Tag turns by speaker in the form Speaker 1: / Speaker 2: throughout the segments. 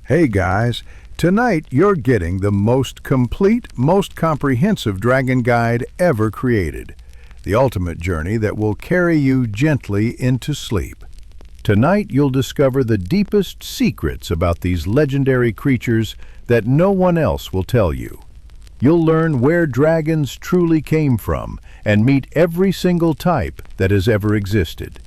Speaker 1: Hey guys, tonight you're getting the most complete, most comprehensive dragon guide ever created. The ultimate journey that will carry you gently into sleep. Tonight you'll discover the deepest secrets about these legendary creatures that no one else will tell you. You'll learn where dragons truly came from and meet every single type that has ever existed.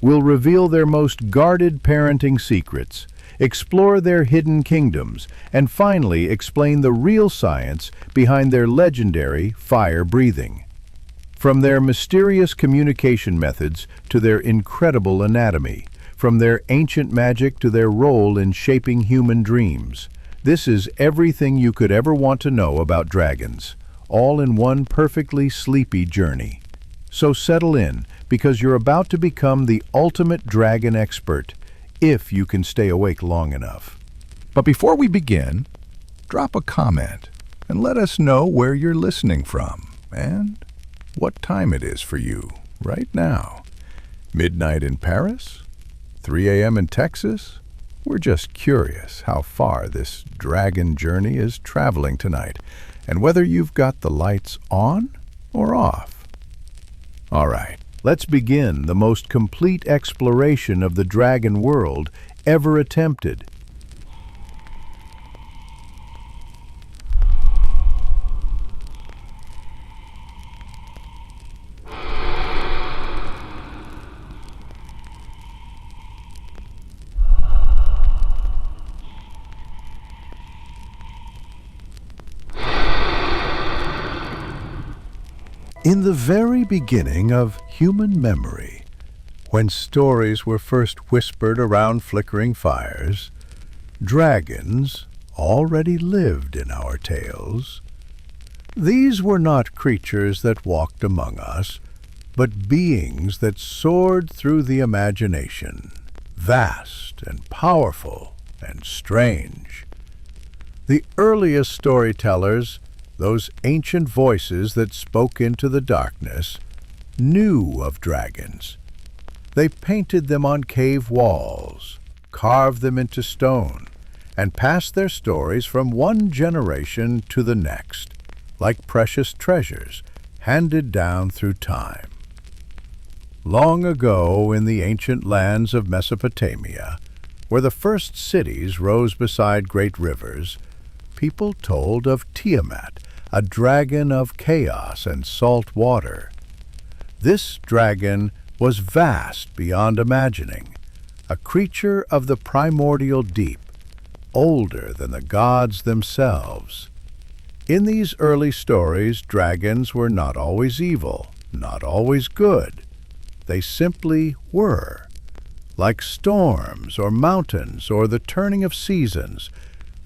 Speaker 1: We'll reveal their most guarded parenting secrets, explore their hidden kingdoms, and finally explain the real science behind their legendary fire breathing. From their mysterious communication methods to their incredible anatomy, from their ancient magic to their role in shaping human dreams, this is everything you could ever want to know about dragons, all in one perfectly sleepy journey. So settle in, because you're about to become the ultimate dragon expert, if you can stay awake long enough. But before we begin, drop a comment and let us know where you're listening from and what time it is for you right now. Midnight in Paris? 3 a.m. in Texas? We're just curious how far this dragon journey is traveling tonight and whether you've got the lights on or off. All right. Let's begin the most complete exploration of the dragon world ever attempted. In the very beginning of human memory, when stories were first whispered around flickering fires, dragons already lived in our tales. These were not creatures that walked among us, but beings that soared through the imagination, vast and powerful and strange. The earliest storytellers, those ancient voices that spoke into the darkness, knew of dragons. They painted them on cave walls, carved them into stone, and passed their stories from one generation to the next, like precious treasures handed down through time. Long ago, in the ancient lands of Mesopotamia, where the first cities rose beside great rivers, people told of Tiamat, a dragon of chaos and salt water. This dragon was vast beyond imagining, a creature of the primordial deep, older than the gods themselves. In these early stories, dragons were not always evil, not always good. They simply were. Like storms or mountains or the turning of seasons,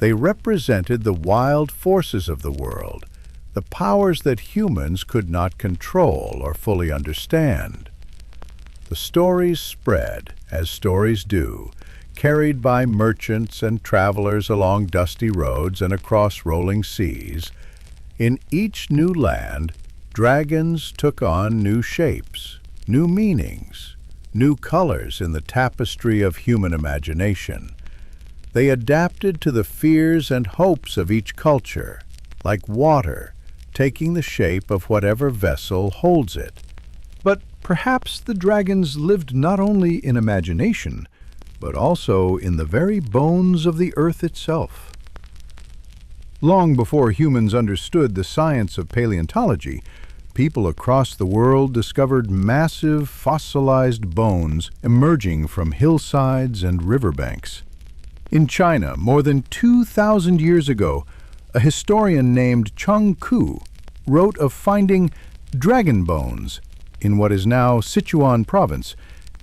Speaker 1: they represented the wild forces of the world, the powers that humans could not control or fully understand. The stories spread, as stories do, carried by merchants and travelers along dusty roads and across rolling seas. In each new land, dragons took on new shapes, new meanings, new colors in the tapestry of human imagination. They adapted to the fears and hopes of each culture, like water, taking the shape of whatever vessel holds it. But perhaps the dragons lived not only in imagination, but also in the very bones of the earth itself. Long before humans understood the science of paleontology, people across the world discovered massive fossilized bones emerging from hillsides and riverbanks. In China, more than 2,000 years ago, a historian named Chung Ku wrote of finding dragon bones in what is now Sichuan province,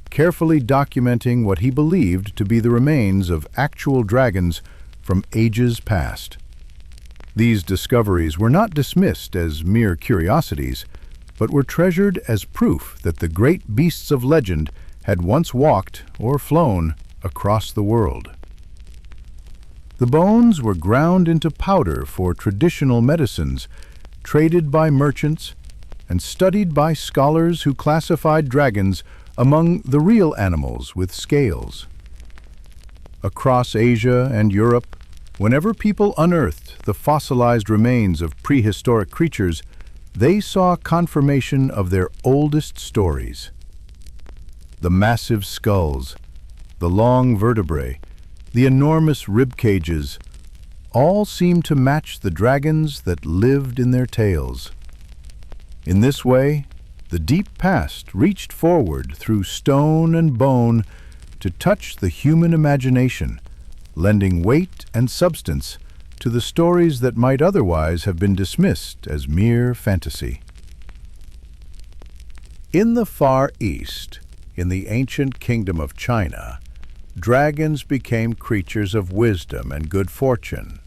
Speaker 1: carefully documenting what he believed to be the remains of actual dragons from ages past. These discoveries were not dismissed as mere curiosities, but were treasured as proof that the great beasts of legend had once walked or flown across the world. The bones were ground into powder for traditional medicines, traded by merchants, and studied by scholars who classified dragons among the real animals with scales. Across Asia and Europe, whenever people unearthed the fossilized remains of prehistoric creatures, they saw confirmation of their oldest stories. The massive skulls, the long vertebrae, the enormous rib cages, all seemed to match the dragons that lived in their tales. In this way, the deep past reached forward through stone and bone to touch the human imagination, lending weight and substance to the stories that might otherwise have been dismissed as mere fantasy. In the Far East, in the ancient kingdom of China, dragons became creatures of wisdom and good fortune.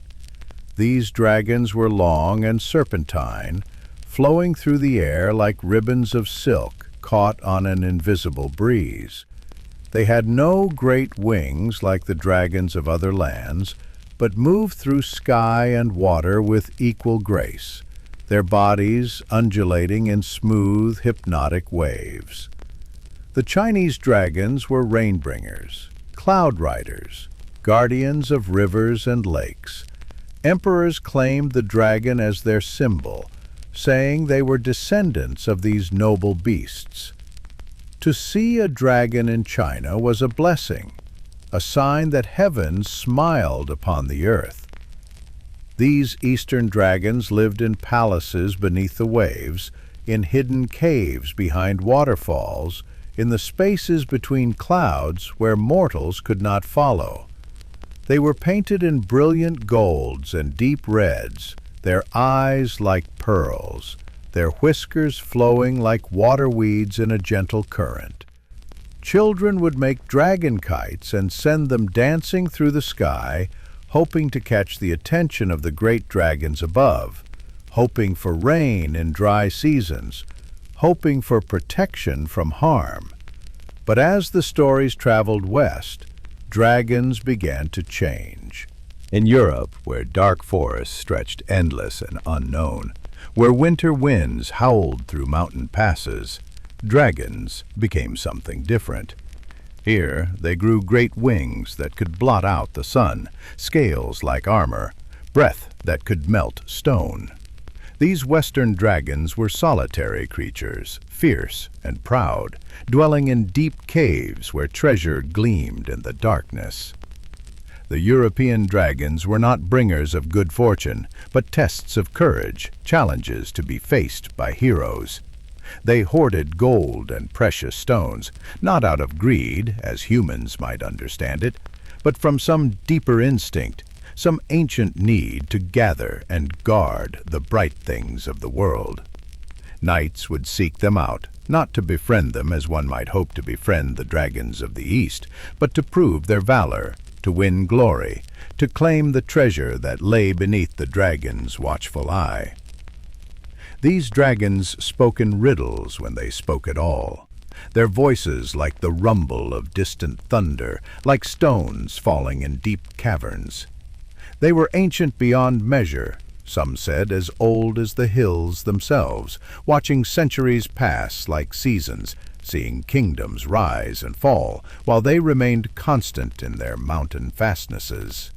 Speaker 1: These dragons were long and serpentine, flowing through the air like ribbons of silk caught on an invisible breeze. They had no great wings like the dragons of other lands, but moved through sky and water with equal grace, their bodies undulating in smooth, hypnotic waves. The Chinese dragons were rainbringers, cloud riders, guardians of rivers and lakes. Emperors claimed the dragon as their symbol, saying they were descendants of these noble beasts. To see a dragon in China was a blessing, a sign that heaven smiled upon the earth. These eastern dragons lived in palaces beneath the waves, in hidden caves behind waterfalls, in the spaces between clouds where mortals could not follow. They were painted in brilliant golds and deep reds, their eyes like pearls, their whiskers flowing like water weeds in a gentle current. Children would make dragon kites and send them dancing through the sky, hoping to catch the attention of the great dragons above, hoping for rain in dry seasons, hoping for protection from harm. But as the stories traveled west, dragons began to change. In Europe, where dark forests stretched endless and unknown, where winter winds howled through mountain passes, dragons became something different. Here they grew great wings that could blot out the sun, scales like armor, breath that could melt stone. These western dragons were solitary creatures, fierce and proud, dwelling in deep caves where treasure gleamed in the darkness. The European dragons were not bringers of good fortune, but tests of courage, challenges to be faced by heroes. They hoarded gold and precious stones, not out of greed, as humans might understand it, but from some deeper instinct, some ancient need to gather and guard the bright things of the world. Knights would seek them out, not to befriend them as one might hope to befriend the dragons of the East, but to prove their valor, to win glory, to claim the treasure that lay beneath the dragon's watchful eye. These dragons spoke in riddles when they spoke at all, their voices like the rumble of distant thunder, like stones falling in deep caverns. They were ancient beyond measure, some said as old as the hills themselves, watching centuries pass like seasons, seeing kingdoms rise and fall, while they remained constant in their mountain fastnesses.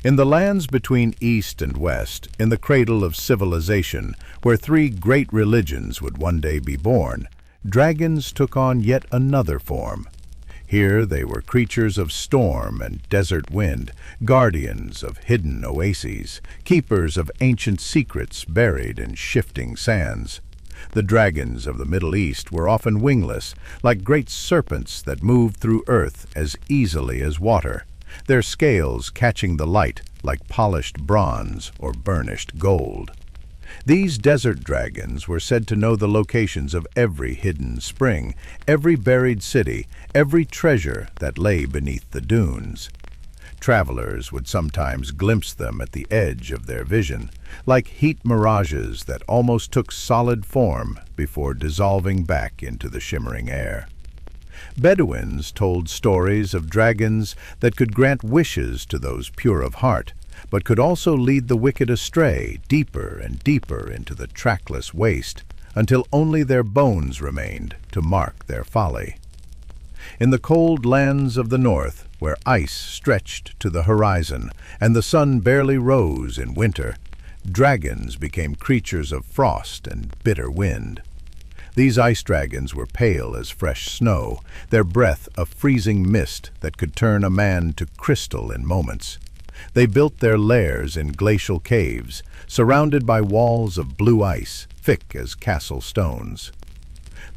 Speaker 1: In the lands between East and West, in the cradle of civilization, where three great religions would one day be born, dragons took on yet another form. Here they were creatures of storm and desert wind, guardians of hidden oases, keepers of ancient secrets buried in shifting sands. The dragons of the Middle East were often wingless, like great serpents that moved through earth as easily as water, their scales catching the light like polished bronze or burnished gold. These desert dragons were said to know the locations of every hidden spring, every buried city, every treasure that lay beneath the dunes. Travelers would sometimes glimpse them at the edge of their vision, like heat mirages that almost took solid form before dissolving back into the shimmering air. Bedouins told stories of dragons that could grant wishes to those pure of heart, but could also lead the wicked astray deeper and deeper into the trackless waste, until only their bones remained to mark their folly. In the cold lands of the north, where ice stretched to the horizon and the sun barely rose in winter, dragons became creatures of frost and bitter wind. These ice dragons were pale as fresh snow, their breath a freezing mist that could turn a man to crystal in moments. They built their lairs in glacial caves, surrounded by walls of blue ice, thick as castle stones.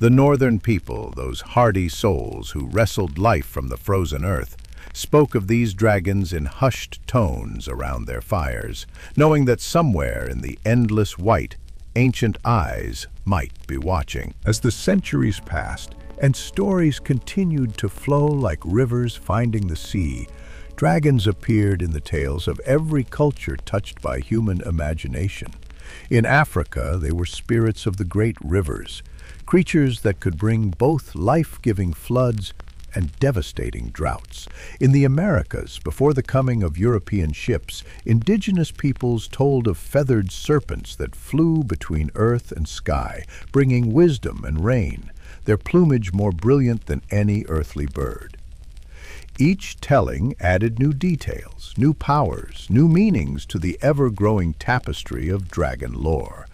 Speaker 1: The northern people, those hardy souls who wrestled life from the frozen earth, spoke of these dragons in hushed tones around their fires, knowing that somewhere in the endless white, ancient eyes might be watching. As the centuries passed and stories continued to flow like rivers finding the sea, dragons appeared in the tales of every culture touched by human imagination. In Africa, they were spirits of the great rivers, creatures that could bring both life-giving floods and devastating droughts. In the Americas, before the coming of European ships, indigenous peoples told of feathered serpents that flew between earth and sky, bringing wisdom and rain, their plumage more brilliant than any earthly bird. Each telling added new details, new powers, new meanings to the ever-growing tapestry of dragon lore.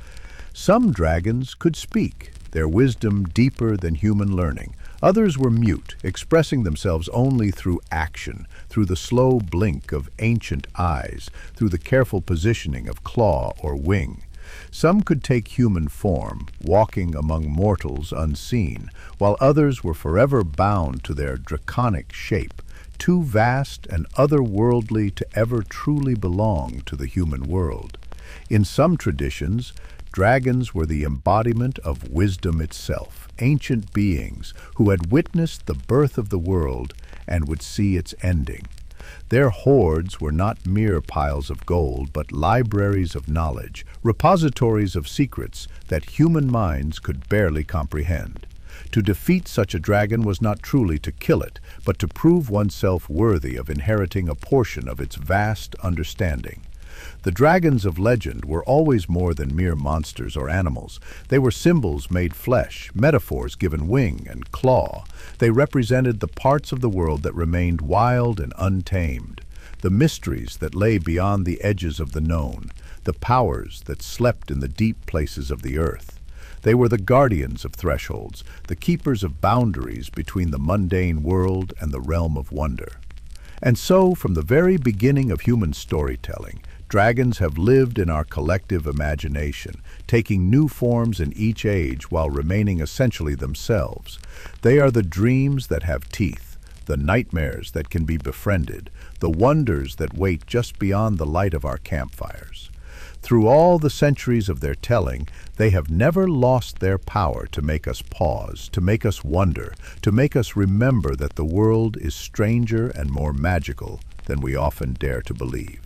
Speaker 1: Some dragons could speak, their wisdom deeper than human learning. Others were mute, expressing themselves only through action, through the slow blink of ancient eyes, through the careful positioning of claw or wing. Some could take human form, walking among mortals unseen, while others were forever bound to their draconic shape, too vast and otherworldly to ever truly belong to the human world. In some traditions, dragons were the embodiment of wisdom itself, ancient beings who had witnessed the birth of the world and would see its ending. Their hoards were not mere piles of gold, but libraries of knowledge, repositories of secrets that human minds could barely comprehend. To defeat such a dragon was not truly to kill it, but to prove oneself worthy of inheriting a portion of its vast understanding. The dragons of legend were always more than mere monsters or animals. They were symbols made flesh, metaphors given wing and claw. They represented the parts of the world that remained wild and untamed, the mysteries that lay beyond the edges of the known, the powers that slept in the deep places of the earth. They were the guardians of thresholds, the keepers of boundaries between the mundane world and the realm of wonder. And so, from the very beginning of human storytelling, dragons have lived in our collective imagination, taking new forms in each age while remaining essentially themselves. They are the dreams that have teeth, the nightmares that can be befriended, the wonders that wait just beyond the light of our campfires. Through all the centuries of their telling, they have never lost their power to make us pause, to make us wonder, to make us remember that the world is stranger and more magical than we often dare to believe.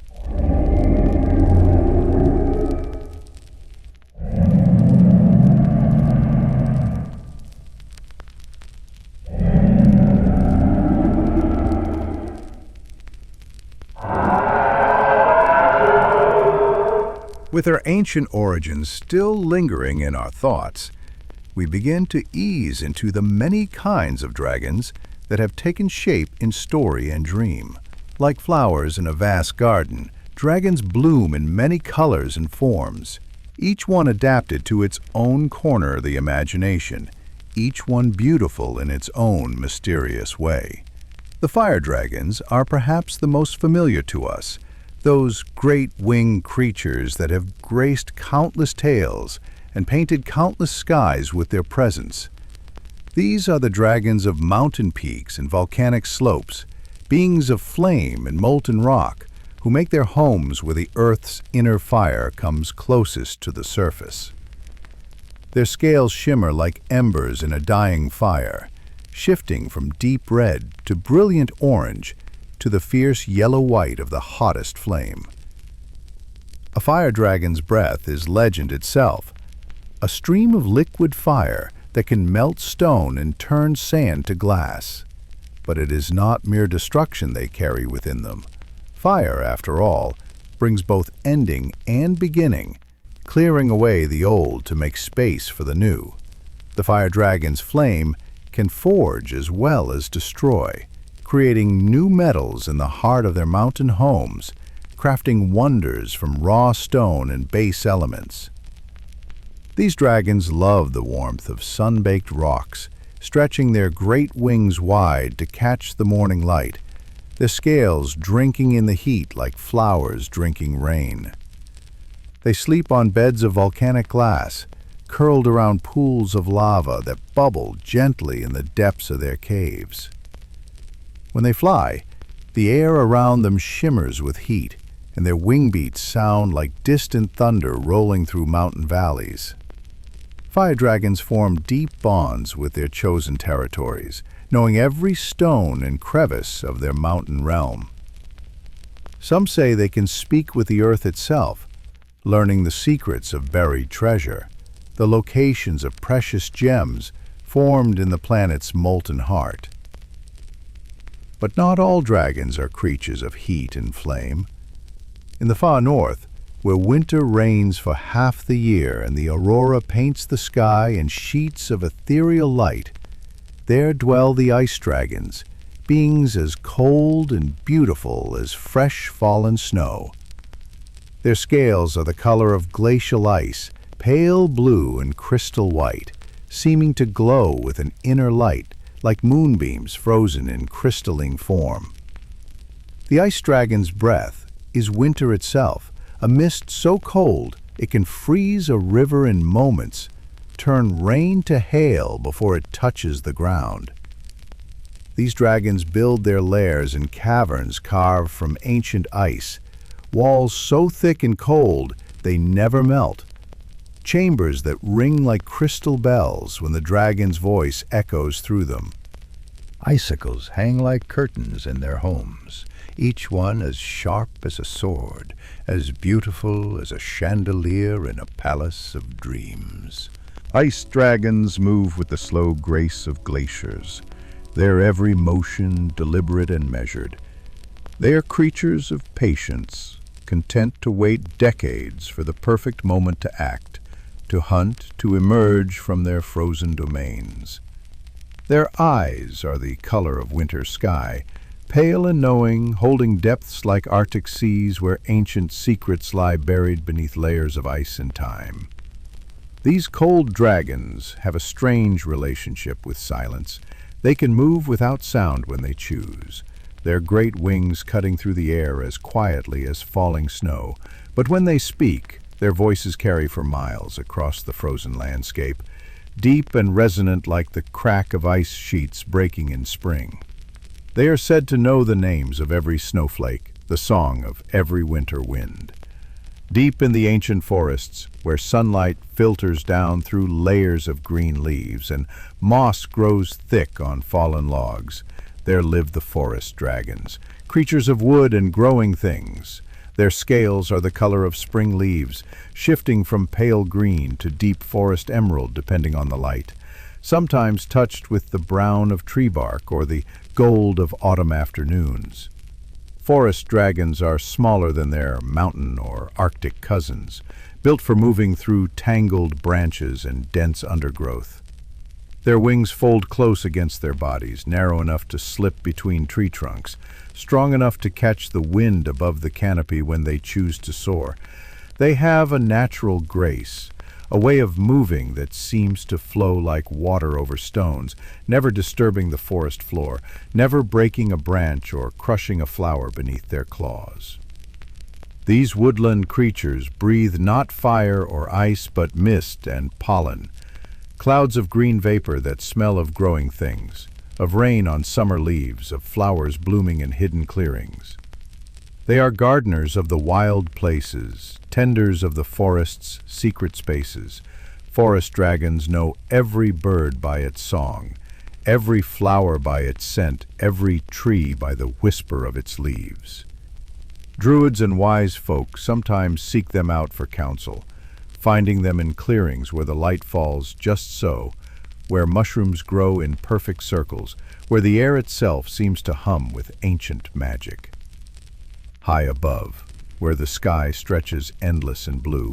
Speaker 1: With her ancient origins still lingering in our thoughts, we begin to ease into the many kinds of dragons that have taken shape in story and dream. Like flowers in a vast garden, dragons bloom in many colors and forms, each one adapted to its own corner of the imagination, each one beautiful in its own mysterious way. The fire dragons are perhaps the most familiar to us, those great winged creatures that have graced countless tales and painted countless skies with their presence. These are the dragons of mountain peaks and volcanic slopes, beings of flame and molten rock, who make their homes where the earth's inner fire comes closest to the surface. Their scales shimmer like embers in a dying fire, shifting from deep red to brilliant orange to the fierce yellow-white of the hottest flame. A fire dragon's breath is legend itself, a stream of liquid fire that can melt stone and turn sand to glass. But it is not mere destruction they carry within them. Fire, after all, brings both ending and beginning, clearing away the old to make space for the new. The fire dragon's flame can forge as well as destroy, creating new metals in the heart of their mountain homes, crafting wonders from raw stone and base elements. These dragons love the warmth of sun-baked rocks, stretching their great wings wide to catch the morning light, their scales drinking in the heat like flowers drinking rain. They sleep on beds of volcanic glass, curled around pools of lava that bubble gently in the depths of their caves. When they fly, the air around them shimmers with heat, and their wing beats sound like distant thunder rolling through mountain valleys. Fire dragons form deep bonds with their chosen territories, knowing every stone and crevice of their mountain realm. Some say they can speak with the earth itself, learning the secrets of buried treasure, the locations of precious gems formed in the planet's molten heart. But not all dragons are creatures of heat and flame. In the far north, where winter reigns for half the year and the aurora paints the sky in sheets of ethereal light, there dwell the ice dragons, beings as cold and beautiful as fresh fallen snow. Their scales are the color of glacial ice, pale blue and crystal white, seeming to glow with an inner light like moonbeams frozen in crystalline form. The ice dragon's breath is winter itself, a mist so cold it can freeze a river in moments, turn rain to hail before it touches the ground. These dragons build their lairs in caverns carved from ancient ice, walls so thick and cold they never melt, chambers that ring like crystal bells when the dragon's voice echoes through them. Icicles hang like curtains in their homes, each one as sharp as a sword, as beautiful as a chandelier in a palace of dreams. Ice dragons move with the slow grace of glaciers, their every motion deliberate and measured. They are creatures of patience, content to wait decades for the perfect moment to act, to hunt, to emerge from their frozen domains. Their eyes are the color of winter sky, pale and knowing, holding depths like Arctic seas where ancient secrets lie buried beneath layers of ice and time. These cold dragons have a strange relationship with silence. They can move without sound when they choose, their great wings cutting through the air as quietly as falling snow. But when they speak, their voices carry for miles across the frozen landscape, deep and resonant like the crack of ice sheets breaking in spring. They are said to know the names of every snowflake, the song of every winter wind. Deep in the ancient forests, where sunlight filters down through layers of green leaves and moss grows thick on fallen logs, there live the forest dragons, creatures of wood and growing things. Their scales are the color of spring leaves, shifting from pale green to deep forest emerald depending on the light, sometimes touched with the brown of tree bark or the gold of autumn afternoons. Forest dragons are smaller than their mountain or Arctic cousins, built for moving through tangled branches and dense undergrowth. Their wings fold close against their bodies, narrow enough to slip between tree trunks, strong enough to catch the wind above the canopy when they choose to soar. They have a natural grace, a way of moving that seems to flow like water over stones, never disturbing the forest floor, never breaking a branch or crushing a flower beneath their claws. These woodland creatures breathe not fire or ice but mist and pollen, clouds of green vapor that smell of growing things, of rain on summer leaves, of flowers blooming in hidden clearings. They are gardeners of the wild places, tenders of the forest's secret spaces. Forest dragons know every bird by its song, every flower by its scent, every tree by the whisper of its leaves. Druids and wise folk sometimes seek them out for counsel, finding them in clearings where the light falls just so, where mushrooms grow in perfect circles, where the air itself seems to hum with ancient magic. High above, where the sky stretches endless and blue,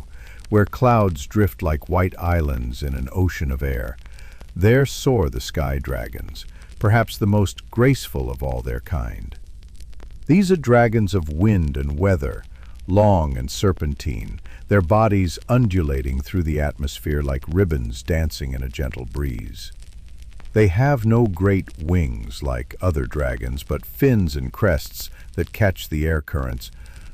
Speaker 1: where clouds drift like white islands in an ocean of air, There soar the sky dragons, perhaps the most graceful of all their kind. These are dragons of wind and weather, long and serpentine, their bodies undulating through the atmosphere like ribbons dancing in a gentle breeze. They have no great wings like other dragons, but fins and crests that catch the air currents,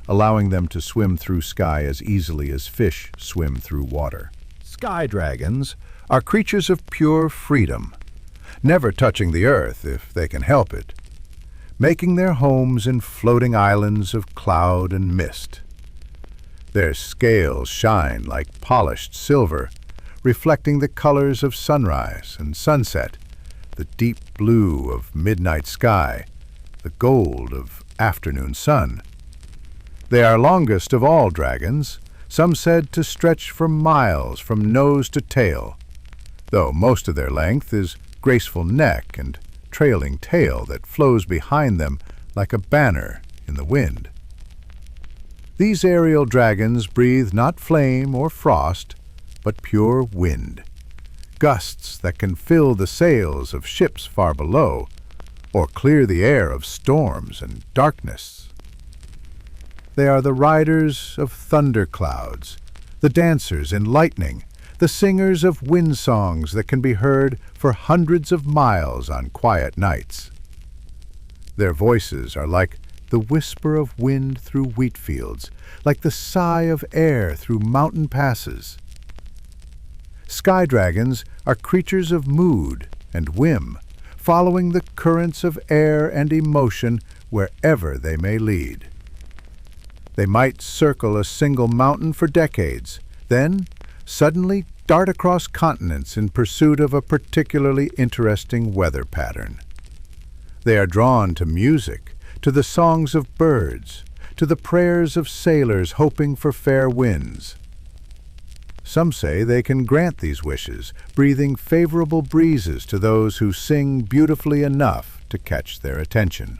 Speaker 1: allowing them to swim through sky as easily as fish swim through water. Sky dragons are creatures of pure freedom, never touching the earth if they can help it, making their homes in floating islands of cloud and mist. Their scales shine like polished silver, reflecting the colors of sunrise and sunset, the deep blue of midnight sky, the gold of afternoon sun. They are longest of all dragons, some said to stretch for miles from nose to tail, though most of their length is graceful neck and trailing tail that flows behind them like a banner in the wind. These aerial dragons breathe not flame or frost, but pure wind, gusts that can fill the sails of ships far below, or clear the air of storms and darkness. They are the riders of thunderclouds, the dancers in lightning, the singers of wind songs that can be heard for hundreds of miles on quiet nights. Their voices are like the whisper of wind through wheat fields, like the sigh of air through mountain passes. Sky dragons are creatures of mood and whim, following the currents of air and emotion wherever they may lead. They might circle a single mountain for decades, then suddenly dart across continents in pursuit of a particularly interesting weather pattern. They are drawn to music, to the songs of birds, to the prayers of sailors hoping for fair winds. Some say they can grant these wishes, breathing favorable breezes to those who sing beautifully enough to catch their attention.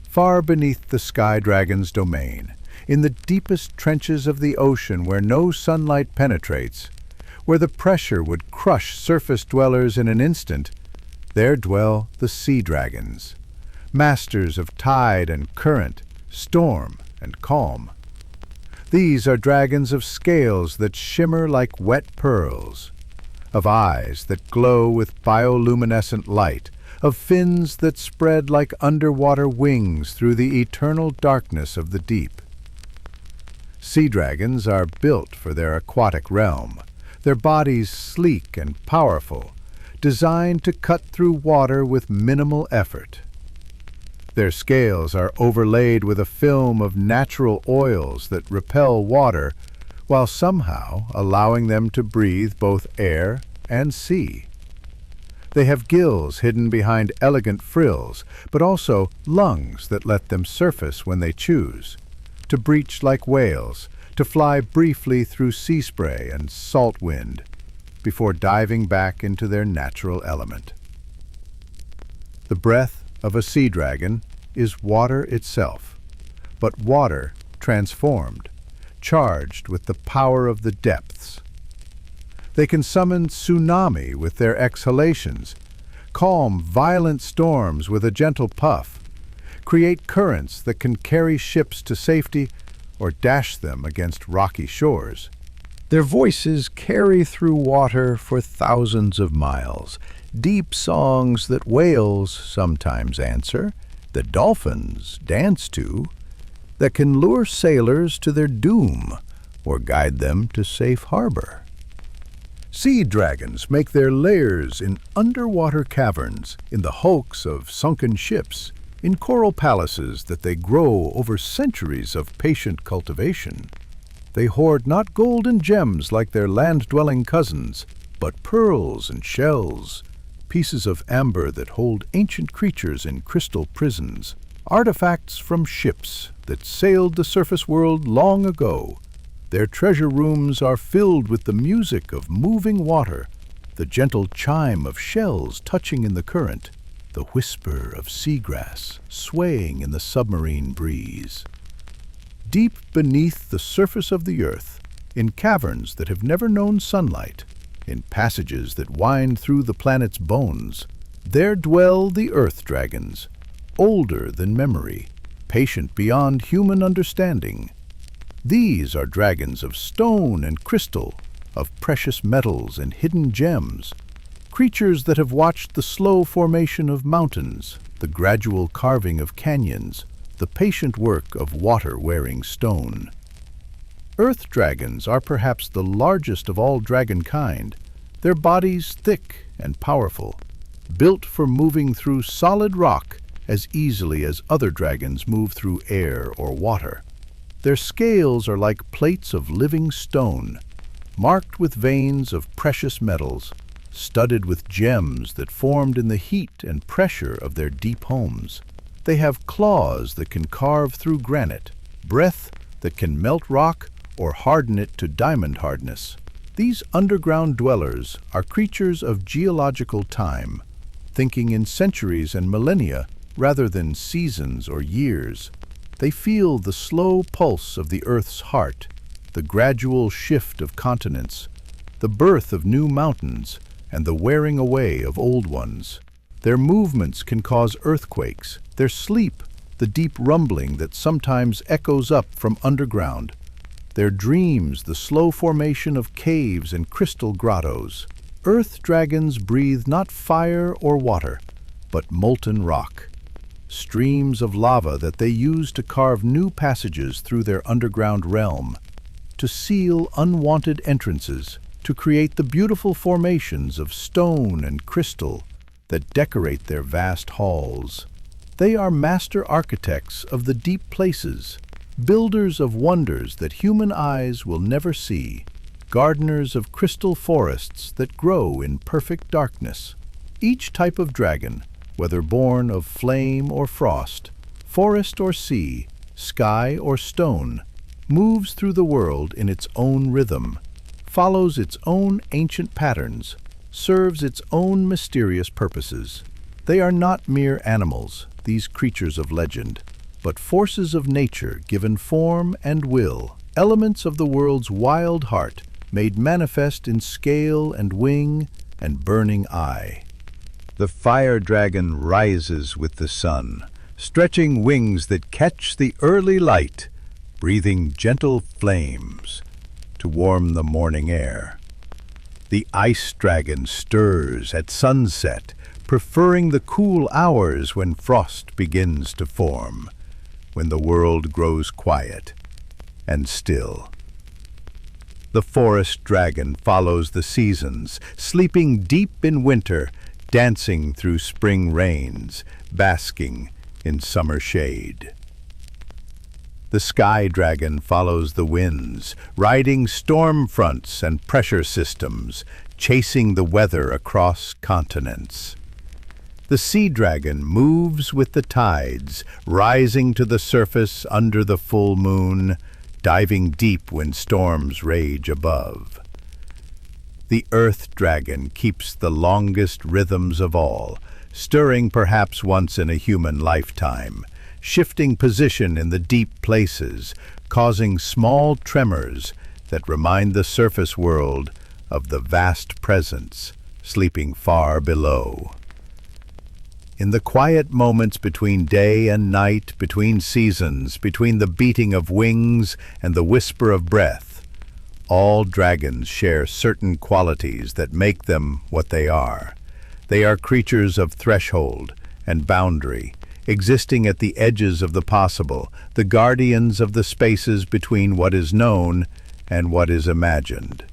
Speaker 1: Far beneath the sky dragon's domain, in the deepest trenches of the ocean where no sunlight penetrates, where the pressure would crush surface dwellers in an instant, there dwell the sea dragons, masters of tide and current, storm and calm. These are dragons of scales that shimmer like wet pearls, of eyes that glow with bioluminescent light, of fins that spread like underwater wings through the eternal darkness of the deep. Sea dragons are built for their aquatic realm, their bodies sleek and powerful, designed to cut through water with minimal effort. Their scales are overlaid with a film of natural oils that repel water, while somehow allowing them to breathe both air and sea. They have gills hidden behind elegant frills, but also lungs that let them surface when they choose, to breach like whales, to fly briefly through sea spray and salt wind, before diving back into their natural element. The breath of a sea dragon is water itself, but water transformed, charged with the power of the depths. They can summon tsunami with their exhalations, calm violent storms with a gentle puff, create currents that can carry ships to safety or dash them against rocky shores. Their voices carry through water for thousands of miles, deep songs that whales sometimes answer, that dolphins dance to, that can lure sailors to their doom or guide them to safe harbor. Sea dragons make their lairs in underwater caverns, in the hulks of sunken ships, in coral palaces that they grow over centuries of patient cultivation. They hoard not gold and gems like their land-dwelling cousins, but pearls and shells, pieces of amber that hold ancient creatures in crystal prisons, artifacts from ships that sailed the surface world long ago. Their treasure rooms are filled with the music of moving water, the gentle chime of shells touching in the current, the whisper of seagrass swaying in the submarine breeze. Deep beneath the surface of the earth, in caverns that have never known sunlight, in passages that wind through the planet's bones. There dwell the earth dragons, older than memory, patient beyond human understanding. These are dragons of stone and crystal, of precious metals and hidden gems, creatures that have watched the slow formation of mountains, the gradual carving of canyons, the patient work of water-wearing stone. Earth dragons are perhaps the largest of all dragon kind, their bodies thick and powerful, built for moving through solid rock as easily as other dragons move through air or water. Their scales are like plates of living stone, marked with veins of precious metals, studded with gems that formed in the heat and pressure of their deep homes. They have claws that can carve through granite, breath that can melt rock or harden it to diamond hardness. These underground dwellers are creatures of geological time, thinking in centuries and millennia rather than seasons or years. They feel the slow pulse of the Earth's heart, the gradual shift of continents, the birth of new mountains, and the wearing away of old ones. Their movements can cause earthquakes, their sleep the deep rumbling that sometimes echoes up from underground, their dreams the slow formation of caves and crystal grottos. Earth dragons breathe not fire or water, but molten rock, streams of lava that they use to carve new passages through their underground realm, to seal unwanted entrances, to create the beautiful formations of stone and crystal that decorate their vast halls. They are master architects of the deep places, builders of wonders that human eyes will never see, gardeners of crystal forests that grow in perfect darkness. Each type of dragon, whether born of flame or frost, forest or sea, sky or stone, moves through the world in its own rhythm, follows its own ancient patterns, serves its own mysterious purposes. They are not mere animals, these creatures of legend, but forces of nature given form and will, elements of the world's wild heart, made manifest in scale and wing and burning eye. The fire dragon rises with the sun, stretching wings that catch the early light, breathing gentle flames to warm the morning air. The ice dragon stirs at sunset, preferring the cool hours when frost begins to form, when the world grows quiet and still. The forest dragon follows the seasons, sleeping deep in winter, dancing through spring rains, basking in summer shade. The sky dragon follows the winds, riding storm fronts and pressure systems, chasing the weather across continents. The sea dragon moves with the tides, rising to the surface under the full moon, diving deep when storms rage above. The earth dragon keeps the longest rhythms of all, stirring perhaps once in a human lifetime, shifting position in the deep places, causing small tremors that remind the surface world of the vast presence sleeping far below. In the quiet moments between day and night, between seasons, between the beating of wings and the whisper of breath, all dragons share certain qualities that make them what they are. They are creatures of threshold and boundary, existing at the edges of the possible, the guardians of the spaces between what is known and what is imagined.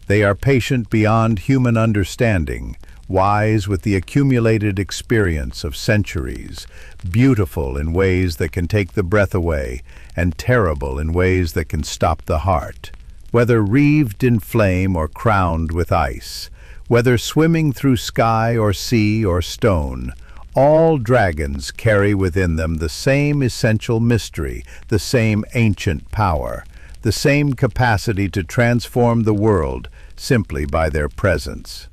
Speaker 1: They are patient beyond human understanding, wise with the accumulated experience of centuries, beautiful in ways that can take the breath away, and terrible in ways that can stop the heart. Whether wreathed in flame or crowned with ice, whether swimming through sky or sea or stone, all dragons carry within them the same essential mystery, the same ancient power, the same capacity to transform the world simply by their presence.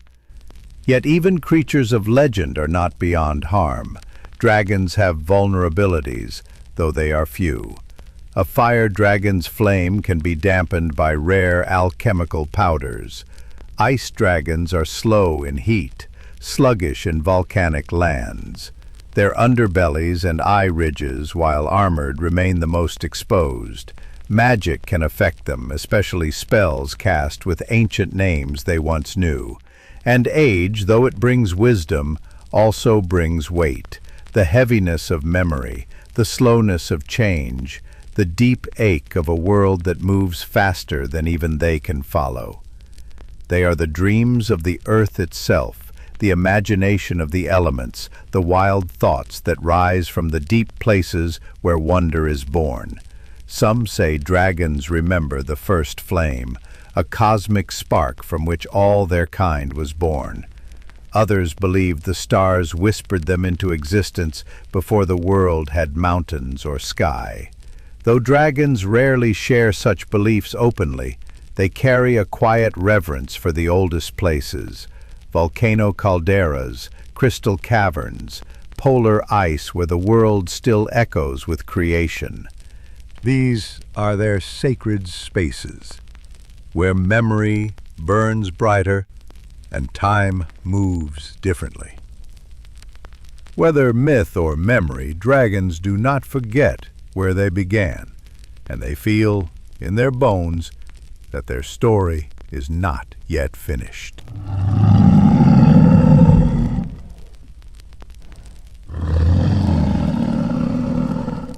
Speaker 1: Yet even creatures of legend are not beyond harm. Dragons have vulnerabilities, though they are few. A fire dragon's flame can be dampened by rare alchemical powders. Ice dragons are slow in heat, sluggish in volcanic lands. Their underbellies and eye ridges, while armored, remain the most exposed. Magic can affect them, especially spells cast with ancient names they once knew. And age, though it brings wisdom, also brings weight, the heaviness of memory, the slowness of change, the deep ache of a world that moves faster than even they can follow. They are the dreams of the earth itself, the imagination of the elements, the wild thoughts that rise from the deep places where wonder is born. Some say dragons remember the first flame, a cosmic spark from which all their kind was born. Others believe the stars whispered them into existence before the world had mountains or sky. Though dragons rarely share such beliefs openly, they carry a quiet reverence for the oldest places, volcano calderas, crystal caverns, polar ice where the world still echoes with creation. These are their sacred spaces, where memory burns brighter and time moves differently. Whether myth or memory, dragons do not forget where they began, and they feel in their bones that their story is not yet finished.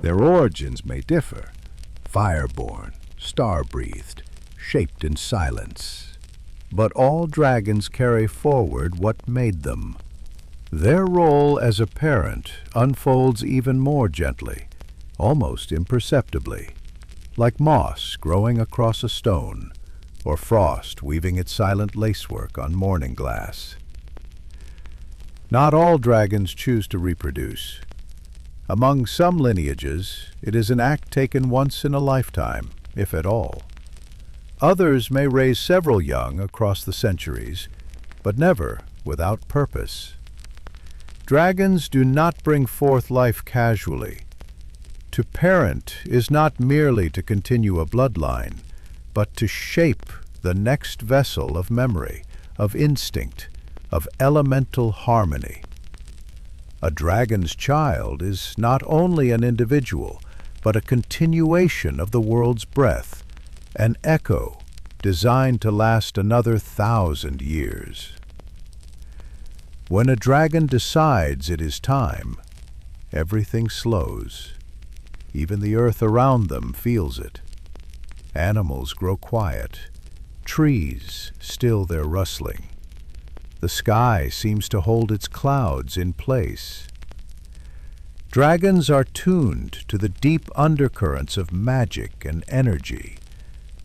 Speaker 1: Their origins may differ, fire-born, star-breathed, shaped in silence. But all dragons carry forward what made them. Their role as a parent unfolds even more gently, almost imperceptibly, like moss growing across a stone, or frost weaving its silent lacework on morning glass. Not all dragons choose to reproduce. Among some lineages, it is an act taken once in a lifetime, if at all. Others may raise several young across the centuries, but never without purpose. Dragons do not bring forth life casually. To parent is not merely to continue a bloodline, but to shape the next vessel of memory, of instinct, of elemental harmony. A dragon's child is not only an individual, but a continuation of the world's breath, an echo designed to last another 1,000 years. When a dragon decides it is time, everything slows. Even the earth around them feels it. Animals grow quiet. Trees still their rustling. The sky seems to hold its clouds in place. Dragons are tuned to the deep undercurrents of magic and energy.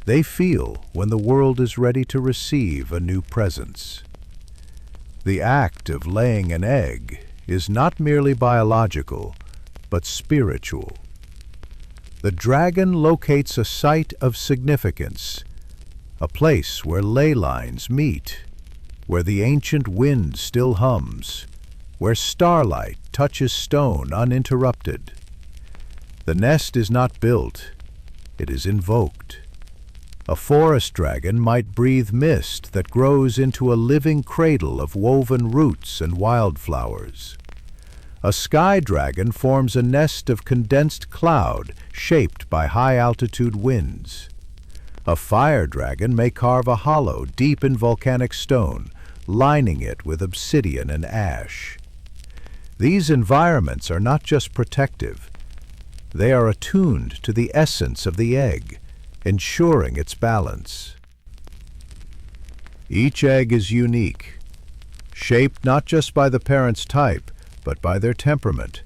Speaker 1: They feel when the world is ready to receive a new presence. The act of laying an egg is not merely biological, but spiritual. The dragon locates a site of significance, a place where ley lines meet, where the ancient wind still hums, where starlight touches stone uninterrupted. The nest is not built, it is invoked. A forest dragon might breathe mist that grows into a living cradle of woven roots and wildflowers. A sky dragon forms a nest of condensed cloud shaped by high-altitude winds. A fire dragon may carve a hollow deep in volcanic stone, lining it with obsidian and ash. These environments are not just protective. They are attuned to the essence of the egg, ensuring its balance. Each egg is unique, shaped not just by the parent's type, but by their temperament,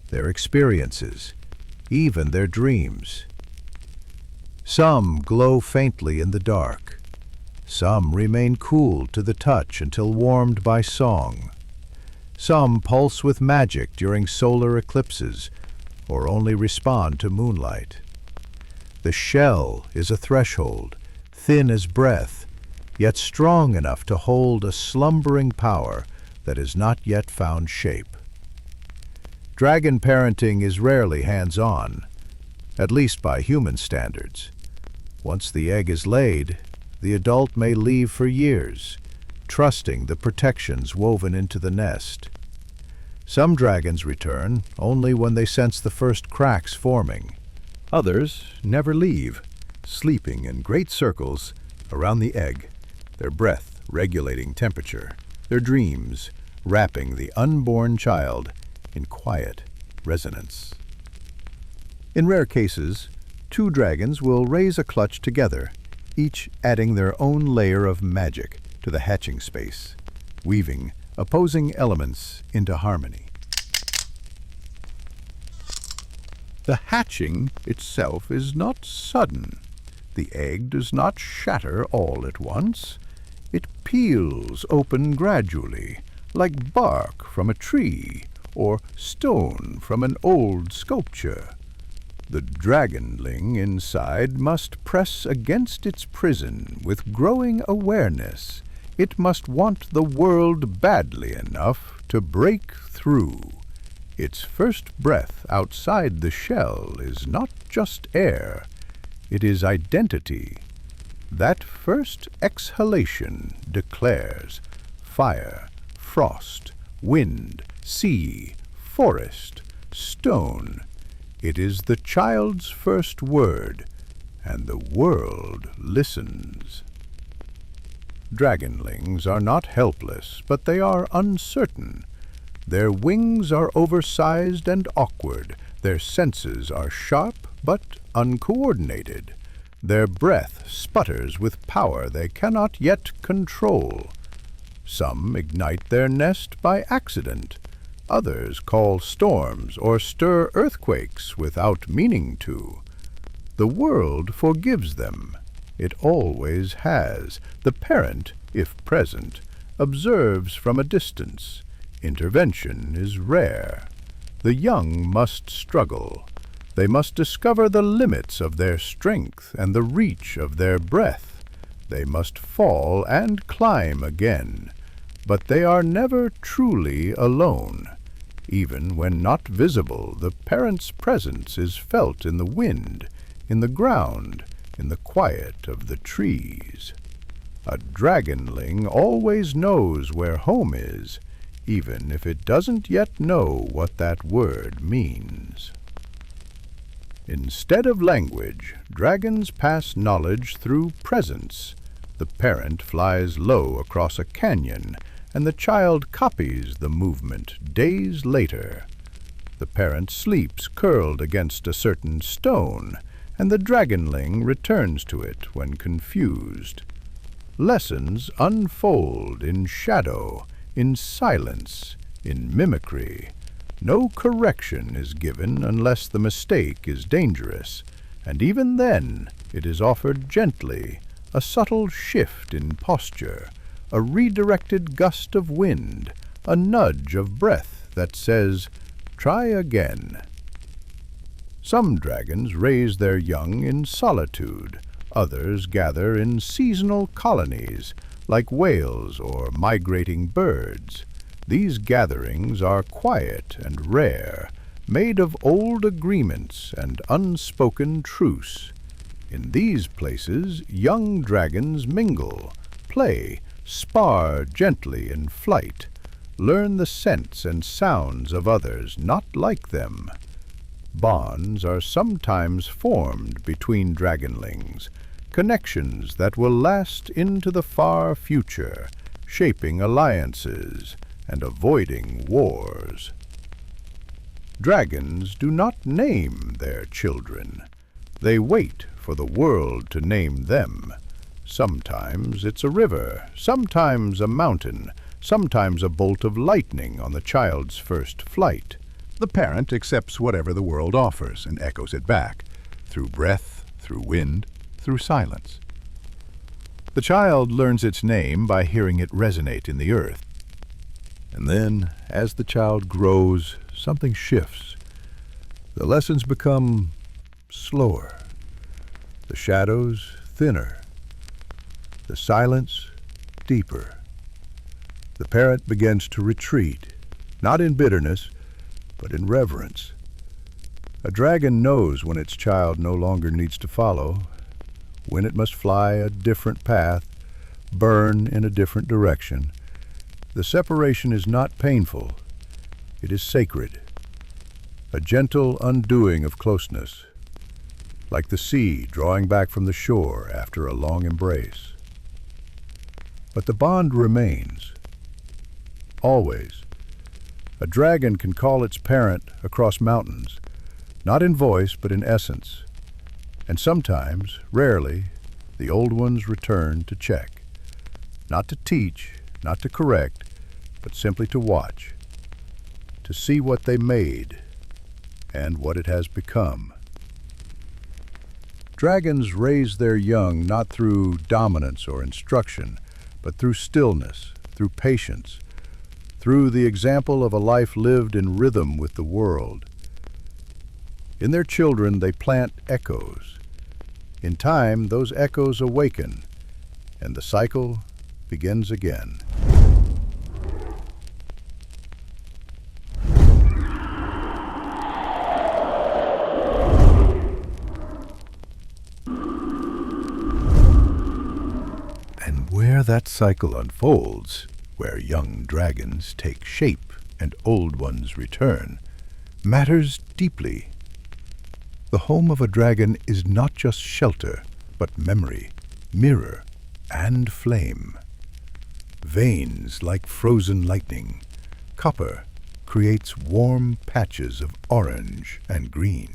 Speaker 1: their experiences, even their dreams. Some glow faintly in the dark. Some remain cool to the touch until warmed by song. Some pulse with magic during solar eclipses, or only respond to moonlight. The shell is a threshold, thin as breath, yet strong enough to hold a slumbering power that has not yet found shape. Dragon parenting is rarely hands-on, at least by human standards. Once the egg is laid, the adult may leave for years, trusting the protections woven into the nest. Some dragons return only when they sense the first cracks forming. Others never leave, sleeping in great circles around the egg, their breath regulating temperature, their dreams wrapping the unborn child in quiet resonance. In rare cases, two dragons will raise a clutch together, each adding their own layer of magic to the hatching space, weaving opposing elements into harmony. The hatching itself is not sudden. The egg does not shatter all at once. It peels open gradually, like bark from a tree or stone from an old sculpture. The dragonling inside must press against its prison with growing awareness. It must want the world badly enough to break through. Its first breath outside the shell is not just air, it is identity. That first exhalation declares fire, frost, wind, sea, forest, stone. It is the child's first word, and the world listens. Dragonlings are not helpless, but they are uncertain. Their wings are oversized and awkward. Their senses are sharp but uncoordinated. Their breath sputters with power they cannot yet control. Some ignite their nest by accident. Others call storms or stir earthquakes without meaning to. The world forgives them. It always has. The parent, if present, observes from a distance. Intervention is rare. The young must struggle. They must discover the limits of their strength and the reach of their breath. They must fall and climb again. But they are never truly alone. Even when not visible, the parent's presence is felt in the wind, in the ground, in the quiet of the trees. A dragonling always knows where home is, even if it doesn't yet know what that word means. Instead of language, dragons pass knowledge through presence. The parent flies low across a canyon, and the child copies the movement days later. The parent sleeps curled against a certain stone, and the dragonling returns to it when confused. Lessons unfold in shadow, in silence, in mimicry. No correction is given unless the mistake is dangerous, and even then it is offered gently, a subtle shift in posture, a redirected gust of wind, a nudge of breath that says, "Try again." Some dragons raise their young in solitude. Others gather in seasonal colonies, like whales or migrating birds. These gatherings are quiet and rare, made of old agreements and unspoken truce. In these places, young dragons mingle, play, spar gently in flight, learn the scents and sounds of others not like them. Bonds are sometimes formed between dragonlings, connections that will last into the far future, shaping alliances and avoiding wars. Dragons do not name their children. They wait for the world to name them. Sometimes it's a river, sometimes a mountain, sometimes a bolt of lightning on the child's first flight. The parent accepts whatever the world offers and echoes it back, through breath, through wind, through silence. The child learns its name by hearing it resonate in the earth. And then, as the child grows, something shifts. The lessons become slower, the shadows thinner, the silence deeper. The parent begins to retreat, not in bitterness, but in reverence. A dragon knows when its child no longer needs to follow, when it must fly a different path, burn in a different direction. The separation is not painful. It is sacred, a gentle undoing of closeness, like the sea drawing back from the shore after a long embrace. But the bond remains, always. A dragon can call its parent across mountains, not in voice but in essence, and sometimes, rarely, the old ones return to check, not to teach, not to correct, but simply to watch, to see what they made and what it has become. Dragons raise their young not through dominance or instruction, but through stillness, through patience, through the example of a life lived in rhythm with the world. In their children they plant echoes. In time, those echoes awaken, and the cycle begins again. And where that cycle unfolds, where young dragons take shape and old ones return, matters deeply. The home of a dragon is not just shelter, but memory, mirror, and flame. Veins like frozen lightning, copper creates warm patches of orange and green.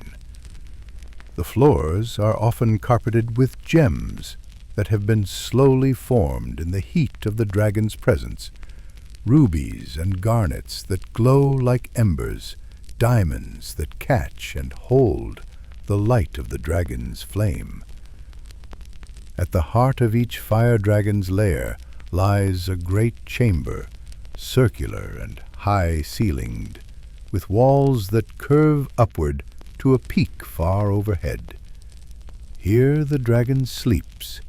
Speaker 1: The floors are often carpeted with gems that have been slowly formed in the heat of the dragon's presence, rubies and garnets that glow like embers, diamonds that catch and hold the light of the dragon's flame. At the heart of each fire dragon's lair lies a great chamber, circular and high-ceilinged, with walls that curve upward to a peak far overhead. Here the dragon sleeps,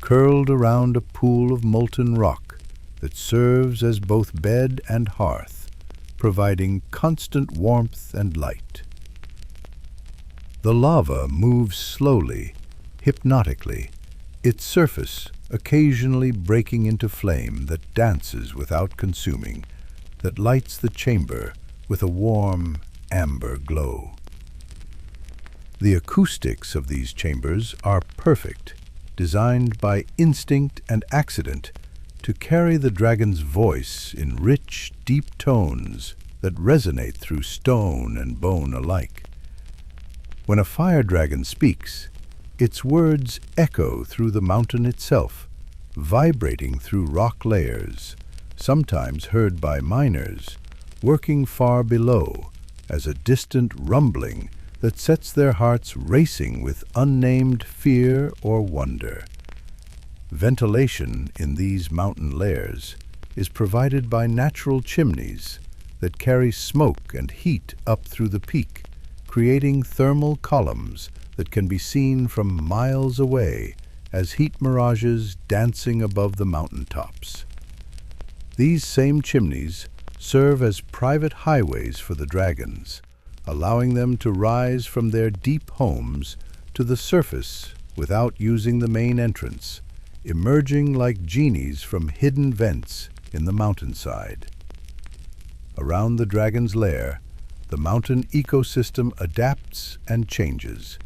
Speaker 1: curled around a pool of molten rock that serves as both bed and hearth, providing constant warmth and light. The lava moves slowly, hypnotically, its surface occasionally breaking into flame that dances without consuming, that lights the chamber with a warm amber glow. The acoustics of these chambers are perfect, designed by instinct and accident to carry the dragon's voice in rich, deep tones that resonate through stone and bone alike. When a fire dragon speaks, its words echo through the mountain itself, vibrating through rock layers, sometimes heard by miners, working far below as a distant rumbling that sets their hearts racing with unnamed fear or wonder. Ventilation in these mountain layers is provided by natural chimneys that carry smoke and heat up through the peak, creating thermal columns that can be seen from miles away as heat mirages dancing above the mountaintops. These same chimneys serve as private highways for the dragons, allowing them to rise from their deep homes to the surface without using the main entrance, emerging like genies from hidden vents in the mountainside. Around the dragon's lair, the mountain ecosystem adapts and changes.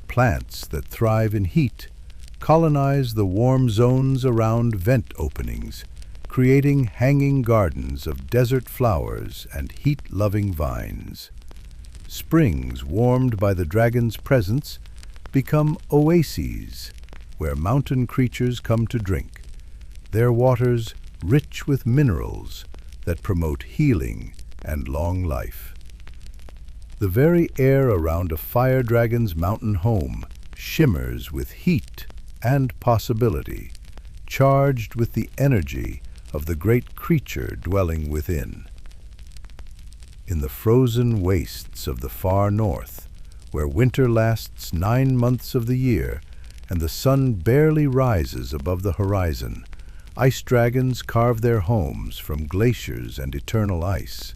Speaker 1: Plants that thrive in heat colonize the warm zones around vent openings, creating hanging gardens of desert flowers and heat-loving vines. Springs warmed by the dragon's presence become oases where mountain creatures come to drink, their waters rich with minerals that promote healing and long life. The very air around a fire dragon's mountain home shimmers with heat and possibility, charged with the energy of the great creature dwelling within. In the frozen wastes of the far north, where winter lasts 9 months of the year and the sun barely rises above the horizon, ice dragons carve their homes from glaciers and eternal ice.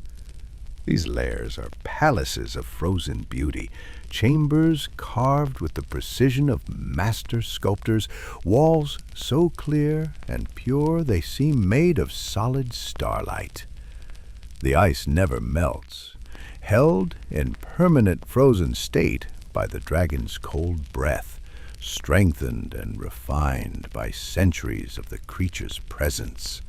Speaker 1: These lairs are palaces of frozen beauty, chambers carved with the precision of master sculptors, walls so clear and pure they seem made of solid starlight. The ice never melts, held in permanent frozen state by the dragon's cold breath, strengthened and refined by centuries of the creature's presence.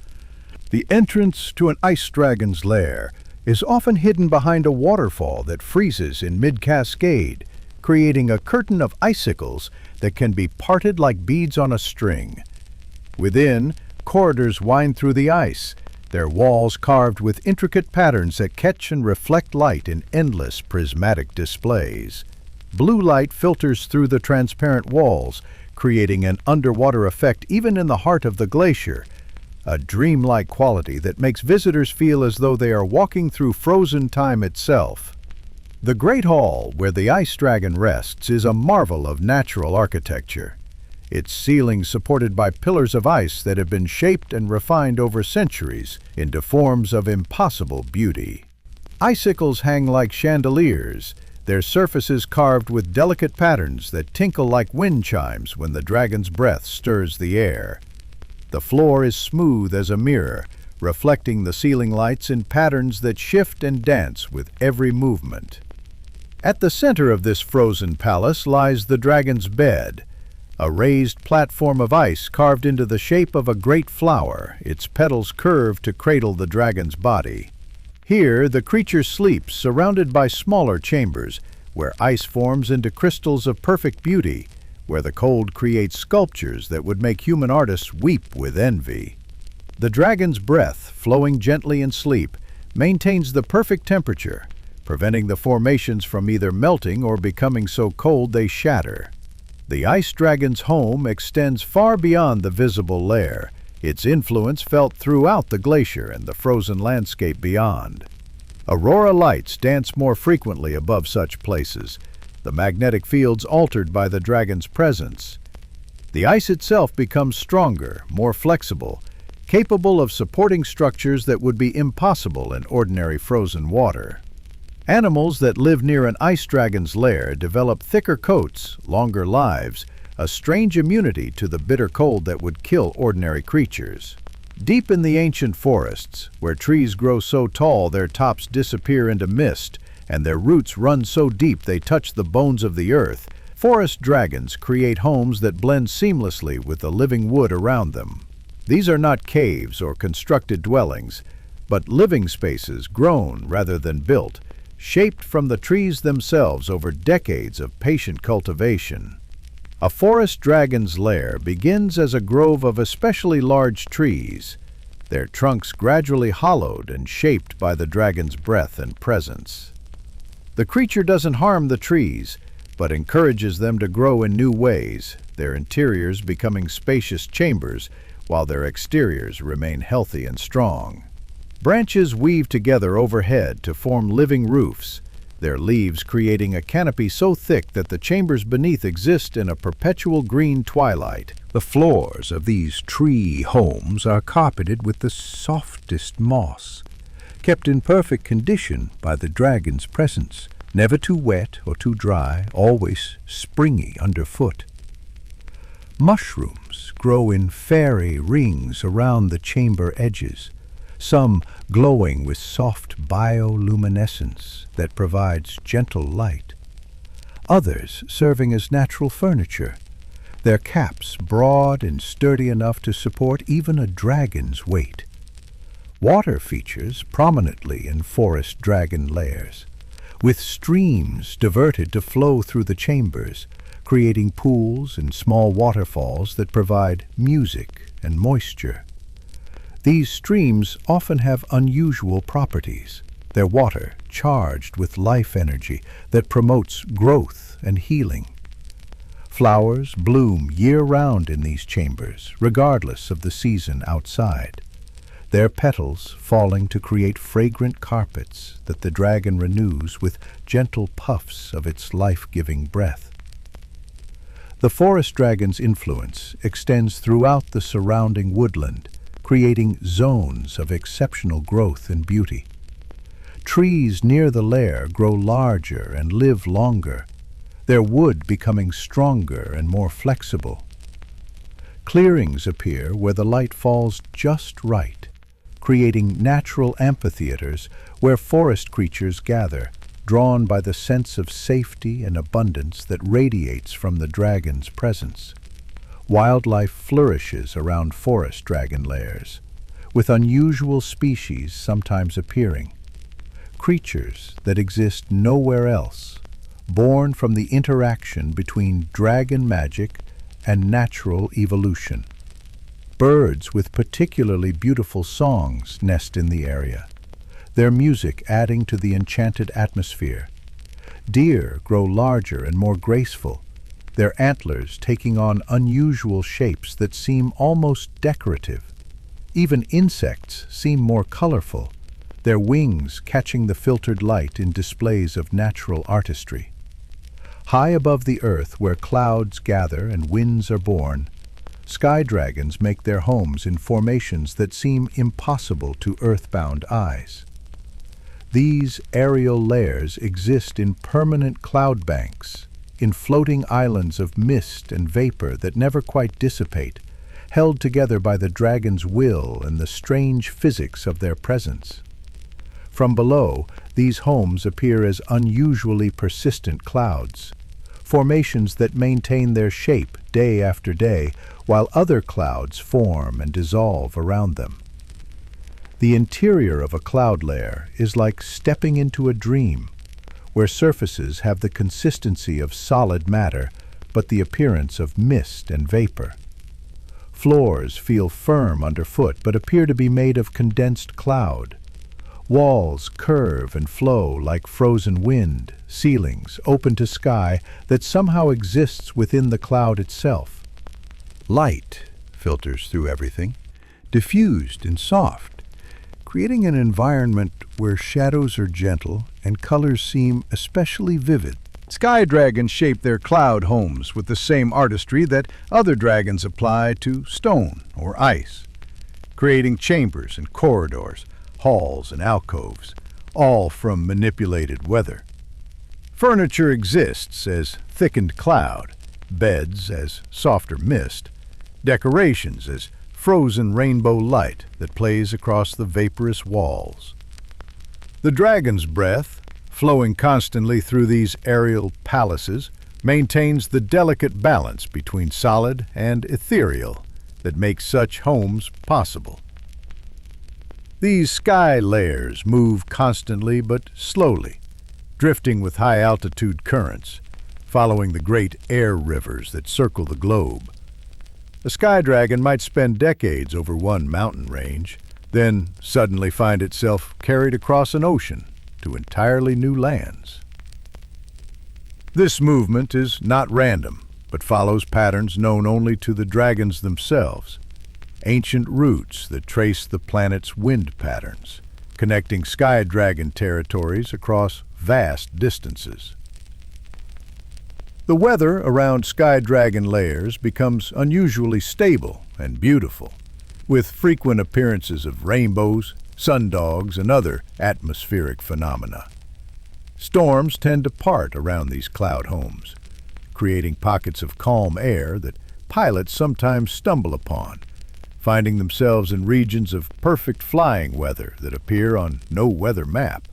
Speaker 1: The entrance to an ice dragon's lair is often hidden behind a waterfall that freezes in mid-cascade, creating a curtain of icicles that can be parted like beads on a string. Within, corridors wind through the ice, their walls carved with intricate patterns that catch and reflect light in endless prismatic displays. Blue light filters through the transparent walls, creating an underwater effect even in the heart of the glacier, a dreamlike quality that makes visitors feel as though they are walking through frozen time itself. The Great Hall, where the ice dragon rests, is a marvel of natural architecture. Its ceilings supported by pillars of ice that have been shaped and refined over centuries into forms of impossible beauty. Icicles hang like chandeliers, their surfaces carved with delicate patterns that tinkle like wind chimes when the dragon's breath stirs the air. The floor is smooth as a mirror, reflecting the ceiling lights in patterns that shift and dance with every movement. At the center of this frozen palace lies the dragon's bed, a raised platform of ice carved into the shape of a great flower, its petals curved to cradle the dragon's body. Here, the creature sleeps surrounded by smaller chambers, where ice forms into crystals of perfect beauty, where the cold creates sculptures that would make human artists weep with envy. The dragon's breath, flowing gently in sleep, maintains the perfect temperature, preventing the formations from either melting or becoming so cold they shatter. The ice dragon's home extends far beyond the visible lair, its influence felt throughout the glacier and the frozen landscape beyond. Aurora lights dance more frequently above such places, the magnetic fields altered by the dragon's presence. The ice itself becomes stronger, more flexible, capable of supporting structures that would be impossible in ordinary frozen water. Animals that live near an ice dragon's lair develop thicker coats, longer lives, a strange immunity to the bitter cold that would kill ordinary creatures. Deep in the ancient forests, where trees grow so tall their tops disappear into mist, and their roots run so deep they touch the bones of the earth, forest dragons create homes that blend seamlessly with the living wood around them. These are not caves or constructed dwellings, but living spaces grown rather than built, shaped from the trees themselves over decades of patient cultivation. A forest dragon's lair begins as a grove of especially large trees, their trunks gradually hollowed and shaped by the dragon's breath and presence. The creature doesn't harm the trees, but encourages them to grow in new ways, their interiors becoming spacious chambers, while their exteriors remain healthy and strong. Branches weave together overhead to form living roofs, their leaves creating a canopy so thick that the chambers beneath exist in a perpetual green twilight. The floors of these tree homes are carpeted with the softest moss, kept in perfect condition by the dragon's presence, never too wet or too dry, always springy underfoot. Mushrooms grow in fairy rings around the chamber edges, some glowing with soft bioluminescence that provides gentle light, others serving as natural furniture, their caps broad and sturdy enough to support even a dragon's weight. Water features prominently in forest dragon lairs, with streams diverted to flow through the chambers, creating pools and small waterfalls that provide music and moisture. These streams often have unusual properties, their water charged with life energy that promotes growth and healing. Flowers bloom year-round in these chambers, regardless of the season outside, their petals falling to create fragrant carpets that the dragon renews with gentle puffs of its life-giving breath. The forest dragon's influence extends throughout the surrounding woodland, creating zones of exceptional growth and beauty. Trees near the lair grow larger and live longer, their wood becoming stronger and more flexible. Clearings appear where the light falls just right, creating natural amphitheaters where forest creatures gather, drawn by the sense of safety and abundance that radiates from the dragon's presence. Wildlife flourishes around forest dragon lairs, with unusual species sometimes appearing. Creatures that exist nowhere else, born from the interaction between dragon magic and natural evolution. Birds with particularly beautiful songs nest in the area, their music adding to the enchanted atmosphere. Deer grow larger and more graceful, their antlers taking on unusual shapes that seem almost decorative. Even insects seem more colorful, their wings catching the filtered light in displays of natural artistry. High above the earth, where clouds gather and winds are born, sky dragons make their homes in formations that seem impossible to earthbound eyes. These aerial lairs exist in permanent cloud banks, in floating islands of mist and vapor that never quite dissipate, held together by the dragon's will and the strange physics of their presence. From below, these homes appear as unusually persistent clouds, formations that maintain their shape day after day, while other clouds form and dissolve around them. The interior of a cloud lair is like stepping into a dream, where surfaces have the consistency of solid matter, but the appearance of mist and vapor. Floors feel firm underfoot, but appear to be made of condensed cloud. Walls curve and flow like frozen wind, ceilings open to sky that somehow exists within the cloud itself. Light filters through everything, diffused and soft, creating an environment where shadows are gentle and colors seem especially vivid. Sky dragons shape their cloud homes with the same artistry that other dragons apply to stone or ice, creating chambers and corridors, halls and alcoves, all from manipulated weather. Furniture exists as thickened cloud, beds as softer mist, decorations as frozen rainbow light that plays across the vaporous walls. The dragon's breath, flowing constantly through these aerial palaces, maintains the delicate balance between solid and ethereal that makes such homes possible. These sky layers move constantly but slowly, drifting with high-altitude currents, following the great air rivers that circle the globe. A sky dragon might spend decades over one mountain range, then suddenly find itself carried across an ocean to entirely new lands. This movement is not random, but follows patterns known only to the dragons themselves, ancient routes that trace the planet's wind patterns, connecting sky dragon territories across vast distances. The weather around sky dragon lairs becomes unusually stable and beautiful, with frequent appearances of rainbows, sundogs, and other atmospheric phenomena. Storms tend to part around these cloud homes, creating pockets of calm air that pilots sometimes stumble upon, finding themselves in regions of perfect flying weather that appear on no weather map.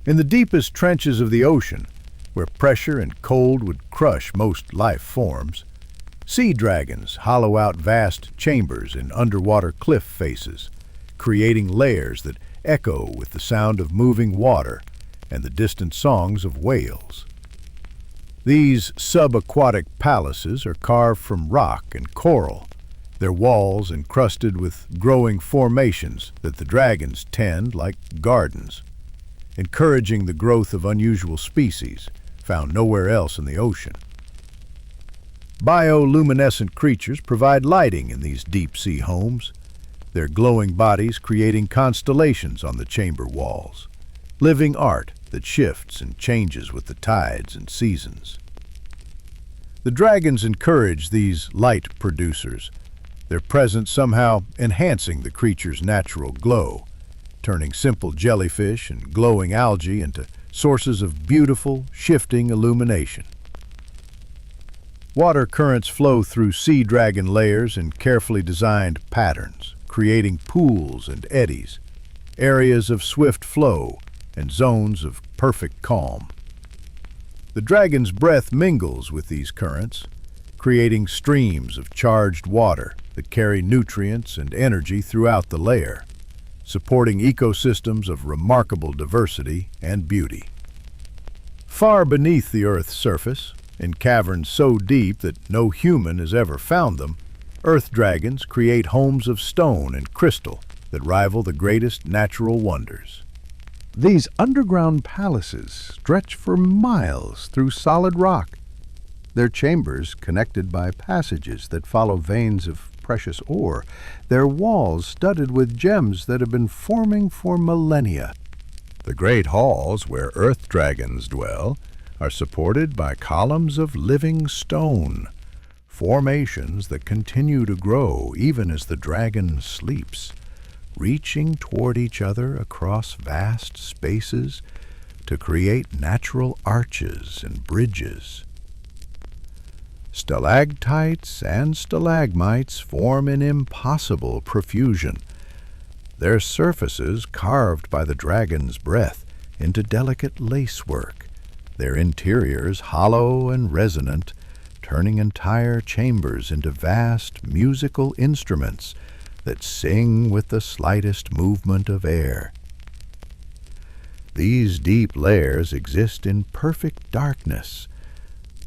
Speaker 1: In the deepest trenches of the ocean, where pressure and cold would crush most life forms, sea dragons hollow out vast chambers in underwater cliff faces, creating layers that echo with the sound of moving water and the distant songs of whales. These subaquatic palaces are carved from rock and coral, their walls encrusted with growing formations that the dragons tend like gardens, encouraging the growth of unusual species found nowhere else in the ocean. Bioluminescent creatures provide lighting in these deep-sea homes, their glowing bodies creating constellations on the chamber walls, living art that shifts and changes with the tides and seasons. The dragons encourage these light producers, their presence somehow enhancing the creature's natural glow, turning simple jellyfish and glowing algae into sources of beautiful, shifting illumination. Water currents flow through sea dragon layers in carefully designed patterns, creating pools and eddies, areas of swift flow, and zones of perfect calm. The dragon's breath mingles with these currents, creating streams of charged water that carry nutrients and energy throughout the layer, supporting ecosystems of remarkable diversity and beauty. Far beneath the Earth's surface, in caverns so deep that no human has ever found them, earth dragons create homes of stone and crystal that rival the greatest natural wonders. These underground palaces stretch for miles through solid rock, their chambers connected by passages that follow veins of precious ore, their walls studded with gems that have been forming for millennia. The great halls where earth dragons dwell are supported by columns of living stone, formations that continue to grow even as the dragon sleeps, reaching toward each other across vast spaces to create natural arches and bridges. Stalactites and stalagmites form in impossible profusion, their surfaces carved by the dragon's breath into delicate lacework, their interiors hollow and resonant, turning entire chambers into vast musical instruments that sing with the slightest movement of air. These deep layers exist in perfect darkness,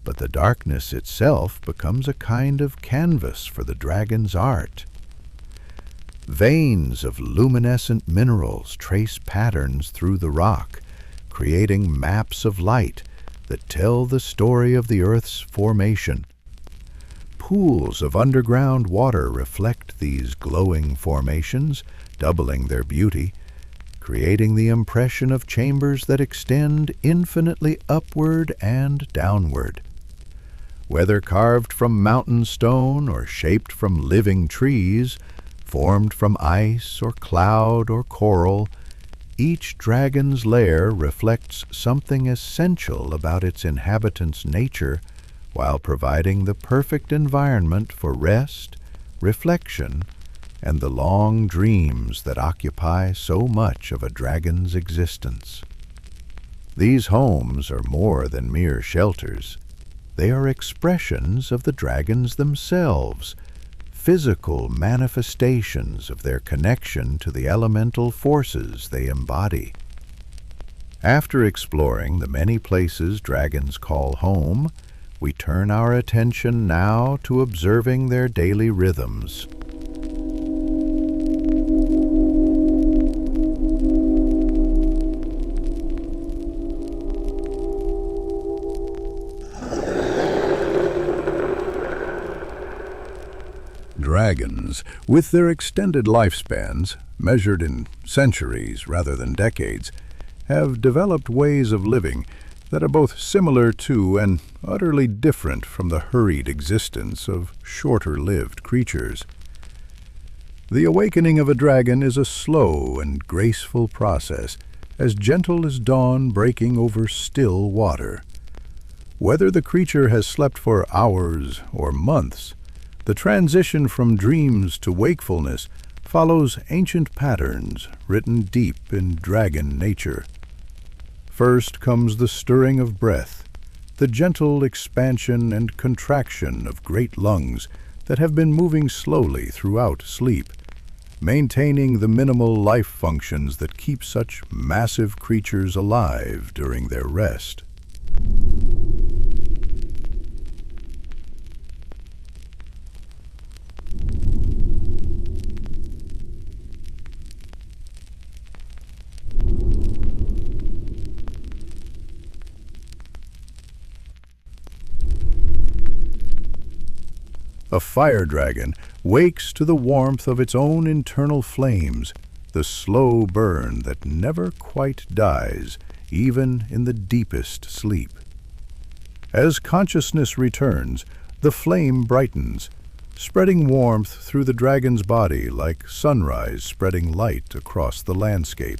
Speaker 1: but the darkness itself becomes a kind of canvas for the dragon's art. Veins of luminescent minerals trace patterns through the rock, creating maps of light that tell the story of the Earth's formation. Pools of underground water reflect these glowing formations, doubling their beauty, creating the impression of chambers that extend infinitely upward and downward. Whether carved from mountain stone or shaped from living trees, formed from ice or cloud or coral, each dragon's lair reflects something essential about its inhabitants' nature, while providing the perfect environment for rest, reflection, and the long dreams that occupy so much of a dragon's existence. These homes are more than mere shelters. They are expressions of the dragons themselves, physical manifestations of their connection to the elemental forces they embody. After exploring the many places dragons call home, we turn our attention now to observing their daily rhythms. Dragons, with their extended lifespans, measured in centuries rather than decades, have developed ways of living that are both similar to and utterly different from the hurried existence of shorter-lived creatures. The awakening of a dragon is a slow and graceful process, as gentle as dawn breaking over still water. Whether the creature has slept for hours or months, the transition from dreams to wakefulness follows ancient patterns written deep in dragon nature. First comes the stirring of breath, the gentle expansion and contraction of great lungs that have been moving slowly throughout sleep, maintaining the minimal life functions that keep such massive creatures alive during their rest. A fire dragon wakes to the warmth of its own internal flames, the slow burn that never quite dies, even in the deepest sleep. As consciousness returns, the flame brightens, spreading warmth through the dragon's body like sunrise spreading light across the landscape.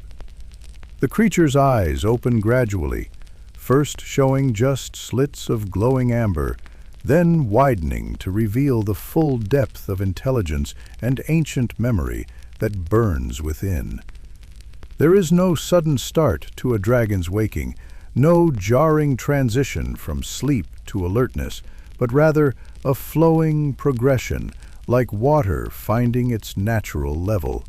Speaker 1: The creature's eyes open gradually, first showing just slits of glowing amber, then widening to reveal the full depth of intelligence and ancient memory that burns within. There is no sudden start to a dragon's waking, no jarring transition from sleep to alertness, but rather a flowing progression, like water finding its natural level.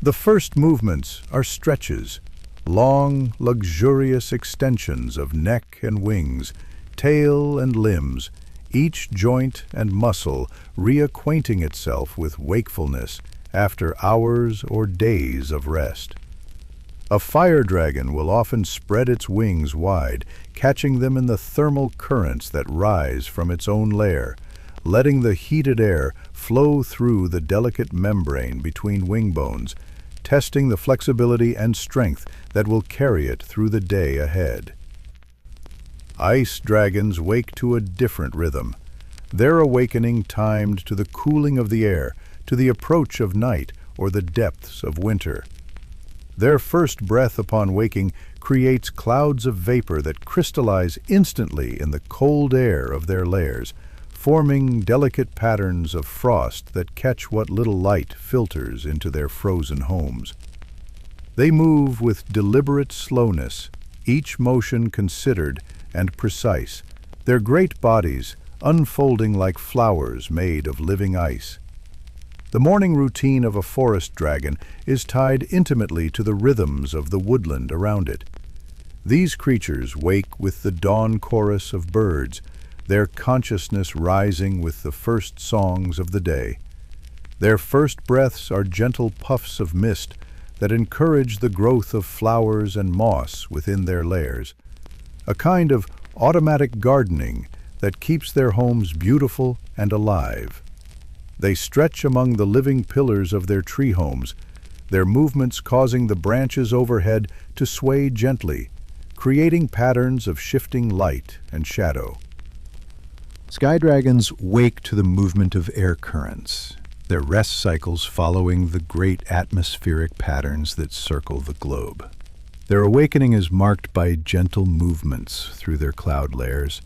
Speaker 1: The first movements are stretches, long, luxurious extensions of neck and wings, tail and limbs, each joint and muscle reacquainting itself with wakefulness after hours or days of rest. A fire dragon will often spread its wings wide, catching them in the thermal currents that rise from its own lair, letting the heated air flow through the delicate membrane between wing bones, testing the flexibility and strength that will carry it through the day ahead. Ice dragons wake to a different rhythm, their awakening timed to the cooling of the air, to the approach of night or the depths of winter. Their first breath upon waking creates clouds of vapor that crystallize instantly in the cold air of their lairs, forming delicate patterns of frost that catch what little light filters into their frozen homes. They move with deliberate slowness, each motion considered and precise, their great bodies unfolding like flowers made of living ice. The morning routine of a forest dragon is tied intimately to the rhythms of the woodland around it. These creatures wake with the dawn chorus of birds, their consciousness rising with the first songs of the day. Their first breaths are gentle puffs of mist that encourage the growth of flowers and moss within their lairs, a kind of automatic gardening that keeps their homes beautiful and alive. They stretch among the living pillars of their tree homes, their movements causing the branches overhead to sway gently, creating patterns of shifting light and shadow.
Speaker 2: Sky dragons wake to the movement of air currents, their rest cycles following the great atmospheric patterns that circle the globe. Their awakening is marked by gentle movements through their cloud layers,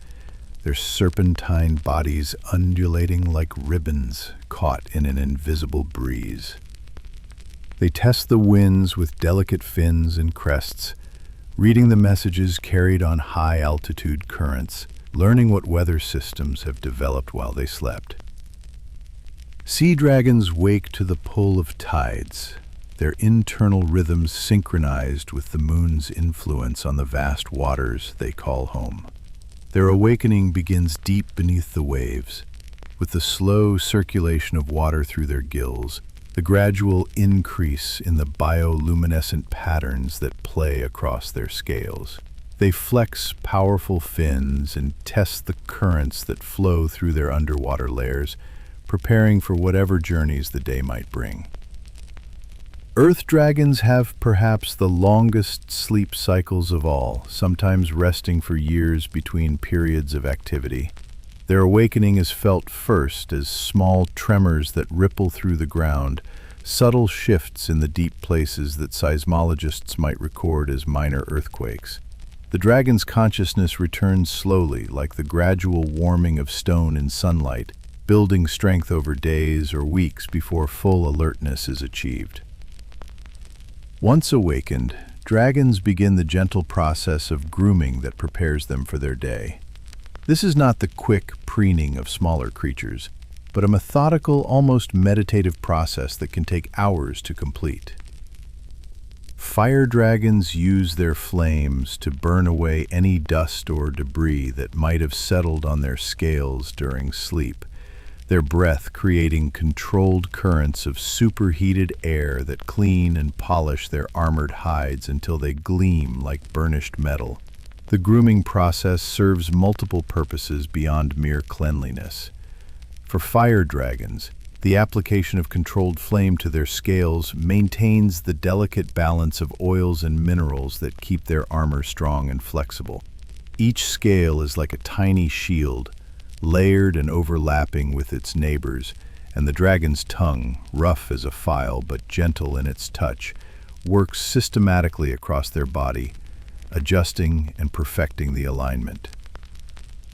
Speaker 2: their serpentine bodies undulating like ribbons caught in an invisible breeze. They test the winds with delicate fins and crests, reading the messages carried on high-altitude currents, learning what weather systems have developed while they slept. Sea dragons wake to the pull of tides, their internal rhythms synchronized with the moon's influence on the vast waters they call home. Their awakening begins deep beneath the waves, with the slow circulation of water through their gills, the gradual increase in the bioluminescent patterns that play across their scales. They flex powerful fins and test the currents that flow through their underwater layers, preparing for whatever journeys the day might bring. Earth dragons have perhaps the longest sleep cycles of all, sometimes resting for years between periods of activity. Their awakening is felt first as small tremors that ripple through the ground, subtle shifts in the deep places that seismologists might record as minor earthquakes. The dragon's consciousness returns slowly, like the gradual warming of stone in sunlight, building strength over days or weeks before full alertness is achieved. Once awakened, dragons begin the gentle process of grooming that prepares them for their day. This is not the quick preening of smaller creatures, but a methodical, almost meditative process that can take hours to complete. Fire dragons use their flames to burn away any dust or debris that might have settled on their scales during sleep, their breath creating controlled currents of superheated air that clean and polish their armored hides until they gleam like burnished metal. The grooming process serves multiple purposes beyond mere cleanliness. For fire dragons, the application of controlled flame to their scales maintains the delicate balance of oils and minerals that keep their armor strong and flexible. Each scale is like a tiny shield, layered and overlapping with its neighbors, and the dragon's tongue, rough as a file but gentle in its touch, works systematically across their body, adjusting and perfecting the alignment.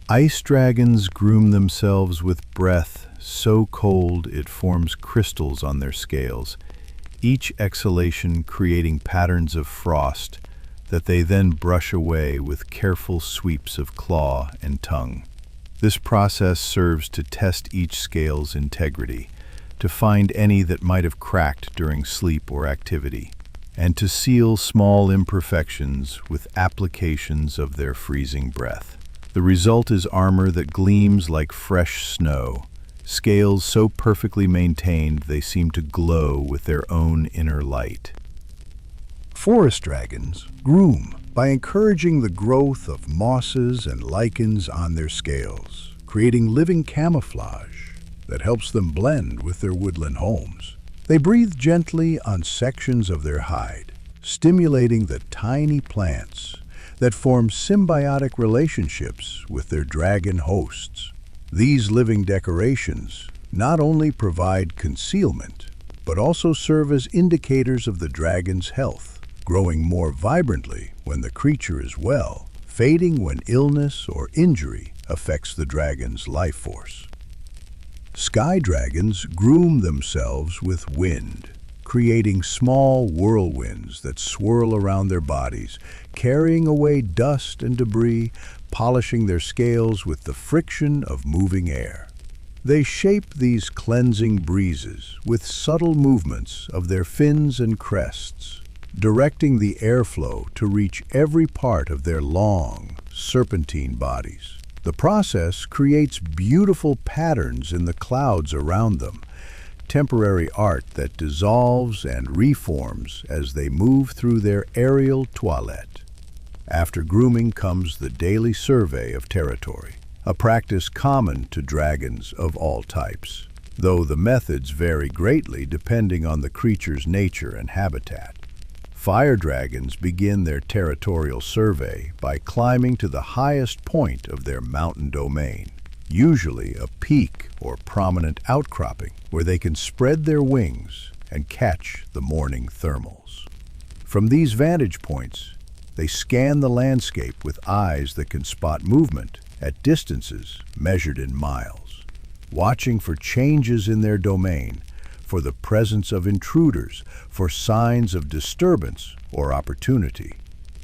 Speaker 2: Ice dragons groom themselves with breath so cold it forms crystals on their scales, each exhalation creating patterns of frost that they then brush away with careful sweeps of claw and tongue. This process serves to test each scale's integrity, to find any that might have cracked during sleep or activity, and to seal small imperfections with applications of their freezing breath. The result is armor that gleams like fresh snow, scales so perfectly maintained they seem to glow with their own inner light.
Speaker 1: Forest dragons groom by encouraging the growth of mosses and lichens on their scales, creating living camouflage that helps them blend with their woodland homes. They breathe gently on sections of their hide, stimulating the tiny plants that form symbiotic relationships with their dragon hosts. These living decorations not only provide concealment, but also serve as indicators of the dragon's health, growing more vibrantly when the creature is well, fading when illness or injury affects the dragon's life force. Sky dragons groom themselves with wind, creating small whirlwinds that swirl around their bodies, carrying away dust and debris, polishing their scales with the friction of moving air. They shape these cleansing breezes with subtle movements of their fins and crests, directing the airflow to reach every part of their long, serpentine bodies. The process creates beautiful patterns in the clouds around them, temporary art that dissolves and reforms as they move through their aerial toilette. After grooming comes the daily survey of territory, a practice common to dragons of all types, though the methods vary greatly depending on the creature's nature and habitat. Fire dragons begin their territorial survey by climbing to the highest point of their mountain domain, usually a peak or prominent outcropping where they can spread their wings and catch the morning thermals. From these vantage points, they scan the landscape with eyes that can spot movement at distances measured in miles, watching for changes in their domain, for the presence of intruders, for signs of disturbance or opportunity.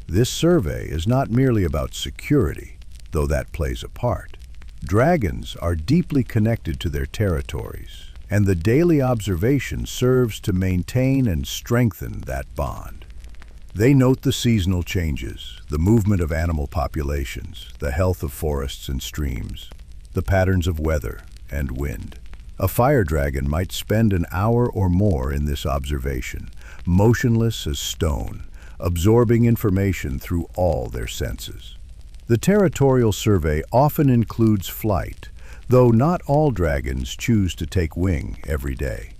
Speaker 1: This survey is not merely about security, though that plays a part. Dragons are deeply connected to their territories, and the daily observation serves to maintain and strengthen that bond. They note the seasonal changes, the movement of animal populations, the health of forests and streams, the patterns of weather and wind. A fire dragon might spend an hour or more in this observation, motionless as stone, absorbing information through all their senses. The territorial survey often includes flight, though not all dragons choose to take wing every day.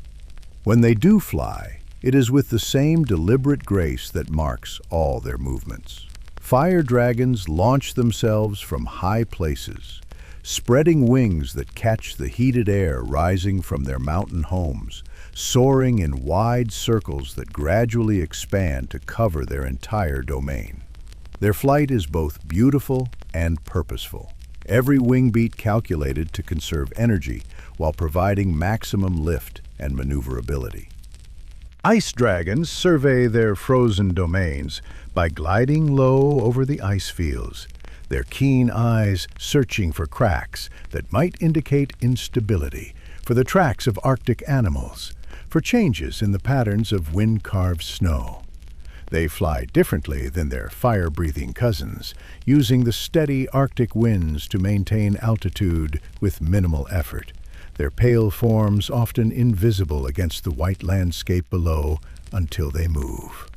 Speaker 1: When they do fly, it is with the same deliberate grace that marks all their movements. Fire dragons launch themselves from high places, spreading wings that catch the heated air rising from their mountain homes, soaring in wide circles that gradually expand to cover their entire domain. Their flight is both beautiful and purposeful, every wing beat calculated to conserve energy while providing maximum lift and maneuverability. Ice dragons survey their frozen domains by gliding low over the ice fields, their keen eyes searching for cracks that might indicate instability, for the tracks of Arctic animals, for changes in the patterns of wind-carved snow. They fly differently than their fire-breathing cousins, using the steady Arctic winds to maintain altitude with minimal effort, their pale forms often invisible against the white landscape below until they move.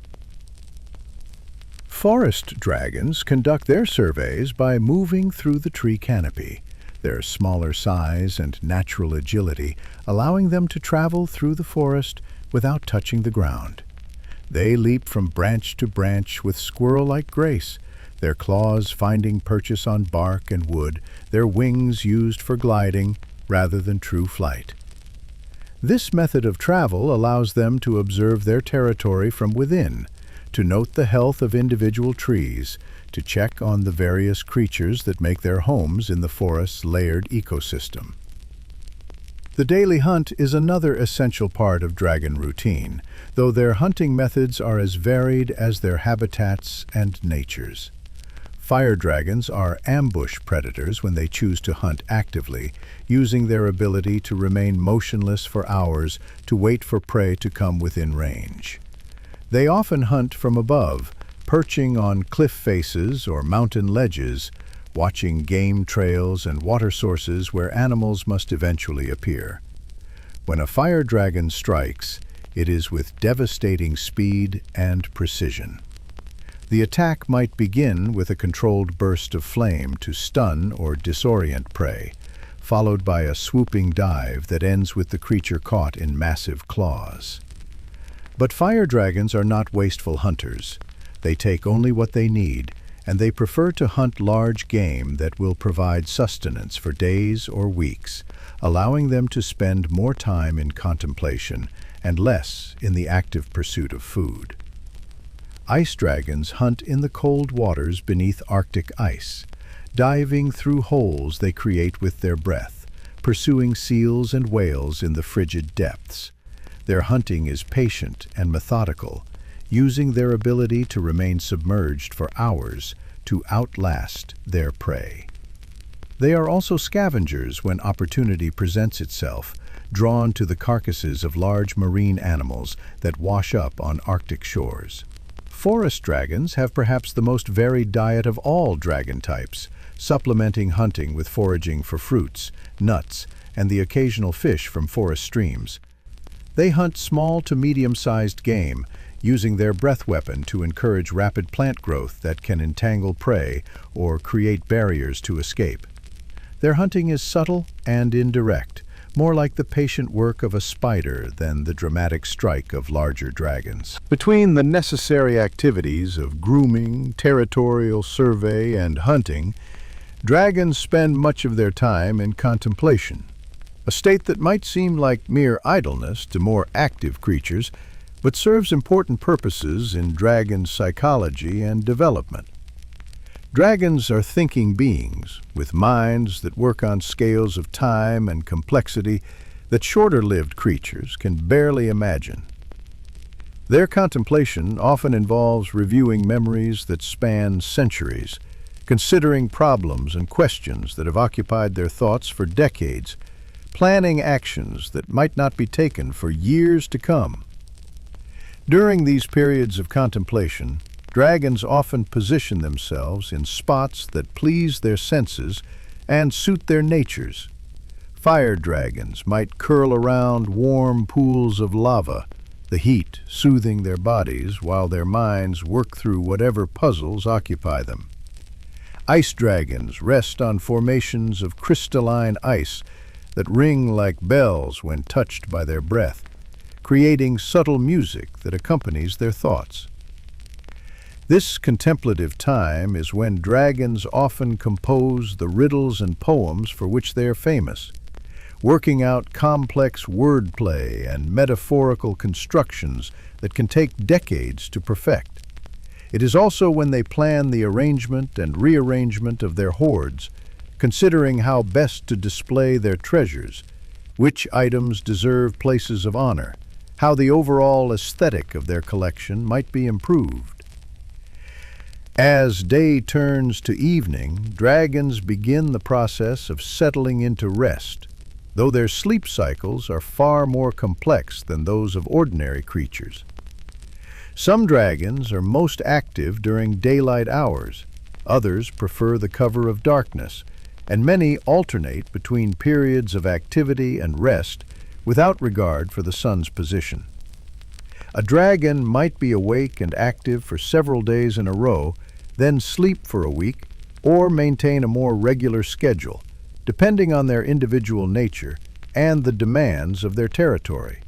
Speaker 1: Forest dragons conduct their surveys by moving through the tree canopy, their smaller size and natural agility allowing them to travel through the forest without touching the ground. They leap from branch to branch with squirrel-like grace, their claws finding purchase on bark and wood, their wings used for gliding rather than true flight. This method of travel allows them to observe their territory from within, to note the health of individual trees, to check on the various creatures that make their homes in the forest's layered ecosystem. The daily hunt is another essential part of dragon routine, though their hunting methods are as varied as their habitats and natures. Fire dragons are ambush predators when they choose to hunt actively, using their ability to remain motionless for hours to wait for prey to come within range. They often hunt from above, perching on cliff faces or mountain ledges, watching game trails and water sources where animals must eventually appear. When a fire dragon strikes, it is with devastating speed and precision. The attack might begin with a controlled burst of flame to stun or disorient prey, followed by a swooping dive that ends with the creature caught in massive claws. But fire dragons are not wasteful hunters. They take only what they need, and they prefer to hunt large game that will provide sustenance for days or weeks, allowing them to spend more time in contemplation and less in the active pursuit of food. Ice dragons hunt in the cold waters beneath Arctic ice, diving through holes they create with their breath, pursuing seals and whales in the frigid depths. Their hunting is patient and methodical, using their ability to remain submerged for hours to outlast their prey. They are also scavengers when opportunity presents itself, drawn to the carcasses of large marine animals that wash up on Arctic shores. Forest dragons have perhaps the most varied diet of all dragon types, supplementing hunting with foraging for fruits, nuts, and the occasional fish from forest streams. They hunt small to medium-sized game, using their breath weapon to encourage rapid plant growth that can entangle prey or create barriers to escape. Their hunting is subtle and indirect, more like the patient work of a spider than the dramatic strike of larger dragons. Between the necessary activities of grooming, territorial survey, and hunting, dragons spend much of their time in contemplation, a state that might seem like mere idleness to more active creatures, but serves important purposes in dragon psychology and development. Dragons are thinking beings, with minds that work on scales of time and complexity that shorter-lived creatures can barely imagine. Their contemplation often involves reviewing memories that span centuries, considering problems and questions that have occupied their thoughts for decades, planning actions that might not be taken for years to come. During these periods of contemplation, dragons often position themselves in spots that please their senses and suit their natures. Fire dragons might curl around warm pools of lava, the heat soothing their bodies while their minds work through whatever puzzles occupy them. Ice dragons rest on formations of crystalline ice that ring like bells when touched by their breath, creating subtle music that accompanies their thoughts. This contemplative time is when dragons often compose the riddles and poems for which they are famous, working out complex wordplay and metaphorical constructions that take decades to perfect. It is also when they plan the arrangement and rearrangement of their hoards, considering how best to display their treasures, which items deserve places of honor, how the overall aesthetic of their collection might be improved. As day turns to evening, dragons begin the process of settling into rest, though their sleep cycles are far more complex than those of ordinary creatures. Some dragons are most active during daylight hours, others prefer the cover of darkness, and many alternate between periods of activity and rest without regard for the sun's position. A dragon might be awake and active for several days in a row, then sleep for a week, or maintain a more regular schedule, depending on their individual nature and the demands of their territory.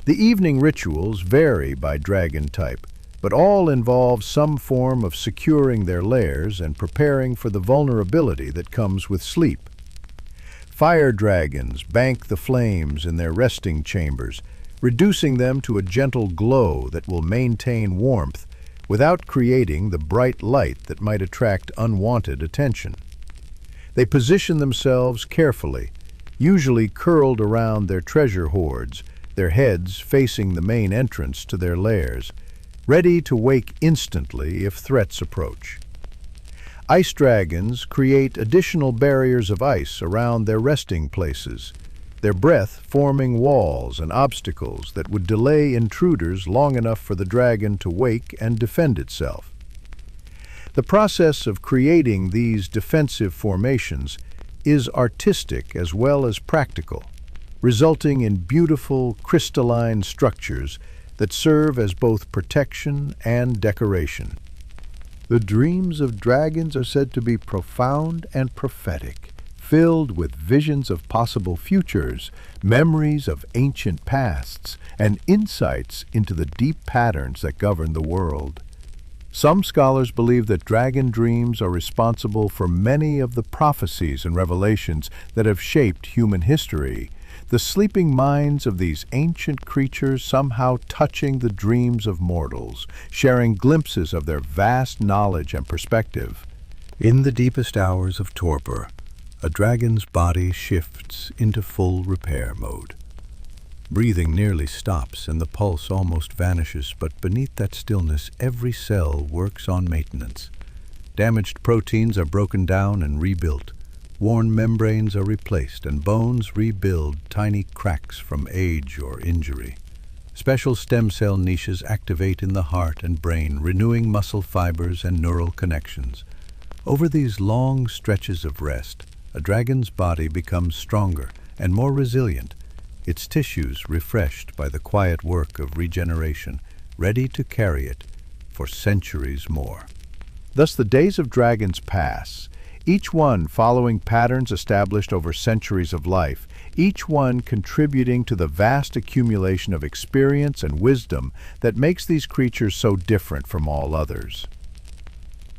Speaker 1: The evening rituals vary by dragon type, but all involve some form of securing their lairs and preparing for the vulnerability that comes with sleep. Fire dragons bank the flames in their resting chambers, reducing them to a gentle glow that will maintain warmth without creating the bright light that might attract unwanted attention. They position themselves carefully, usually curled around their treasure hoards, their heads facing the main entrance to their lairs, ready to wake instantly if threats approach. Ice dragons create additional barriers of ice around their resting places, their breath forming walls and obstacles that would delay intruders long enough for the dragon to wake and defend itself. The process of creating these defensive formations is artistic as well as practical, resulting in beautiful crystalline structures that serve as both protection and decoration. The dreams of dragons are said to be profound and prophetic, filled with visions of possible futures, memories of ancient pasts, and insights into the deep patterns that govern the world. Some scholars believe that dragon dreams are responsible for many of the prophecies and revelations that have shaped human history, the sleeping minds of these ancient creatures somehow touching the dreams of mortals, sharing glimpses of their vast knowledge and perspective. In the deepest hours of torpor, a dragon's body shifts into full repair mode. Breathing nearly stops and the pulse almost vanishes, but beneath that stillness, every cell works on maintenance. Damaged proteins are broken down and rebuilt. Worn membranes are replaced, and bones rebuild tiny cracks from age or injury. Special stem cell niches activate in the heart and brain, renewing muscle fibers and neural connections. Over these long stretches of rest, a dragon's body becomes stronger and more resilient, its tissues refreshed by the quiet work of regeneration, ready to carry it for centuries more. Thus the days of dragons pass, each one following patterns established over centuries of life, each one contributing to the vast accumulation of experience and wisdom that makes these creatures so different from all others.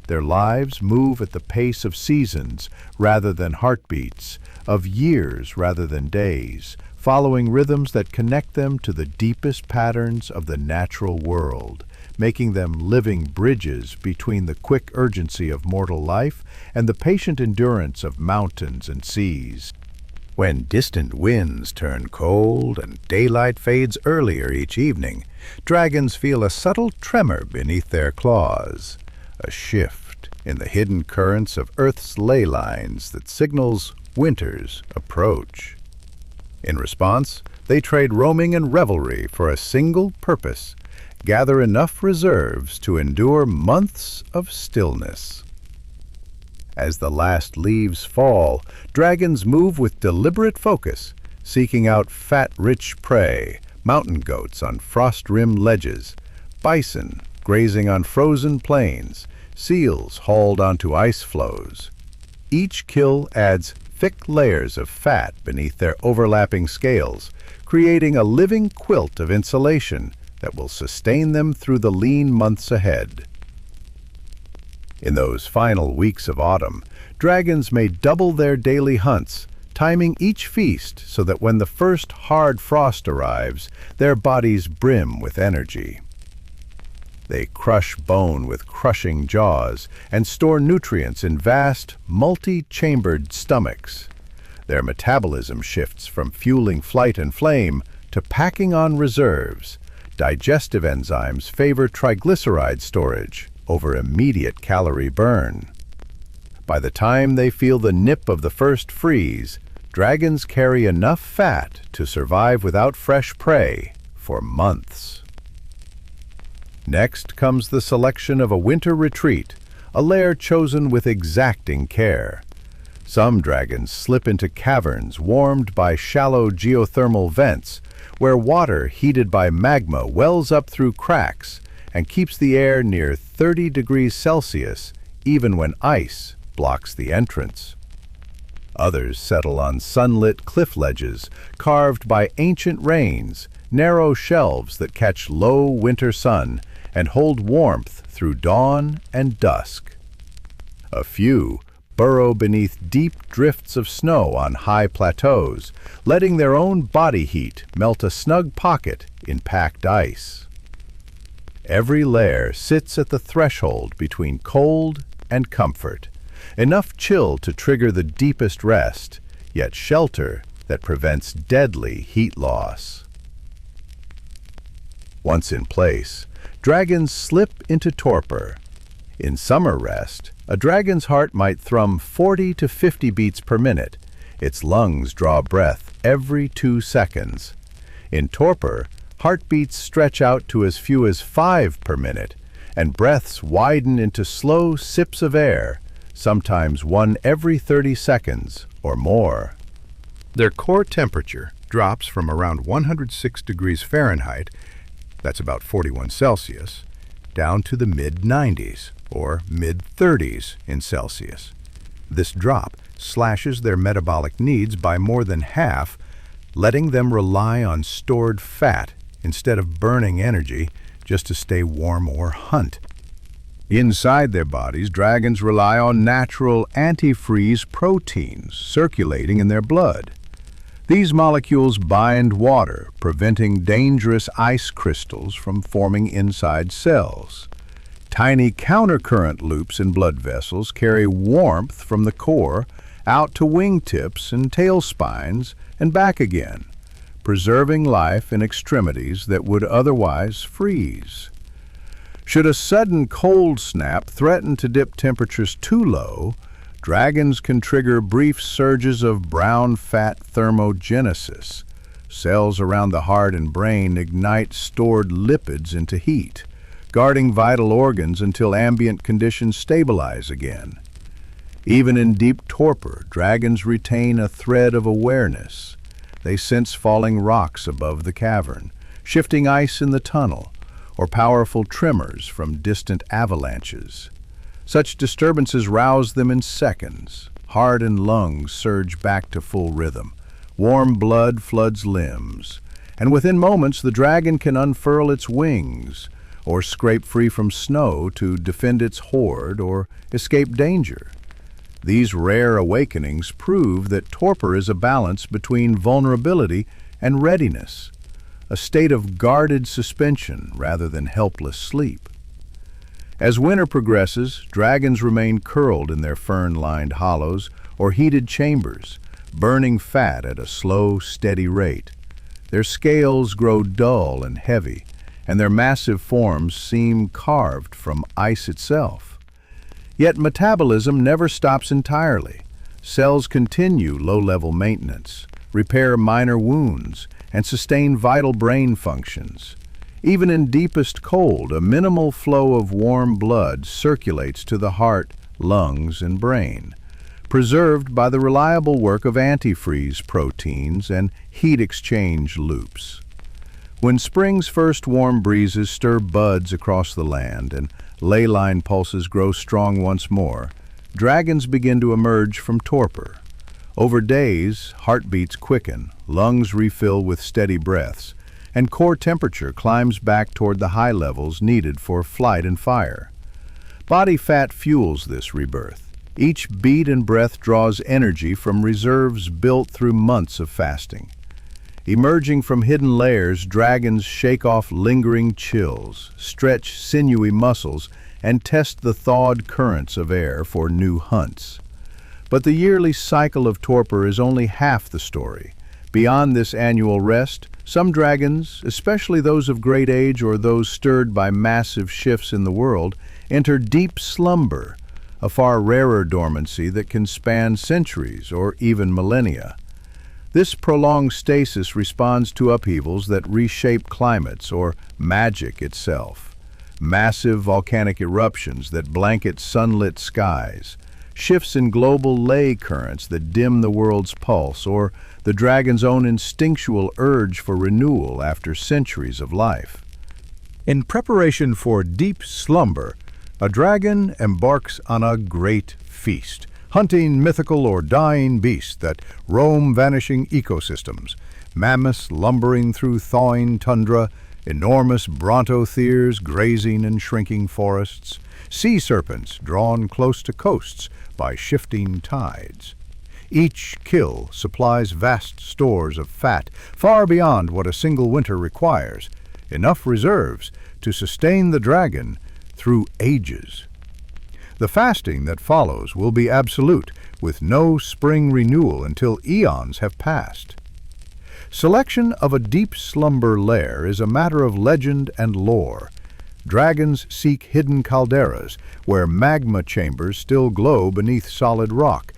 Speaker 1: Their lives move at the pace of seasons rather than heartbeats, of years rather than days, following rhythms that connect them to the deepest patterns of the natural world, making them living bridges between the quick urgency of mortal life and the patient endurance of mountains and seas. When distant winds turn cold and daylight fades earlier each evening, dragons feel a subtle tremor beneath their claws, a shift in the hidden currents of Earth's ley lines that signals winter's approach. In response, they trade roaming and revelry for a single purpose: gather enough reserves to endure months of stillness. As the last leaves fall, dragons move with deliberate focus, seeking out fat-rich prey, mountain goats on frost-rimmed ledges, bison grazing on frozen plains, seals hauled onto ice floes. Each kill adds thick layers of fat beneath their overlapping scales, creating a living quilt of insulation that will sustain them through the lean months ahead. In those final weeks of autumn, dragons may double their daily hunts, timing each feast so that when the first hard frost arrives, their bodies brim with energy. They crush bone with crushing jaws and store nutrients in vast, multi-chambered stomachs. Their metabolism shifts from fueling flight and flame to packing on reserves. Digestive enzymes favor triglyceride storage over immediate calorie burn. By the time they feel the nip of the first freeze, dragons carry enough fat to survive without fresh prey for months. Next comes the selection of a winter retreat, a lair chosen with exacting care. Some dragons slip into caverns warmed by shallow geothermal vents, where water heated by magma wells up through cracks and keeps the air near 30 degrees Celsius, even when ice blocks the entrance. Others settle on sunlit cliff ledges, carved by ancient rains, narrow shelves that catch low winter sun, and hold warmth through dawn and dusk. A few burrow beneath deep drifts of snow on high plateaus, letting their own body heat melt a snug pocket in packed ice. Every lair sits at the threshold between cold and comfort, enough chill to trigger the deepest rest, yet shelter that prevents deadly heat loss. Once in place, dragons slip into torpor. In summer rest, a dragon's heart might thrum 40 to 50 beats per minute. Its lungs draw breath every 2 seconds. In torpor, heartbeats stretch out to as few as 5 per minute, and breaths widen into slow sips of air, sometimes one every 30 seconds or more. Their core temperature drops from around 106 degrees Fahrenheit, that's about 41 Celsius, down to the mid-90s or mid-30s in Celsius. This drop slashes their metabolic needs by more than half, letting them rely on stored fat instead of burning energy just to stay warm or hunt. Inside their bodies, dragons rely on natural antifreeze proteins circulating in their blood. These molecules bind water, preventing dangerous ice crystals from forming inside cells. Tiny countercurrent loops in blood vessels carry warmth from the core out to wingtips and tail spines and back again, preserving life in extremities that would otherwise freeze. Should a sudden cold snap threaten to dip temperatures too low, dragons can trigger brief surges of brown fat thermogenesis. Cells around the heart and brain ignite stored lipids into heat, guarding vital organs until ambient conditions stabilize again. Even in deep torpor, dragons retain a thread of awareness. They sense falling rocks above the cavern, shifting ice in the tunnel, or powerful tremors from distant avalanches. Such disturbances rouse them in seconds. Heart and lungs surge back to full rhythm. Warm blood floods limbs, and within moments the dragon can unfurl its wings, or scrape free from snow to defend its hoard or escape danger. These rare awakenings prove that torpor is a balance between vulnerability and readiness, a state of guarded suspension rather than helpless sleep. As winter progresses, dragons remain curled in their fern-lined hollows or heated chambers, burning fat at a slow, steady rate. Their scales grow dull and heavy, and their massive forms seem carved from ice itself. Yet metabolism never stops entirely. Cells continue low-level maintenance, repair minor wounds, and sustain vital brain functions. Even in deepest cold, a minimal flow of warm blood circulates to the heart, lungs, and brain, preserved by the reliable work of antifreeze proteins and heat exchange loops. When spring's first warm breezes stir buds across the land and ley line pulses grow strong once more, dragons begin to emerge from torpor. Over days, heartbeats quicken, lungs refill with steady breaths, and core temperature climbs back toward the high levels needed for flight and fire. Body fat fuels this rebirth. Each beat and breath draws energy from reserves built through months of fasting. Emerging from hidden layers, dragons shake off lingering chills, stretch sinewy muscles, and test the thawed currents of air for new hunts. But the yearly cycle of torpor is only half the story. Beyond this annual rest, some dragons, especially those of great age or those stirred by massive shifts in the world, enter deep slumber, a far rarer dormancy that can span centuries or even millennia. This prolonged stasis responds to upheavals that reshape climates or magic itself. Massive volcanic eruptions that blanket sunlit skies, shifts in global ley currents that dim the world's pulse, or the dragon's own instinctual urge for renewal after centuries of life. In preparation for deep slumber, a dragon embarks on a great feast, hunting mythical or dying beasts that roam vanishing ecosystems, mammoths lumbering through thawing tundra, enormous brontotheres grazing in shrinking forests, sea serpents drawn close to coasts by shifting tides. Each kill supplies vast stores of fat far beyond what a single winter requires, enough reserves to sustain the dragon through ages. The fasting that follows will be absolute, with no spring renewal until eons have passed. Selection of a deep slumber lair is a matter of legend and lore. Dragons seek hidden calderas, where magma chambers still glow beneath solid rock,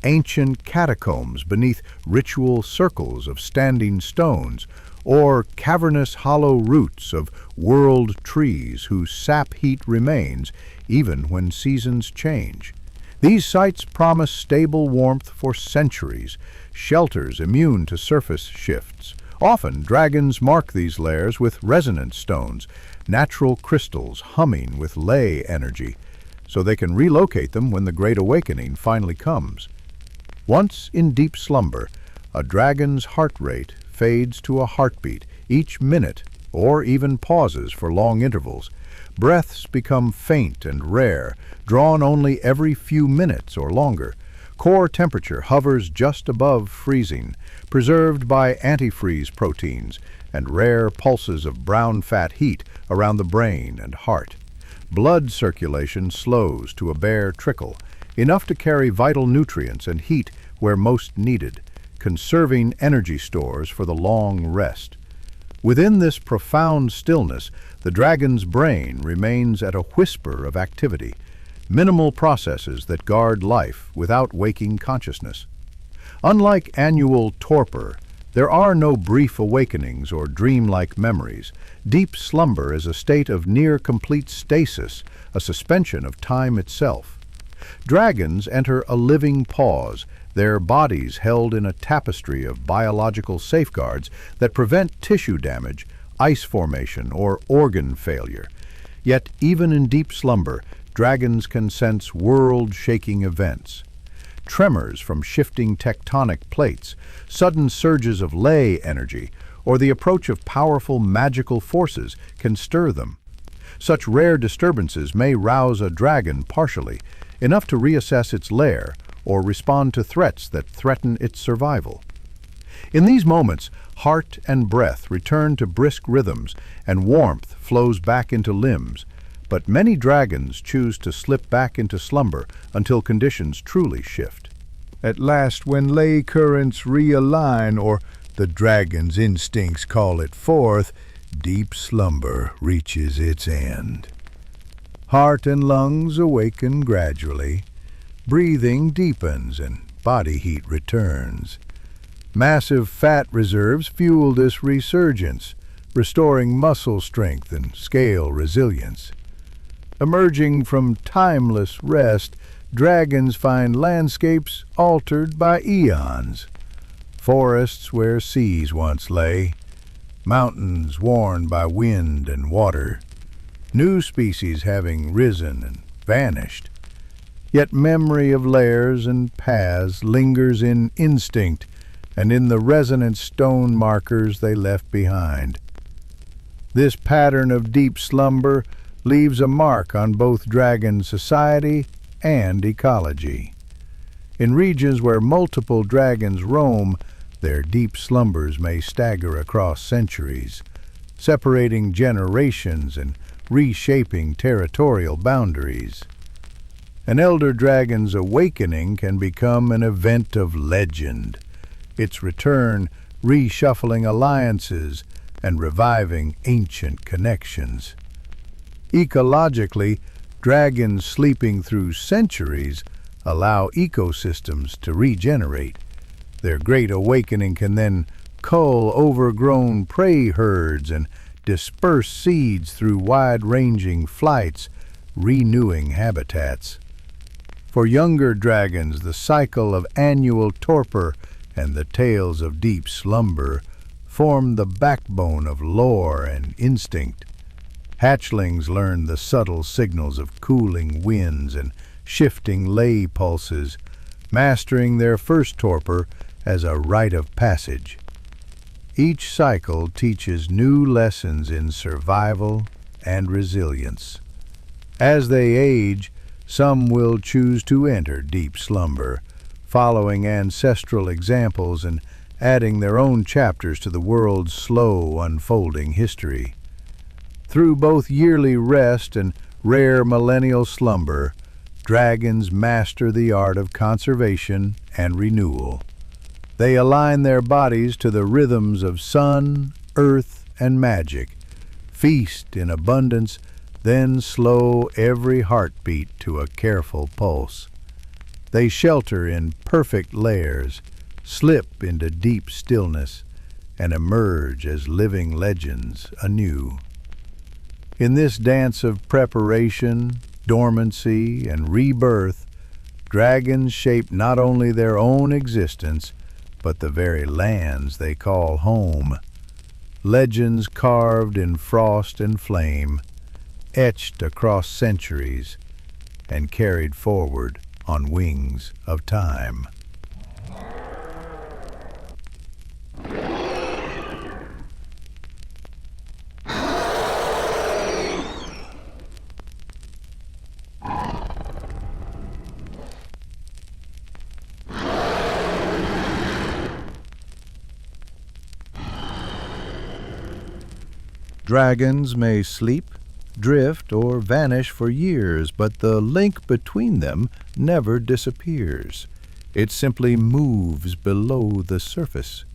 Speaker 1: ancient catacombs beneath ritual circles of standing stones, or cavernous hollow roots of world trees whose sap heat remains even when seasons change. These sites promise stable warmth for centuries, shelters immune to surface shifts. Often, dragons mark these lairs with resonance stones, natural crystals humming with ley energy, so they can relocate them when the Great Awakening finally comes. Once in deep slumber, a dragon's heart rate fades to a heartbeat each minute, or even pauses for long intervals. Breaths become faint and rare, drawn only every few minutes or longer. Core temperature hovers just above freezing, preserved by antifreeze proteins and rare pulses of brown fat heat around the brain and heart. Blood circulation slows to a bare trickle, enough to carry vital nutrients and heat where most needed, conserving energy stores for the long rest. Within this profound stillness, the dragon's brain remains at a whisper of activity, minimal processes that guard life without waking consciousness. Unlike annual torpor, there are no brief awakenings or dreamlike memories. Deep slumber is a state of near-complete stasis, a suspension of time itself. Dragons enter a living pause, their bodies held in a tapestry of biological safeguards that prevent tissue damage, ice formation, or organ failure. Yet, even in deep slumber, dragons can sense world-shaking events. Tremors from shifting tectonic plates, sudden surges of ley energy, or the approach of powerful magical forces can stir them. Such rare disturbances may rouse a dragon partially, enough to reassess its lair or respond to threats that threaten its survival. In these moments, heart and breath return to brisk rhythms and warmth flows back into limbs, but many dragons choose to slip back into slumber until conditions truly shift. At last, when ley currents realign, or the dragon's instincts call it forth, deep slumber reaches its end. Heart and lungs awaken gradually, breathing deepens and body heat returns. Massive fat reserves fuel this resurgence, restoring muscle strength and scale resilience. Emerging from timeless rest, dragons find landscapes altered by eons. Forests where seas once lay, mountains worn by wind and water, new species having risen and vanished. Yet memory of lairs and paths lingers in instinct and in the resonant stone markers they left behind. This pattern of deep slumber leaves a mark on both dragon society and ecology. In regions where multiple dragons roam, their deep slumbers may stagger across centuries, separating generations and reshaping territorial boundaries. An elder dragon's awakening can become an event of legend, its return reshuffling alliances and reviving ancient connections. Ecologically, dragons sleeping through centuries allow ecosystems to regenerate. Their great awakening can then cull overgrown prey herds and disperse seeds through wide-ranging flights, renewing habitats. For younger dragons, the cycle of annual torpor and the tales of deep slumber form the backbone of lore and instinct. Hatchlings learn the subtle signals of cooling winds and shifting ley pulses, mastering their first torpor as a rite of passage. Each cycle teaches new lessons in survival and resilience. As they age, some will choose to enter deep slumber, following ancestral examples and adding their own chapters to the world's slow unfolding history. Through both yearly rest and rare millennial slumber, dragons master the art of conservation and renewal. They align their bodies to the rhythms of sun, earth, and magic, feast in abundance, then slow every heartbeat to a careful pulse. They shelter in perfect layers, slip into deep stillness, and emerge as living legends anew. In this dance of preparation, dormancy, and rebirth, dragons shape not only their own existence, but the very lands they call home. Legends carved in frost and flame, etched across centuries, and carried forward on wings of time. Dragons may sleep, drift, or vanish for years, but the link between them never disappears. It simply moves below the surface.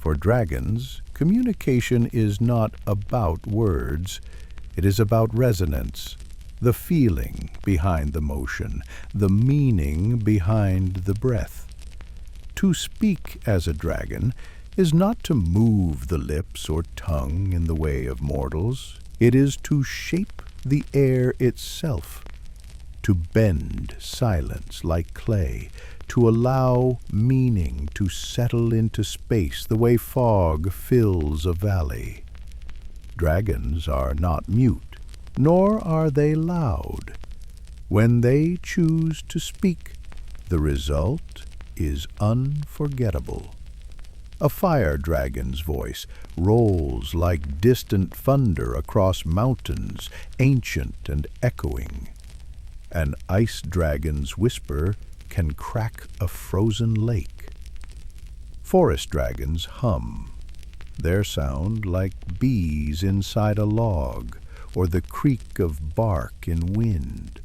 Speaker 1: For dragons, communication is not about words. It is about resonance, the feeling behind the motion, the meaning behind the breath. To speak as a dragon is not to move the lips or tongue in the way of mortals. It is to shape the air itself, to bend silence like clay, to allow meaning to settle into space the way fog fills a valley. Dragons are not mute, nor are they loud. When they choose to speak, the result is unforgettable. A fire dragon's voice rolls like distant thunder across mountains, ancient and echoing. An ice dragon's whisper can crack a frozen lake. Forest dragons hum, their sound like bees inside a log, or the creak of bark in wind.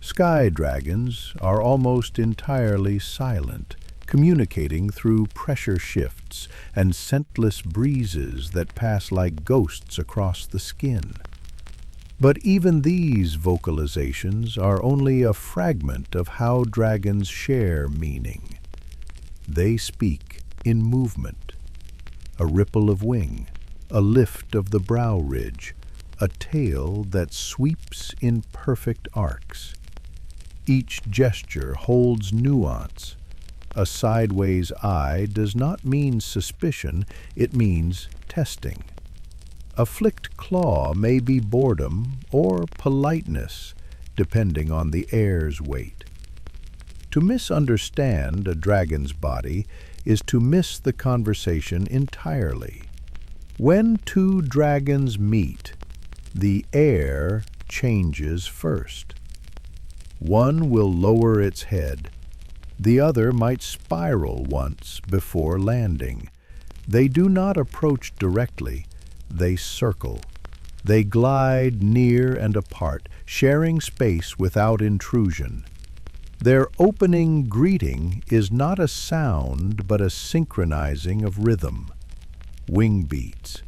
Speaker 1: Sky dragons are almost entirely silent, communicating through pressure shifts and scentless breezes that pass like ghosts across the skin. But even these vocalizations are only a fragment of how dragons share meaning. They speak in movement, a ripple of wing, a lift of the brow ridge, a tail that sweeps in perfect arcs. Each gesture holds nuance. A sideways eye does not mean suspicion, it means testing. A flicked claw may be boredom or politeness, depending on the air's weight. To misunderstand a dragon's body is to miss the conversation entirely. When two dragons meet, the air changes first. One will lower its head. The other might spiral once before landing. They do not approach directly, they circle. They glide near and apart, sharing space without intrusion. Their opening greeting is not a sound but a synchronizing of rhythm. Wing beats,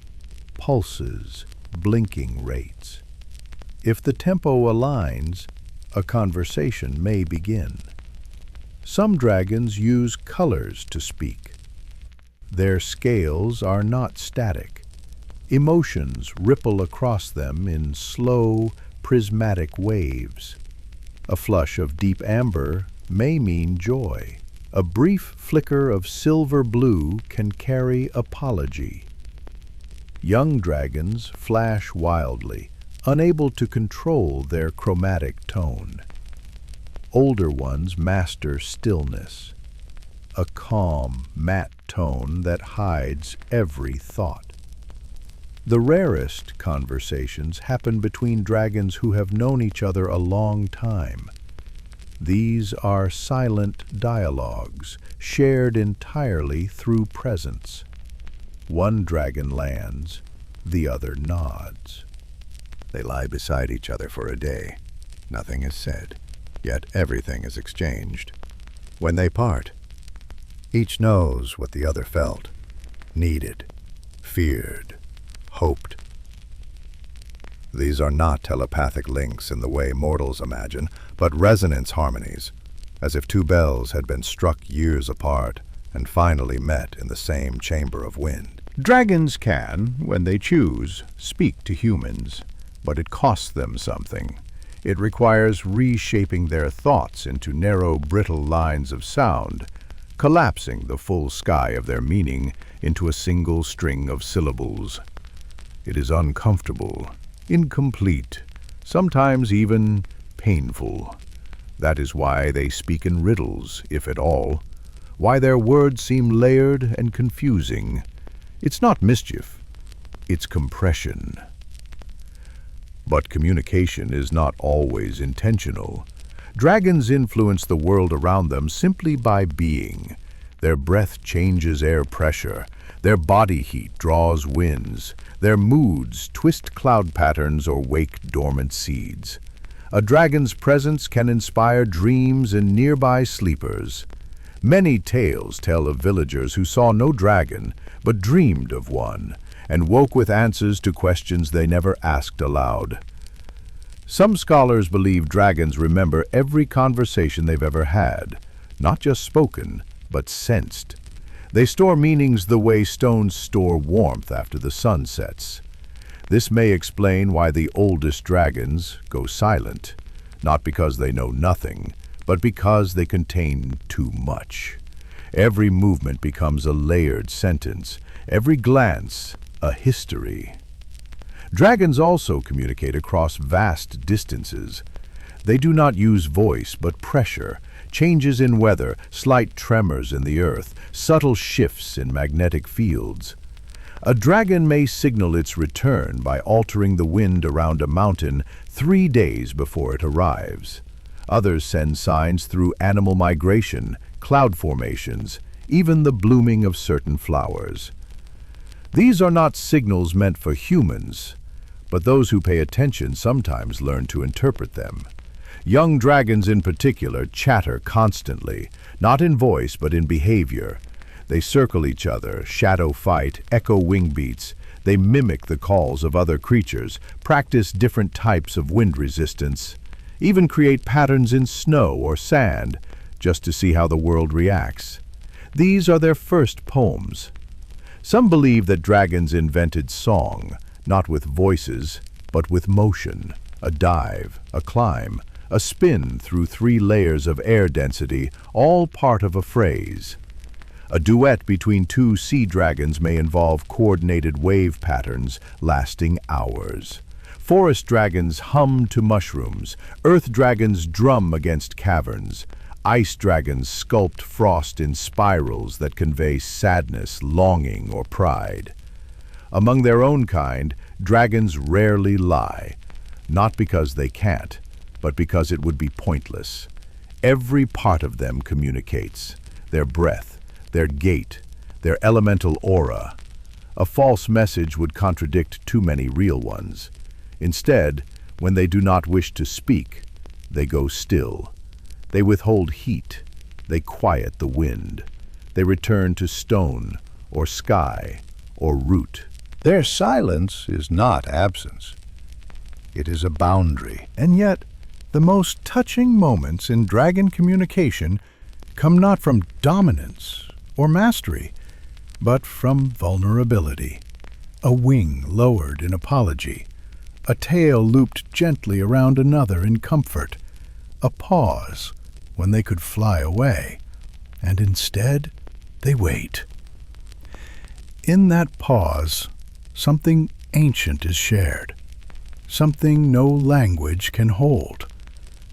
Speaker 1: pulses, blinking rates. If the tempo aligns, a conversation may begin. Some dragons use colors to speak. Their scales are not static. Emotions ripple across them in slow, prismatic waves. A flush of deep amber may mean joy. A brief flicker of silver blue can carry apology. Young dragons flash wildly, unable to control their chromatic tone. Older ones master stillness, a calm, matte tone that hides every thought. The rarest conversations happen between dragons who have known each other a long time. These are silent dialogues, shared entirely through presence. One dragon lands, the other nods.
Speaker 2: They lie beside each other for a day. Nothing is said, yet everything is exchanged. When they part, each knows what the other felt, needed, feared, hoped. These are not telepathic links in the way mortals imagine, but resonance harmonies, as if two bells had been struck years apart and finally met in the same chamber of wind. Dragons can, when they choose, speak to humans, but it costs them something. It requires reshaping their thoughts into narrow, brittle lines of sound, collapsing the full sky of their meaning into a single string of syllables. It is uncomfortable, incomplete, sometimes even painful. That is why they speak in riddles, if at all, why their words seem layered and confusing. It's not mischief, it's compression. But communication is not always intentional. Dragons influence the world around them simply by being. Their breath changes air pressure. Their body heat draws winds. Their moods twist cloud patterns or wake dormant seeds. A dragon's presence can inspire dreams in nearby sleepers. Many tales tell of villagers who saw no dragon, but dreamed of one, and woke with answers to questions they never asked aloud. Some scholars believe dragons remember every conversation they've ever had, not just spoken, but sensed. They store meanings the way stones store warmth after the sun sets. This may explain why the oldest dragons go silent, not because they know nothing, but because they contain too much. Every movement becomes a layered sentence, every glance a history. Dragons also communicate across vast distances. They do not use voice but pressure, changes in weather, slight tremors in the earth, subtle shifts in magnetic fields. A dragon may signal its return by altering the wind around a mountain 3 days before it arrives. Others send signs through animal migration, cloud formations, even the blooming of certain flowers. These are not signals meant for humans, but those who pay attention sometimes learn to interpret them. Young dragons in particular chatter constantly, not in voice but in behavior. They circle each other, shadow fight, echo wing beats. They mimic the calls of other creatures, practice different types of wind resistance, even create patterns in snow or sand, just to see how the world reacts. These are their first poems. Some believe that dragons invented song, not with voices, but with motion, a dive, a climb, a spin through 3 layers of air density, all part of a phrase. A duet between 2 sea dragons may involve coordinated wave patterns lasting hours. Forest dragons hum to mushrooms, earth dragons drum against caverns, ice dragons sculpt frost in spirals that convey sadness, longing, or pride. Among their own kind, dragons rarely lie, not because they can't, but because it would be pointless. Every part of them communicates, their breath, their gait, their elemental aura. A false message would contradict too many real ones. Instead, when they do not wish to speak, they go still. They withhold heat. They quiet the wind. They return to stone, or sky, or root. Their silence is not absence. It is a boundary. And yet, the most touching moments in dragon communication come not from dominance or mastery, but from vulnerability. A wing lowered in apology, a tail looped gently around another in comfort, a pause when they could fly away, and instead they wait. In that pause, something ancient is shared, something no language can hold,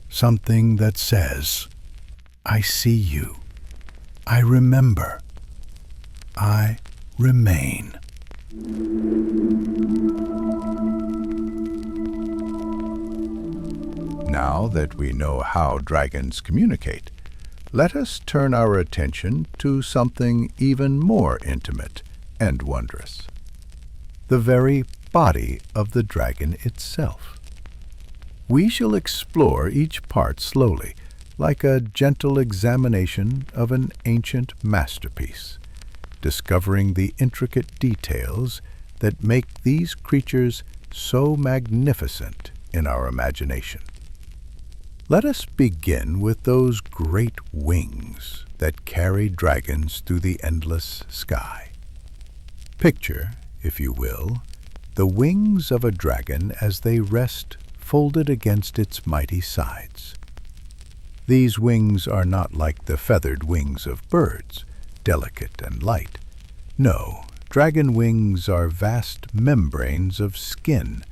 Speaker 2: something that says, "I see you, I remember."
Speaker 1: I remain. Now that we know how dragons communicate, let us turn our attention to something even more intimate and wondrous: the very body of the dragon itself. We shall explore each part slowly, like a gentle examination of an ancient masterpiece, discovering the intricate details that make these creatures so magnificent in our imagination. Let us begin with those great wings that carry dragons through the endless sky. Picture, if you will, the wings of a dragon as they rest folded against its mighty sides. These wings are not like the feathered wings of birds, delicate and light. No, dragon wings are vast membranes of skin,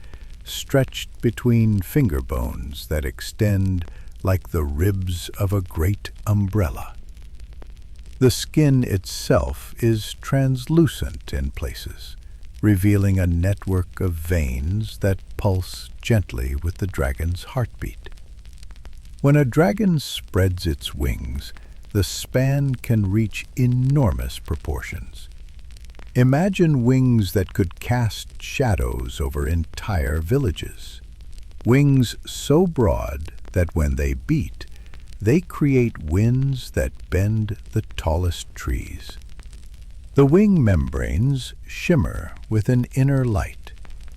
Speaker 1: stretched between finger bones that extend like the ribs of a great umbrella. The skin itself is translucent in places, revealing a network of veins that pulse gently with the dragon's heartbeat. When a dragon spreads its wings, the span can reach enormous proportions. Imagine wings that could cast shadows over entire villages. Wings so broad that when they beat, they create winds that bend the tallest trees. The wing membranes shimmer with an inner light,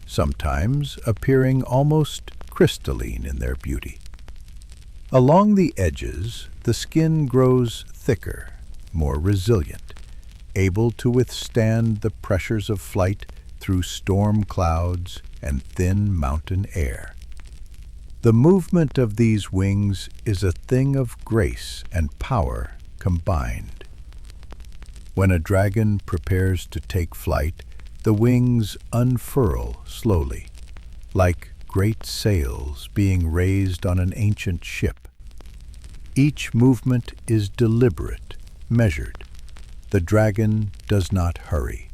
Speaker 1: sometimes appearing almost crystalline in their beauty. Along the edges, the skin grows thicker, more resilient, able to withstand the pressures of flight through storm clouds and thin mountain air. The movement of these wings is a thing of grace and power combined. When a dragon prepares to take flight, the wings unfurl slowly, like great sails being raised on an ancient ship. Each movement is deliberate, measured. The dragon does not hurry.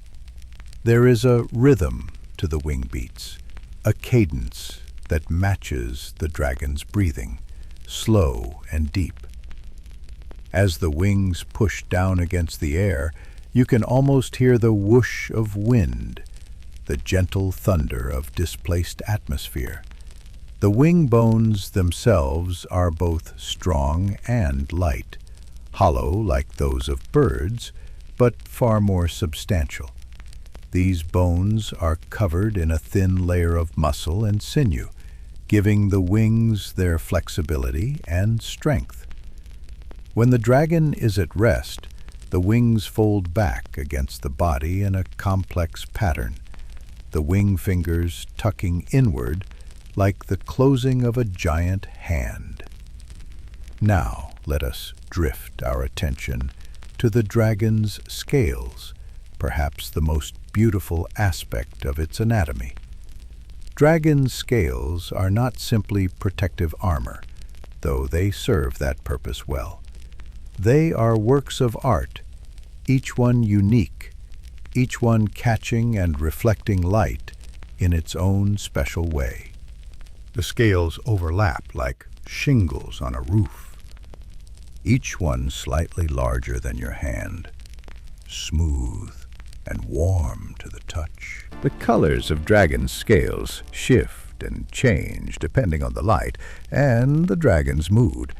Speaker 1: There is a rhythm to the wing beats, a cadence that matches the dragon's breathing, slow and deep. As the wings push down against the air, you can almost hear the whoosh of wind, the gentle thunder of displaced atmosphere. The wing bones themselves are both strong and light, hollow like those of birds, but far more substantial. These bones are covered in a thin layer of muscle and sinew, giving the wings their flexibility and strength. When the dragon is at rest, the wings fold back against the body in a complex pattern, the wing fingers tucking inward like the closing of a giant hand. Now let us drift our attention to the dragon's scales, perhaps the most beautiful aspect of its anatomy. Dragon scales are not simply protective armor, though they serve that purpose well. They are works of art, each one unique, each one catching and reflecting light in its own special way. The scales overlap like shingles on a roof, each one slightly larger than your hand, smooth and warm to the touch. The colors of dragon scales shift and change depending on the light and the dragon's mood.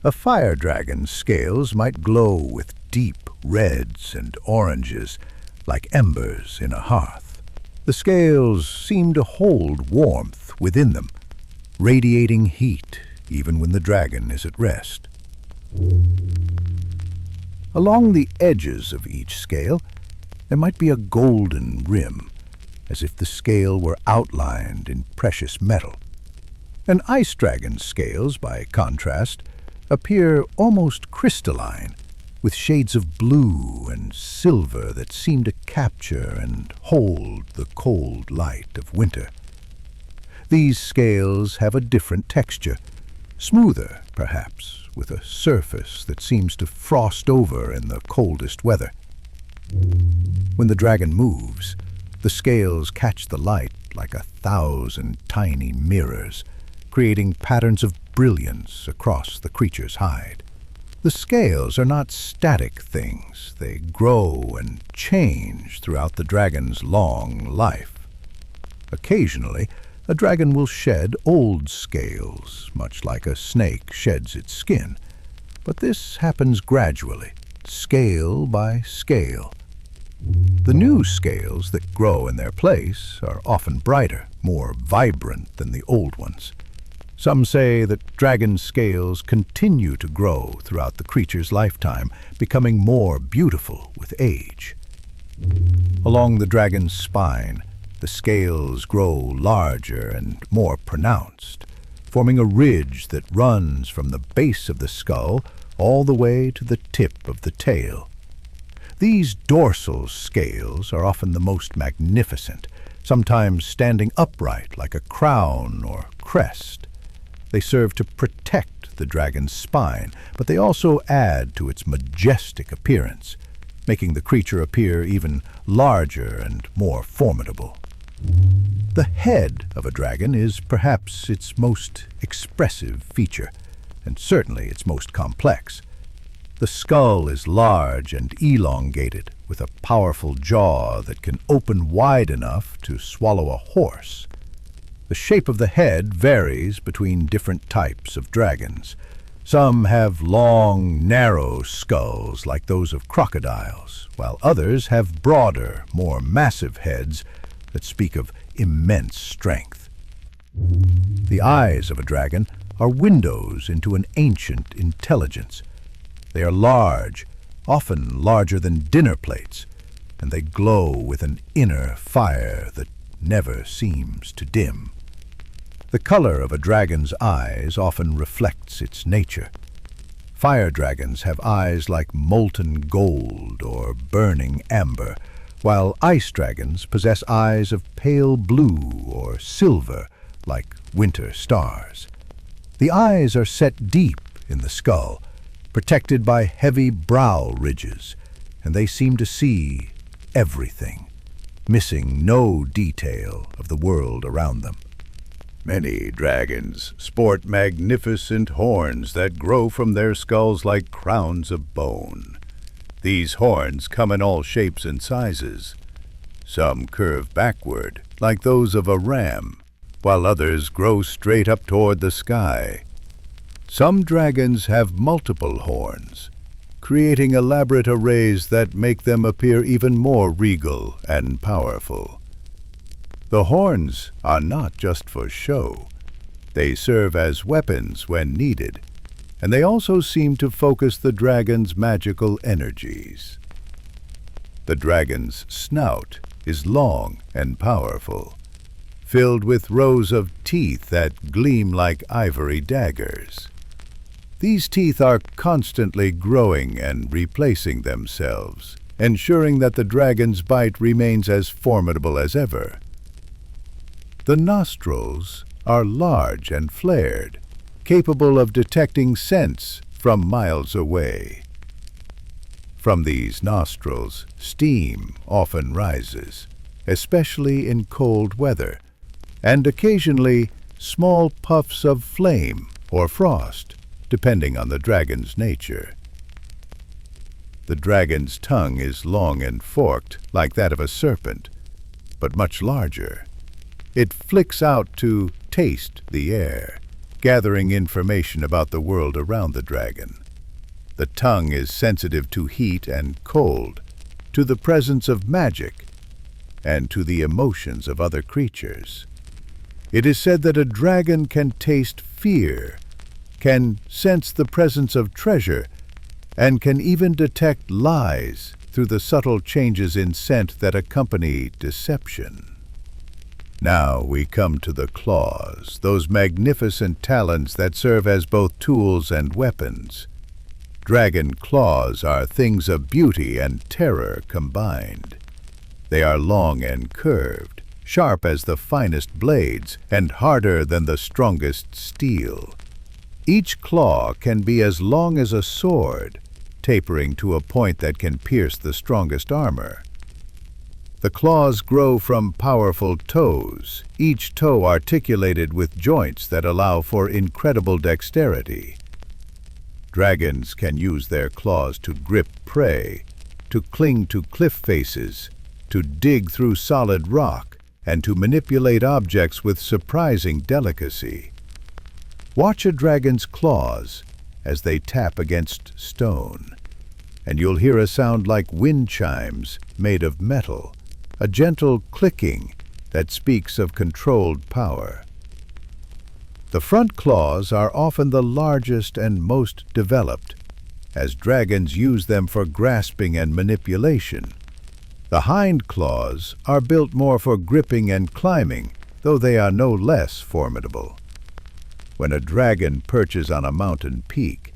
Speaker 1: A fire dragon's scales might glow with deep reds and oranges, like embers in a hearth. The scales seem to hold warmth within them, radiating heat even when the dragon is at rest. Along the edges of each scale, there might be a golden rim, as if the scale were outlined in precious metal. An ice dragon's scales, by contrast, appear almost crystalline, with shades of blue and silver that seem to capture and hold the cold light of winter. These scales have a different texture, smoother, perhaps, with a surface that seems to frost over in the coldest weather.
Speaker 2: When the dragon moves, the scales catch the light like 1,000 tiny mirrors, creating patterns of brilliance across the creature's hide. The scales are not static things. They grow and change throughout the dragon's long life. Occasionally, a dragon will shed old scales, much like a snake sheds its skin. But this happens gradually, scale by scale. The new scales that grow in their place are often brighter, more vibrant than the old ones. Some say that dragon scales continue to grow throughout the creature's lifetime, becoming more beautiful with age. Along the dragon's spine, the scales grow larger and more pronounced, forming a ridge that runs from the base of the skull all the way to the tip of the tail. These dorsal scales are often the most magnificent, sometimes standing upright like a crown or crest. They serve to protect the dragon's spine, but they also add to its majestic appearance, making the creature appear even larger and more formidable. The head of a dragon is perhaps its most expressive feature, and certainly its most complex. The skull is large and elongated, with a powerful jaw that can open wide enough to swallow a horse. The shape of the head varies between different types of dragons. Some have long, narrow skulls like those of crocodiles, while others have broader, more massive heads that speak of immense strength. The eyes of a dragon are windows into an ancient intelligence. They are large, often larger than dinner plates, and they glow with an inner fire that never seems to dim. The color of a dragon's eyes often reflects its nature. Fire dragons have eyes like molten gold or burning amber, while ice dragons possess eyes of pale blue or silver like winter stars. The eyes are set deep in the skull, protected by heavy brow ridges, and they seem to see everything, missing no detail of the world around them. Many dragons sport magnificent horns that grow from their skulls like crowns of bone. These horns come in all shapes and sizes. Some curve backward, like those of a ram, while others grow straight up toward the sky. Some dragons have multiple horns, creating elaborate arrays that make them appear even more regal and powerful. The horns are not just for show. They serve as weapons when needed, and they also seem to focus the dragon's magical energies. The dragon's snout is long and powerful, filled with rows of teeth that gleam like ivory daggers. These teeth are constantly growing and replacing themselves, ensuring that the dragon's bite remains as formidable as ever. The nostrils are large and flared, capable of detecting scents from miles away. From these nostrils, steam often rises, especially in cold weather, and occasionally small puffs of flame or frost, depending on the dragon's nature. The dragon's tongue is long and forked, like that of a serpent, but much larger. It flicks out to taste the air, gathering information about the world around the dragon. The tongue is sensitive to heat and cold, to the presence of magic, and to the emotions of other creatures. It is said that a dragon can taste fear, can sense the presence of treasure, and can even detect lies through the subtle changes in scent that accompany deception. Now we come to the claws, those magnificent talons that serve as both tools and weapons. Dragon claws are things of beauty and terror combined. They are long and curved, sharp as the finest blades, and harder than the strongest steel. Each claw can be as long as a sword,
Speaker 1: tapering to a point that can pierce the strongest armor. The claws grow from powerful toes, each toe articulated with joints that allow for incredible dexterity. Dragons can use their claws to grip prey, to cling to cliff faces, to dig through solid rock, and to manipulate objects with surprising delicacy. Watch a dragon's claws as they tap against stone, and you'll hear a sound like wind chimes made of metal, a gentle clicking that speaks of controlled power. The front claws are often the largest and most developed, as dragons use them for grasping and manipulation. The hind claws are built more for gripping and climbing, though they are no less formidable. When a dragon perches on a mountain peak,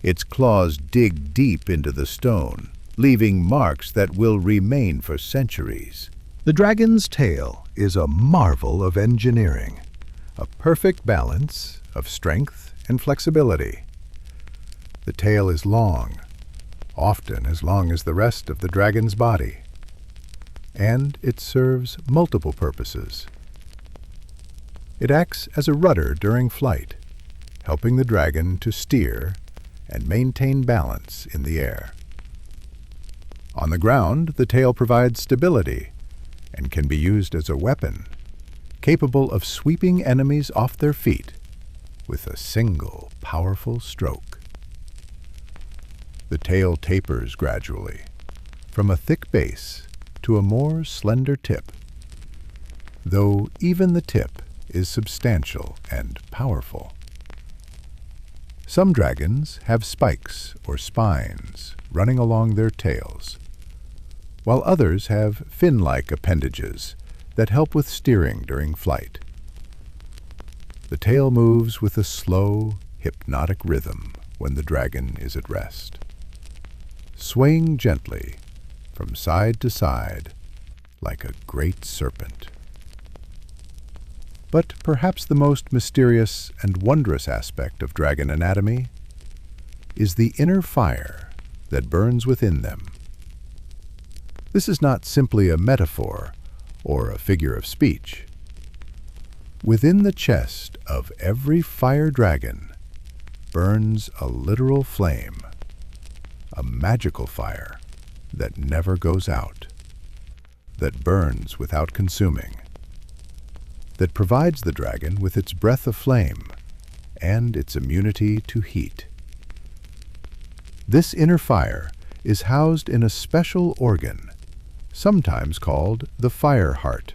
Speaker 1: its claws dig deep into the stone, leaving marks that will remain for centuries.
Speaker 2: The dragon's tail is a marvel of engineering, a perfect balance of strength and flexibility. The tail is long, often as long as the rest of the dragon's body, and it serves multiple purposes. It acts as a rudder during flight, helping the dragon to steer and maintain balance in the air. On the ground, the tail provides stability and can be used as a weapon, capable of sweeping enemies off their feet with a single powerful stroke. The tail tapers gradually, from a thick base to a more slender tip, though even the tip is substantial and powerful. Some dragons have spikes or spines running along their tails, while others have fin-like appendages that help with steering during flight. The tail moves with a slow, hypnotic rhythm when the dragon is at rest, swaying gently from side to side like a great serpent. But perhaps the most mysterious and wondrous aspect of dragon anatomy is the inner fire that burns within them. This is not simply a metaphor or a figure of speech. Within the chest of every fire dragon burns a literal flame, a magical fire that never goes out, that burns without consuming, that provides the dragon with its breath of flame and its immunity to heat. This inner fire is housed in a special organ, sometimes called the fire heart,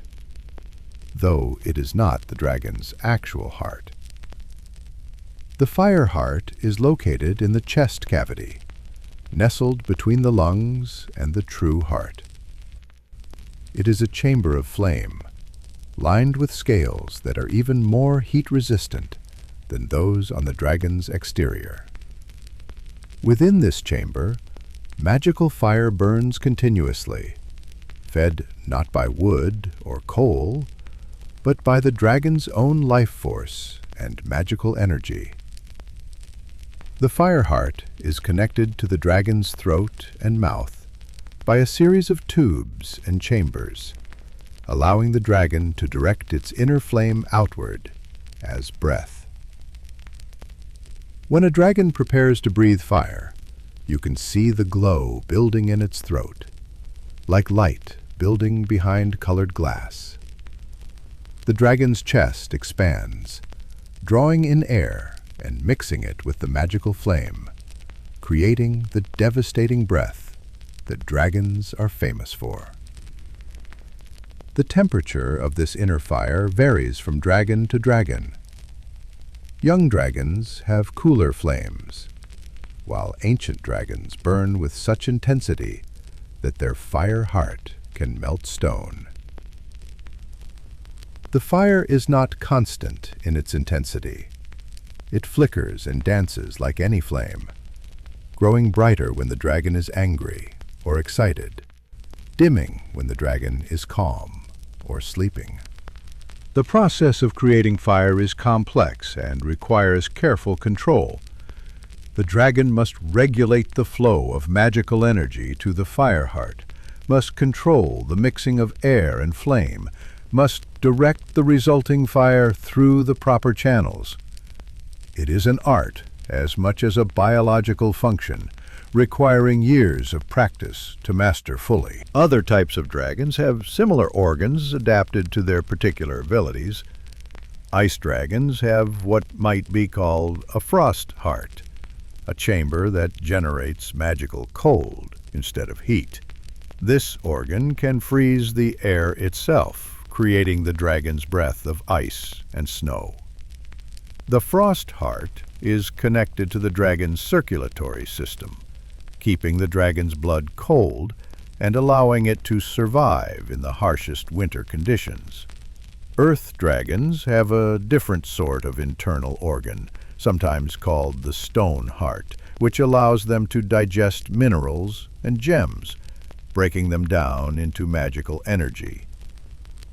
Speaker 2: though it is not the dragon's actual heart. The fire heart is located in the chest cavity, nestled between the lungs and the true heart. It is a chamber of flame, lined with scales that are even more heat-resistant than those on the dragon's exterior. Within this chamber, magical fire burns continuously, fed not by wood or coal, but by the dragon's own life force and magical energy. The fire heart is connected to the dragon's throat and mouth by a series of tubes and chambers, allowing the dragon to direct its inner flame outward as breath. When a dragon prepares to breathe fire, you can see the glow building in its throat, like light building behind colored glass. The dragon's chest expands, drawing in air and mixing it with the magical flame, creating the devastating breath that dragons are famous for. The temperature of this inner fire varies from dragon to dragon. Young dragons have cooler flames, while ancient dragons burn with such intensity that their fire heart can melt stone. The fire is not constant in its intensity. It flickers and dances like any flame, growing brighter when the dragon is angry or excited, dimming when the dragon is calm or sleeping. The process of creating fire is complex and requires careful control.
Speaker 1: The dragon must regulate the flow of magical energy to the fire heart, must control the mixing of air and flame, must direct the resulting fire through the proper channels. It is an art as much as a biological function, requiring years of practice to master fully. Other types of dragons have similar organs adapted to their particular abilities. Ice dragons have what might be called a frost heart, a chamber that generates magical cold instead of heat. This organ can freeze the air itself, creating the dragon's breath of ice and snow. The frost heart is connected to the dragon's circulatory system, keeping the dragon's blood cold and allowing it to survive in the harshest winter conditions. Earth dragons have a different sort of internal organ, sometimes called the stone heart, which allows them to digest minerals and gems, breaking them down into magical energy.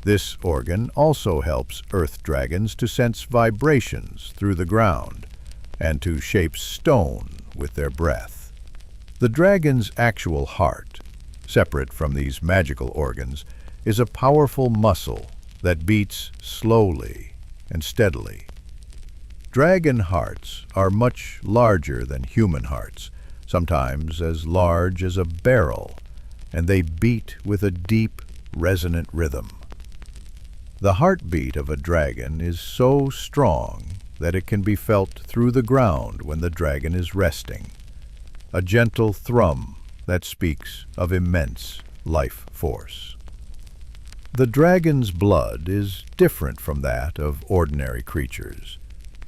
Speaker 1: This organ also helps earth dragons to sense vibrations through the ground and to shape stone with their breath. The dragon's actual heart, separate from these magical organs, is a powerful muscle that beats slowly and steadily. Dragon hearts are much larger than human hearts, sometimes as large as a barrel, and they beat with a deep, resonant rhythm. The heartbeat of a dragon is so strong that it can be felt through the ground when the dragon is resting, a gentle thrum that speaks of immense life force. The dragon's blood is different from that of ordinary creatures.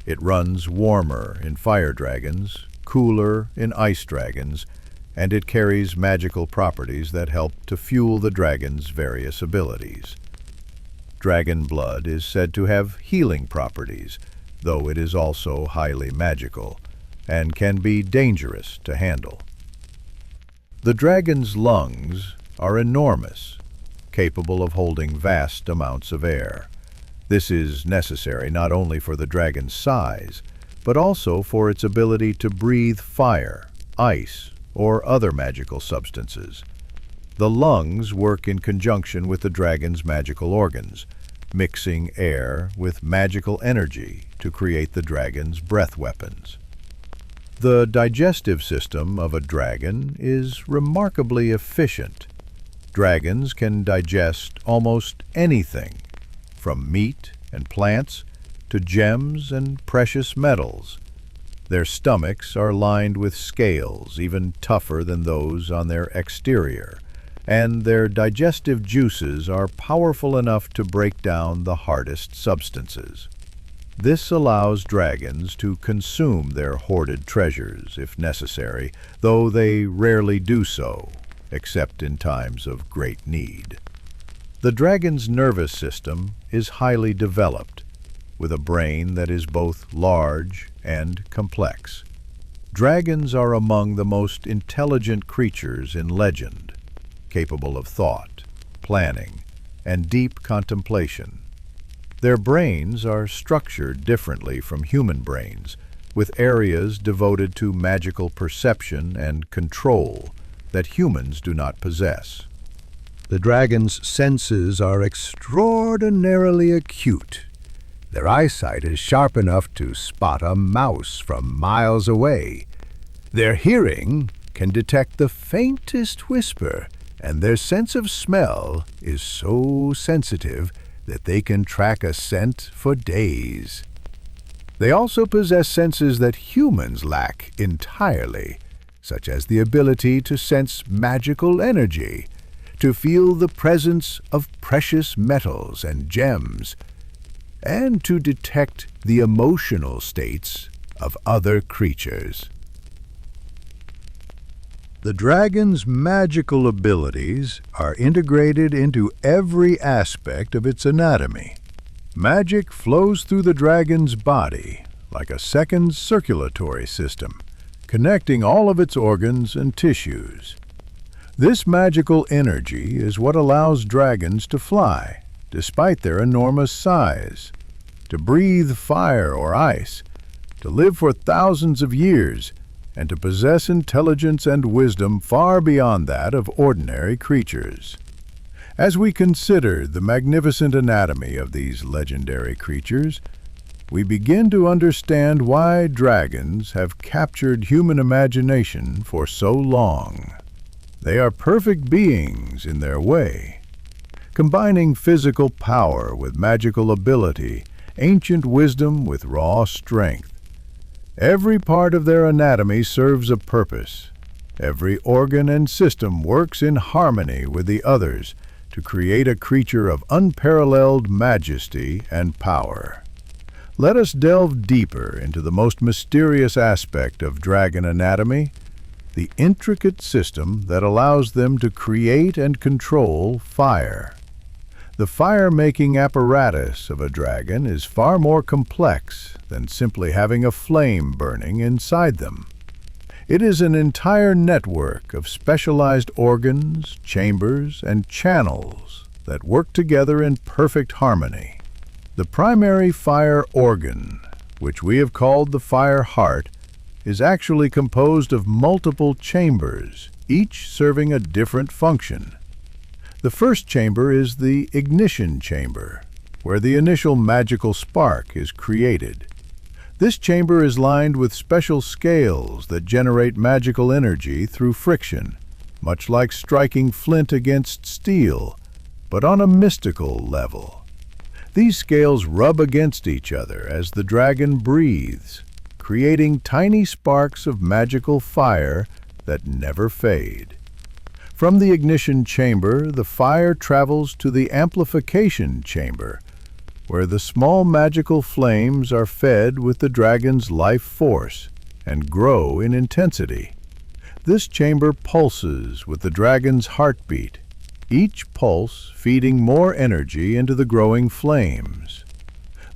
Speaker 1: It runs warmer in fire dragons, cooler in ice dragons, and it carries magical properties that help to fuel the dragon's various abilities. Dragon blood is said to have healing properties, though it is also highly magical, and can be dangerous to handle. The dragon's lungs are enormous, capable of holding vast amounts of air. This is necessary not only for the dragon's size, but also for its ability to breathe fire, ice, or other magical substances. The lungs work in conjunction with the dragon's magical organs, mixing air with magical energy to create the dragon's breath weapons. The digestive system of a dragon is remarkably efficient. Dragons can digest almost anything, from meat and plants to gems and precious metals. Their stomachs are lined with scales even tougher than those on their exterior, and their digestive juices are powerful enough to break down the hardest substances. This allows dragons to consume their hoarded treasures if necessary, though they rarely do so, except in times of great need. The dragon's nervous system is highly developed, with a brain that is both large and complex. Dragons are among the most intelligent creatures in legend, capable of thought, planning, and deep contemplation. Their brains are structured differently from human brains, with areas devoted to magical perception and control that humans do not possess. The dragon's senses are extraordinarily acute. Their eyesight is sharp enough to spot a mouse from miles away. Their hearing can detect the faintest whisper, and their sense of smell is so sensitive that they can track a scent for days. They also possess senses that humans lack entirely, such as the ability to sense magical energy, to feel the presence of precious metals and gems, and to detect the emotional states of other creatures. The dragon's magical abilities are integrated into every aspect of its anatomy. Magic flows through the dragon's body like a second circulatory system, connecting all of its organs and tissues. This magical energy is what allows dragons to fly, despite their enormous size, to breathe fire or ice, to live for thousands of years, and to possess intelligence and wisdom far beyond that of ordinary creatures. As we consider the magnificent anatomy of these legendary creatures, we begin to understand why dragons have captured human imagination for so long. They are perfect beings in their way, combining physical power with magical ability, ancient wisdom with raw strength. Every part of their anatomy serves a purpose. Every organ and system works in harmony with the others to create a creature of unparalleled majesty and power. Let us delve deeper into the most mysterious aspect of dragon anatomy, the intricate system that allows them to create and control fire. The fire-making apparatus of a dragon is far more complex than simply having a flame burning inside them. It is an entire network of specialized organs, chambers, and channels that work together in perfect harmony. The primary fire organ, which we have called the fire heart, is actually composed of multiple chambers, each serving a different function. The first chamber is the ignition chamber, where the initial magical spark is created. This chamber is lined with special scales that generate magical energy through friction, much like striking flint against steel, but on a mystical level. These scales rub against each other as the dragon breathes, creating tiny sparks of magical fire that never fade. From the ignition chamber, the fire travels to the amplification chamber, where the small magical flames are fed with the dragon's life force and grow in intensity. This chamber pulses with the dragon's heartbeat, each pulse feeding more energy into the growing flames.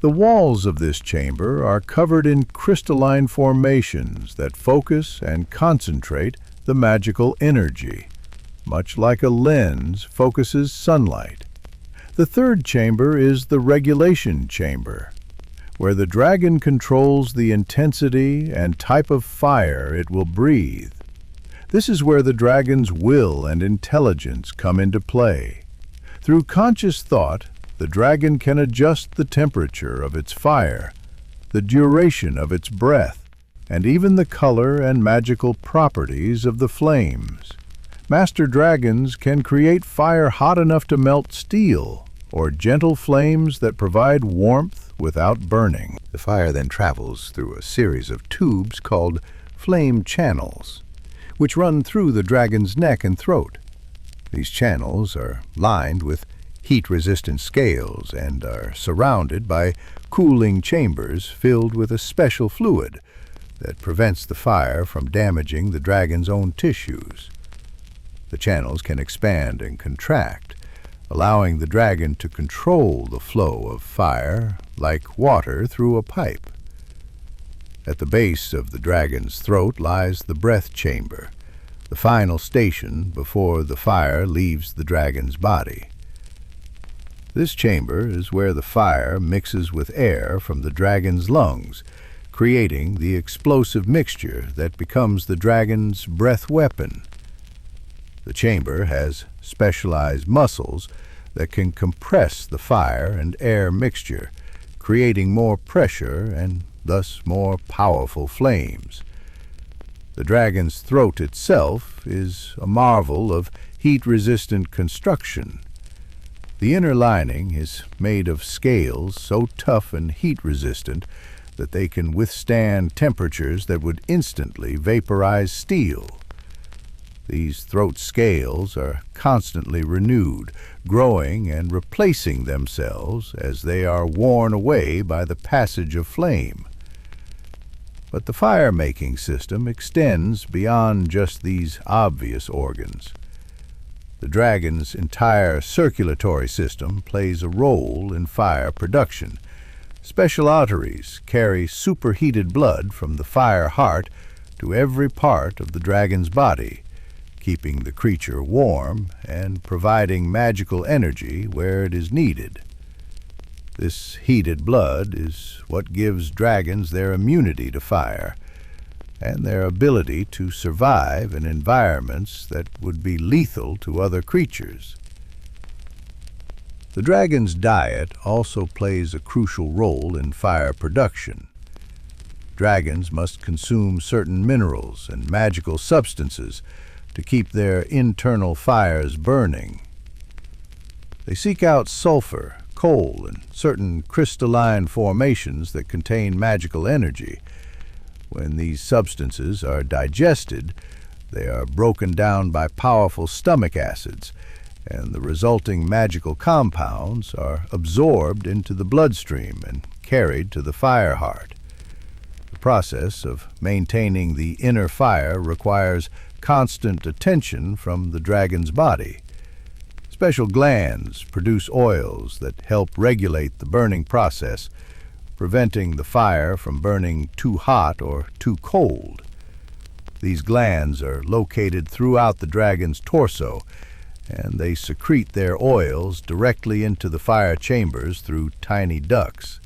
Speaker 1: The walls of this chamber are covered in crystalline formations that focus and concentrate the magical energy, much like a lens focuses sunlight. The third chamber is the regulation chamber, where the dragon controls the intensity and type of fire it will breathe. This is where the dragon's will and intelligence come into play. Through conscious thought, the dragon can adjust the temperature of its fire, the duration of its breath, and even the color and magical properties of the flames. Master dragons can create fire hot enough to melt steel, or gentle flames that provide warmth without burning.
Speaker 2: The fire then travels through a series of tubes called flame channels, which run through the dragon's neck and throat. These channels are lined with heat-resistant scales and are surrounded by cooling chambers filled with a special fluid that prevents the fire from damaging the dragon's own tissues. The channels can expand and contract, allowing the dragon to control the flow of fire like water through a pipe. At the base of the dragon's throat lies the breath chamber, the final station before the fire leaves the dragon's body. This chamber is where the fire mixes with air from the dragon's lungs, creating the explosive mixture that becomes the dragon's breath weapon. The chamber has specialized muscles that can compress the fire and air mixture, creating more pressure and thus more powerful flames. The dragon's throat itself is a marvel of heat-resistant construction. The inner lining is made of scales so tough and heat-resistant that they can withstand temperatures that would instantly vaporize steel. These throat scales are constantly renewed, growing and replacing themselves as they are worn away by the passage of flame. But the fire-making system extends beyond just these obvious organs. The dragon's entire circulatory system plays a role in fire production. Special arteries carry superheated blood from the fire heart to every part of the dragon's body, keeping the creature warm and providing magical energy where it is needed. This heated blood is what gives dragons their immunity to fire.
Speaker 1: and their ability to survive in environments that would be lethal to other creatures. The dragon's diet also plays a crucial role in fire production. Dragons must consume certain minerals and magical substances to keep their internal fires burning. They seek out sulfur, coal, and certain crystalline formations that contain magical energy. When these substances are digested, they are broken down by powerful stomach acids, and the resulting magical compounds are absorbed into the bloodstream and carried to the fire heart. The process of maintaining the inner fire requires constant attention from the dragon's body. Special glands produce oils that help regulate the burning process, preventing the fire from burning too hot or too cold. These glands are located throughout the dragon's torso, and they secrete their oils directly into the fire chambers through tiny ducts.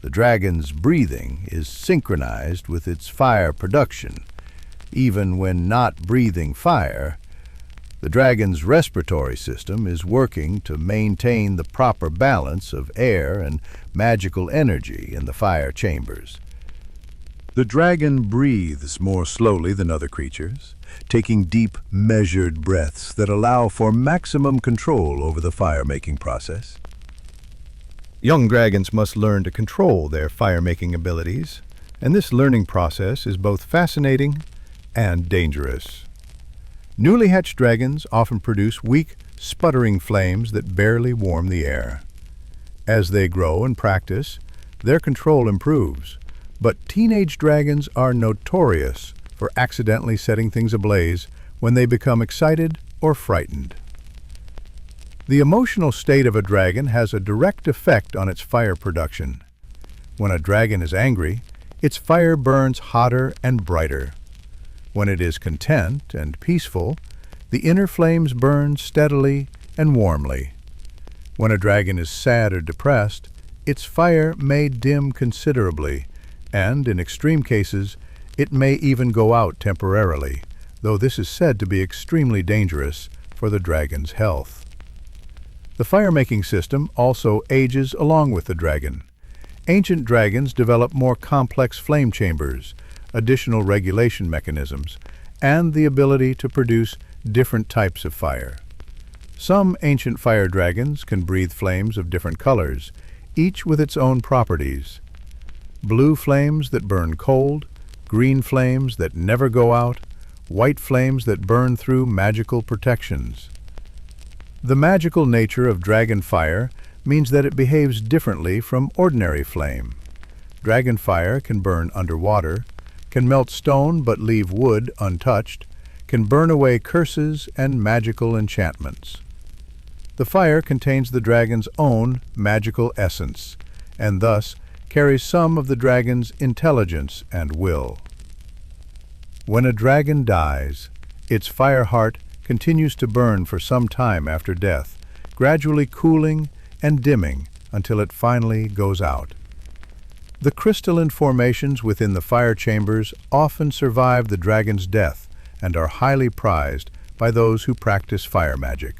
Speaker 1: The dragon's breathing is synchronized with its fire production. Even when not breathing fire, the dragon's respiratory system is working to maintain the proper balance of air and magical energy in the fire chambers.
Speaker 2: The dragon breathes more slowly than other creatures, taking deep, measured breaths that allow for maximum control over the fire-making process. Young dragons must learn to control their fire-making abilities, and this learning process is both fascinating and dangerous. Newly hatched dragons often produce weak, sputtering flames that barely warm the air. As they grow and practice, their control improves, but teenage dragons are notorious for accidentally setting things ablaze when they become excited or frightened. The emotional state of a dragon has a direct effect on its fire production. When a dragon is angry, its fire burns hotter and brighter. When it is content and peaceful, the inner flames burn steadily and warmly. When a dragon is sad or depressed, its fire may dim considerably, and in extreme cases, it may even go out temporarily, though this is said to be extremely dangerous for the dragon's health. The fire-making system also ages along with the dragon. Ancient dragons develop more complex flame chambers, additional regulation mechanisms, and the ability to produce different types of fire. Some ancient fire dragons can breathe flames of different colors, each with its own properties. Blue flames that burn cold, green flames that never go out, white flames that burn through magical protections. The magical nature of dragon fire means that it behaves differently from ordinary flame. Dragon fire can burn underwater, can melt stone but leave wood untouched, can burn away curses and magical enchantments. The fire contains the dragon's own magical essence, and thus carries some of the dragon's intelligence and will. When a dragon dies, its fire heart continues to burn for some time after death, gradually cooling and dimming until it finally goes out. The crystalline formations within the fire chambers often survive the dragon's death and are highly prized by those who practice fire magic.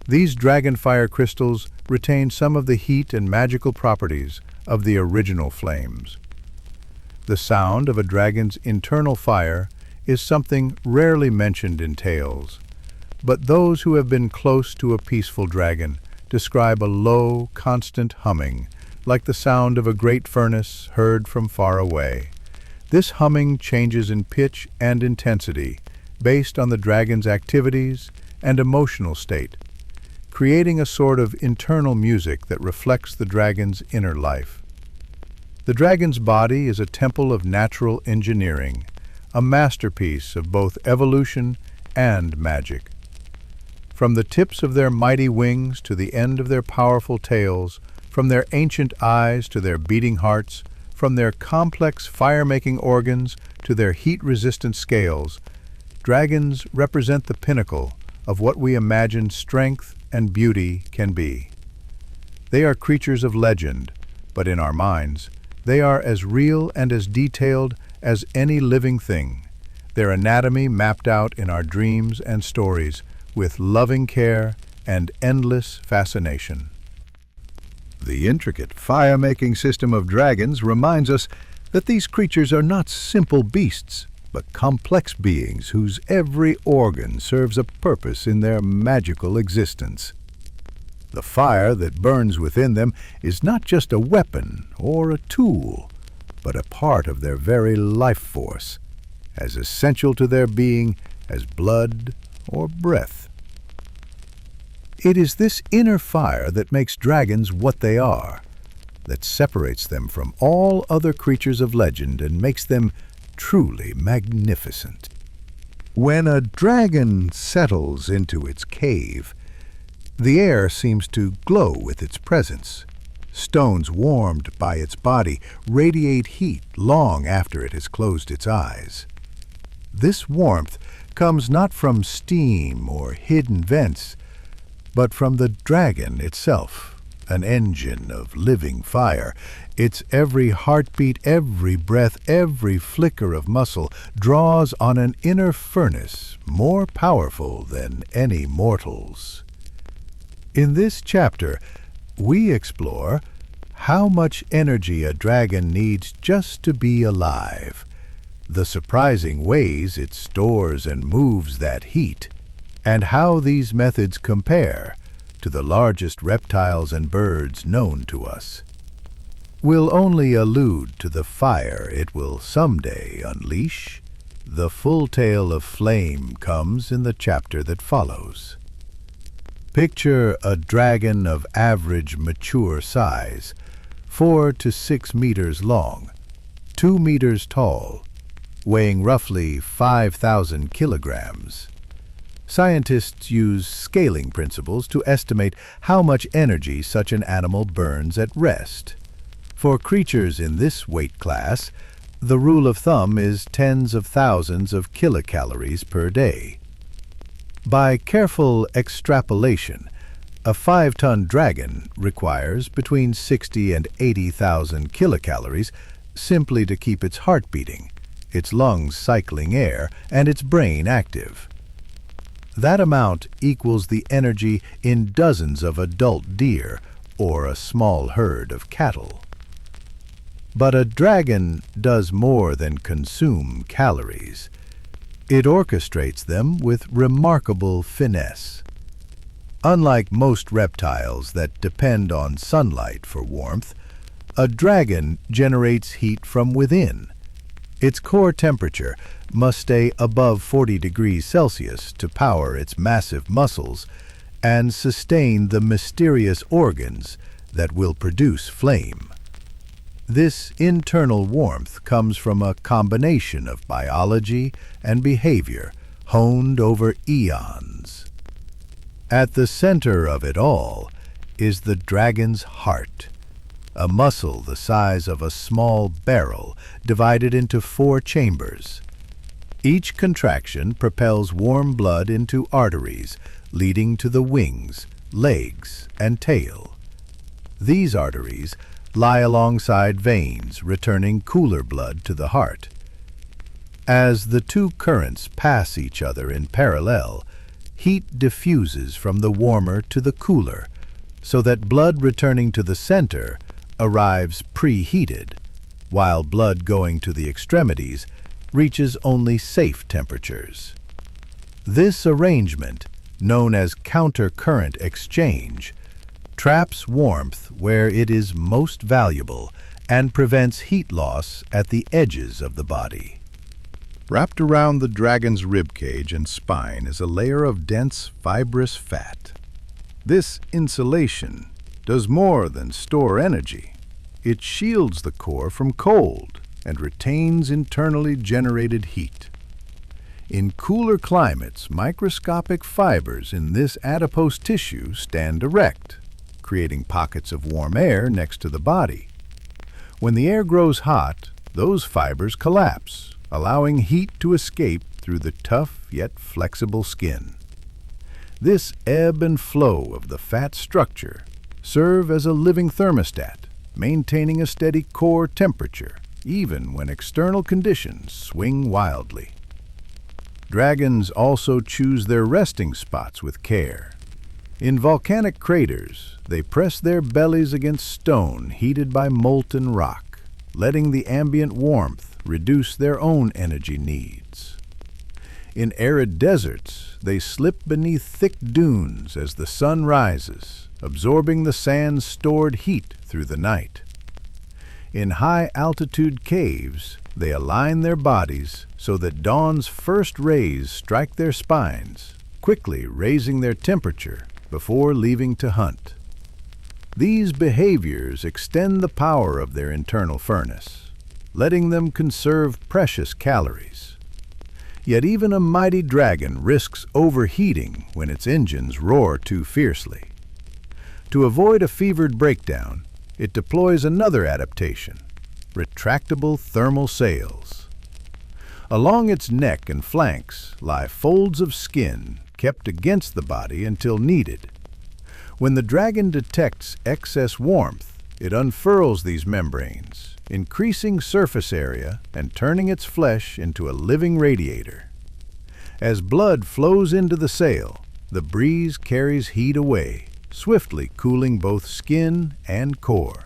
Speaker 2: These dragon fire crystals retain some of the heat and magical properties of the original flames. The sound of a dragon's internal fire is something rarely mentioned in tales, but those who have been close to a peaceful dragon describe a low, constant humming, like the sound of a great furnace heard from far away. This humming changes in pitch and intensity based on the dragon's activities and emotional state, creating a sort of internal music that reflects the dragon's inner life. The dragon's body is a temple of natural engineering, a masterpiece of both evolution and magic. From the tips of their mighty wings to the end of their powerful tails, from their ancient eyes to their beating hearts, from their complex fire-making organs to their heat-resistant scales, dragons represent the pinnacle of what we imagine strength and beauty can be. They are creatures of legend, but in our minds, they are as real and as detailed
Speaker 1: as any living thing, their anatomy mapped out in our dreams and stories with loving care and endless fascination.
Speaker 2: The intricate fire-making system of dragons reminds us that these creatures are not simple beasts, but complex beings whose every organ serves a purpose in their magical existence. The fire that burns within them is not just a weapon or a tool, but a part of their very life force, as essential to their being as blood or breath. It is this inner fire that makes dragons what they are, that separates them from all other creatures of legend and makes them truly magnificent. When a dragon settles into its cave, the air seems to glow with its presence. Stones warmed by its body radiate heat long after it has closed its eyes. This warmth comes not from steam or hidden vents, but from the dragon itself, an engine of living fire. Its every heartbeat, every breath, every flicker of muscle draws on an inner furnace more powerful than any mortal's. In this chapter, we explore how much energy a dragon needs just to be alive, the surprising ways it stores and moves that heat, and how these methods compare to the largest reptiles and birds known to us. We'll only allude to the fire it will someday unleash. The full tale of flame comes in the chapter that follows. Picture a dragon of average mature size, 4 to 6 meters long, 2 meters tall, weighing roughly 5,000 kilograms. Scientists use scaling principles to estimate how much energy such an animal burns at rest. For creatures in this weight class, the rule of thumb is tens of thousands of kilocalories per day. By careful extrapolation, a 5-ton dragon requires between 60 and 80,000 kilocalories simply to keep its heart beating, its lungs cycling air, and its brain active. That amount equals the energy in dozens of adult deer or a small herd of cattle. But a dragon does more than consume calories. It orchestrates them with remarkable finesse. Unlike most reptiles that depend on sunlight for warmth, a dragon generates heat from within. Its core temperature must stay above 40 degrees Celsius to power its massive muscles and sustain the mysterious organs that will produce flame. This internal warmth comes from a combination of biology and behavior honed over eons. At the center of it all is the dragon's heart, a muscle the size of a small barrel divided into 4 chambers. Each contraction propels warm blood into arteries, leading to the wings, legs, and tail. These arteries lie alongside veins, returning cooler blood to the heart. As the two currents pass each other in parallel, heat diffuses from the warmer to the cooler, so that blood returning to the center arrives preheated, while blood going to the extremities reaches only safe temperatures. This arrangement, known as counter-current exchange, traps warmth where it is most valuable and prevents heat loss at the edges of the body. Wrapped around the dragon's ribcage and spine is a layer of dense, fibrous fat. This insulation does more than store energy. It shields the core from cold and retains internally generated heat. In cooler climates, microscopic fibers in this adipose tissue stand erect, creating pockets of warm air next to the body. When the air grows hot, those fibers collapse, allowing heat to escape through the tough yet flexible skin. This ebb and flow of the fat structure serve as a living thermostat, maintaining a steady core temperature
Speaker 1: even when external conditions swing wildly. Dragons also choose their resting spots with care. In volcanic craters, they press their bellies against stone heated by molten rock, letting the ambient warmth reduce their own energy needs. In arid deserts, they slip beneath thick dunes as the sun rises, absorbing the sand's stored heat through the night. In high-altitude caves, they align their bodies so that dawn's first rays strike their spines, quickly raising their temperature before leaving to hunt. These behaviors extend the power of their internal furnace, letting them conserve precious calories. Yet even a mighty dragon risks overheating when its engines roar too fiercely. To avoid a fevered breakdown, it deploys another adaptation: retractable thermal sails. Along its neck and flanks lie folds of skin kept against the body until needed. When the dragon detects excess warmth, it unfurls these membranes, increasing surface area and turning its flesh into a living radiator. As blood flows into the sail, the breeze carries heat away, swiftly cooling both skin and core.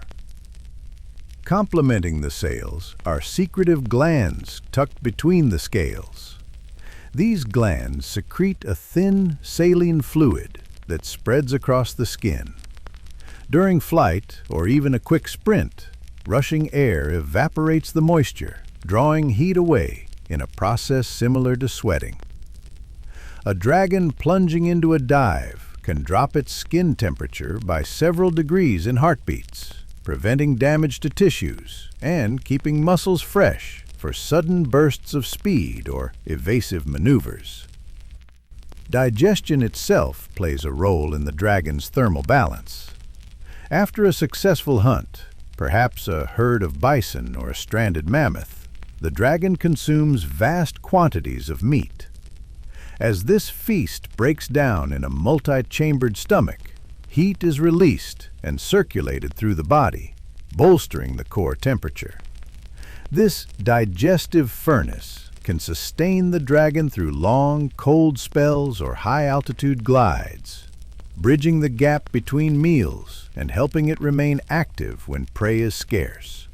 Speaker 1: Complementing the sails are secretive glands tucked between the scales. These glands secrete a thin, saline fluid that spreads across the skin. During flight, or even a quick sprint, rushing air evaporates the moisture, drawing heat away in a process similar to sweating. A dragon plunging into a dive can drop its skin temperature by several degrees in heartbeats, preventing damage to tissues and keeping muscles fresh for sudden bursts of speed or evasive maneuvers. Digestion itself plays a role in the dragon's thermal balance. After a successful hunt, perhaps a herd of bison or a stranded mammoth, the dragon consumes vast quantities of meat. As this feast breaks down in a multi-chambered stomach, heat is released and circulated through the body, bolstering the core temperature. This digestive furnace can sustain the dragon through long, cold spells or high-altitude glides, bridging the gap between meals and helping it remain active when prey is scarce.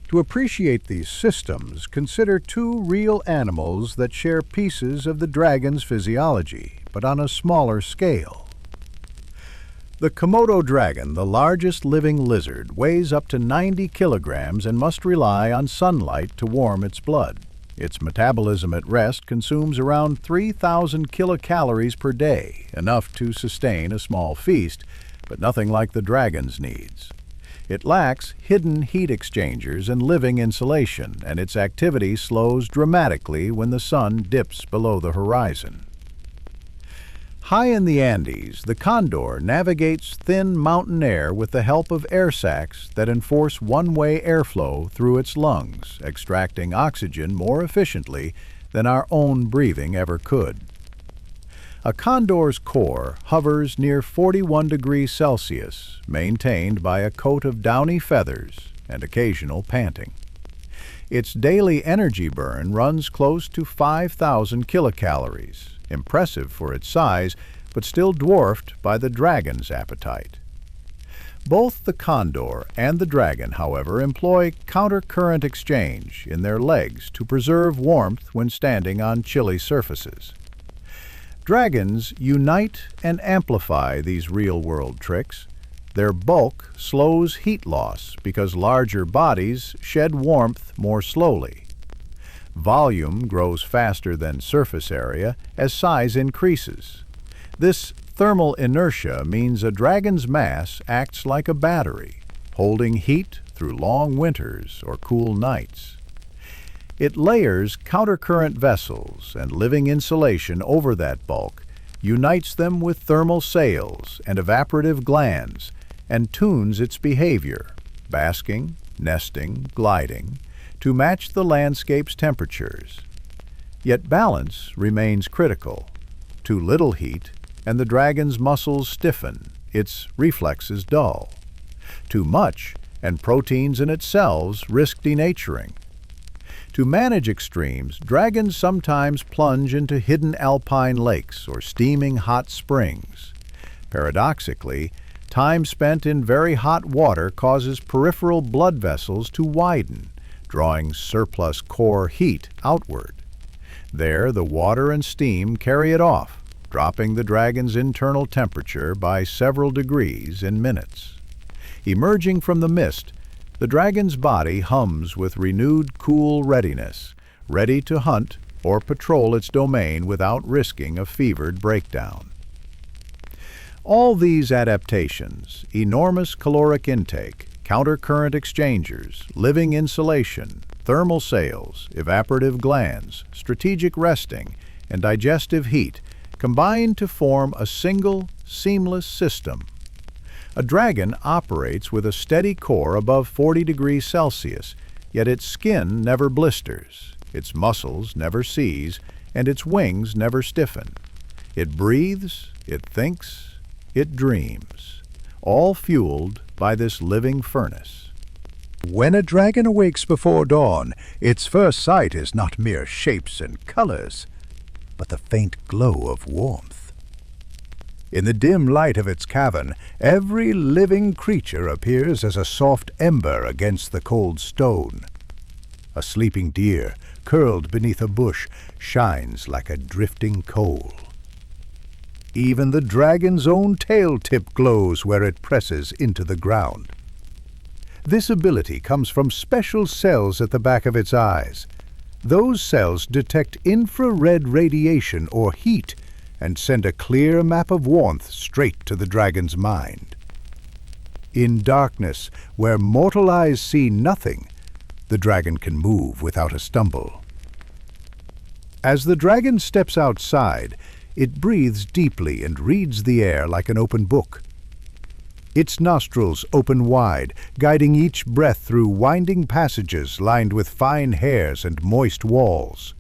Speaker 1: To appreciate these systems, consider two real animals that share pieces of the dragon's physiology, but on a smaller scale. The Komodo dragon, the largest living lizard, weighs up to 90 kilograms and must rely on sunlight to warm its blood. Its metabolism at rest consumes around 3,000 kilocalories per day, enough to sustain a small feast, but nothing like the dragon's needs. It lacks hidden heat exchangers and living insulation, and its activity slows dramatically when the sun dips below the horizon. High in the Andes, the condor navigates thin mountain air with the help of air sacs that enforce one-way airflow through its lungs, extracting oxygen more efficiently than our own breathing ever could. A condor's core hovers near 41 degrees Celsius, maintained by a coat of downy feathers and occasional panting. Its daily energy burn runs close to 5,000 kilocalories, impressive for its size, but still dwarfed by the dragon's appetite. Both the condor and the dragon, however, employ counter-current exchange in their legs to preserve warmth when standing on chilly surfaces. Dragons unite and amplify these real-world tricks. Their bulk slows heat loss because larger bodies shed warmth more slowly. Volume grows faster than surface area as size increases. This thermal inertia means a dragon's mass acts like a battery, holding heat through long winters or cool nights. It layers countercurrent vessels and living insulation over that bulk, unites them with thermal sails and evaporative glands, and tunes its behavior, basking, nesting, gliding, to match the landscape's temperatures. Yet balance remains critical. Too little heat, and the dragon's muscles stiffen, its reflexes dull. Too much, and proteins in its cells risk denaturing. To manage extremes, dragons sometimes plunge into hidden alpine lakes or steaming hot springs. Paradoxically, time spent in very hot water causes peripheral blood vessels to widen, drawing surplus core heat outward. There, the water and steam carry it off, dropping the dragon's internal temperature by several degrees in minutes. Emerging from the mist, the dragon's body hums with renewed cool readiness, ready to hunt or patrol its domain without risking a fevered breakdown. All these adaptations, enormous caloric intake, countercurrent exchangers, living insulation, thermal sails, evaporative glands, strategic resting, and digestive heat, combine to form a single, seamless system. A dragon operates with a steady core above 40 degrees Celsius, yet its skin never blisters, its muscles never seize, and its wings never stiffen. It breathes, it thinks, it dreams, all fueled by this living furnace.
Speaker 2: When a dragon awakes before dawn, its first sight is not mere shapes and colors, but the faint glow of warmth. In the dim light of its cavern, every living creature appears as a soft ember against the cold stone. A sleeping deer, curled beneath a bush, shines like a drifting coal. Even the dragon's own tail tip glows where it presses into the ground. This ability comes from special cells at the back of its eyes. Those cells detect infrared radiation or heat and send a clear map of warmth straight to the dragon's mind. In darkness, where mortal eyes see nothing, the dragon can move without a stumble. As the dragon steps outside, it breathes deeply and reads the air like an open book. Its nostrils open wide, guiding each breath through winding passages lined with fine hairs and moist walls.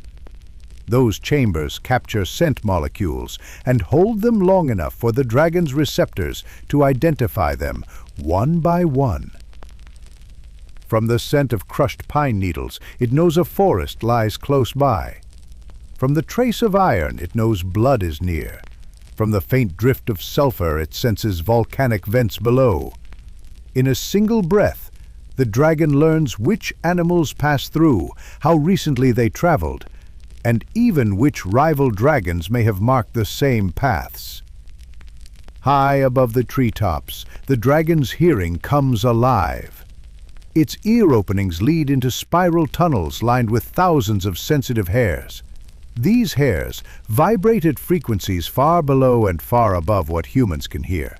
Speaker 2: Those chambers capture scent molecules and hold them long enough for the dragon's receptors to identify them one by one. From the scent of crushed pine needles, it knows a forest lies close by. From the trace of iron, it knows blood is near. From the faint drift of sulfur, it senses volcanic vents below. In a single breath, the dragon learns which animals pass through, how recently they traveled, and even which rival dragons may have marked the same paths. High above the treetops, the dragon's hearing comes alive. Its ear openings lead into spiral tunnels lined with thousands of sensitive hairs. These hairs vibrate at frequencies far below and far above what humans can hear.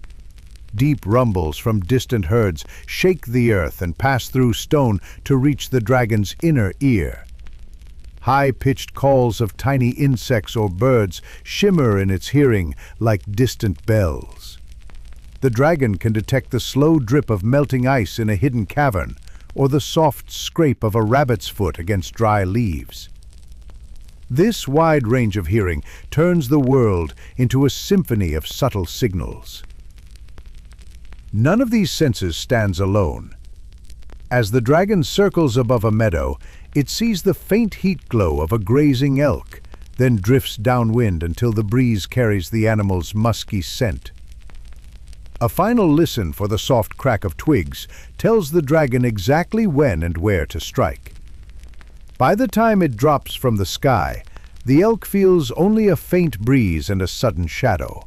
Speaker 2: Deep rumbles from distant herds shake the earth and pass through stone to reach the dragon's inner ear. High-pitched calls of tiny insects or birds shimmer in its hearing like distant bells. The dragon can detect the slow drip of melting ice in a hidden cavern, or the soft scrape of a rabbit's foot against dry leaves. This wide range of hearing turns the world into a symphony of subtle signals. None of these senses stands alone. As the dragon circles above a meadow, it sees the faint heat glow of a grazing elk, then drifts downwind until the breeze carries the animal's musky scent. A final listen for the soft crack of twigs tells the dragon exactly when and where to strike. By the time it drops from the sky, the elk feels only a faint breeze and a sudden shadow.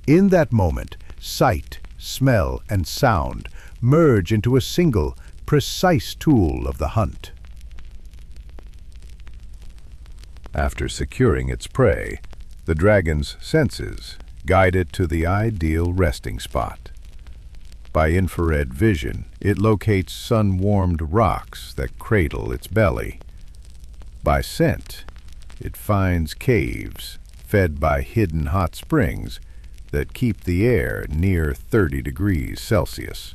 Speaker 2: In that moment, sight, smell, and sound merge into a single, precise tool of the hunt. After securing its prey, the dragon's senses guide it to the ideal resting spot. By infrared vision, it locates sun-warmed rocks that cradle its belly. By scent, it finds caves fed by hidden hot springs that keep the air near 30 degrees Celsius.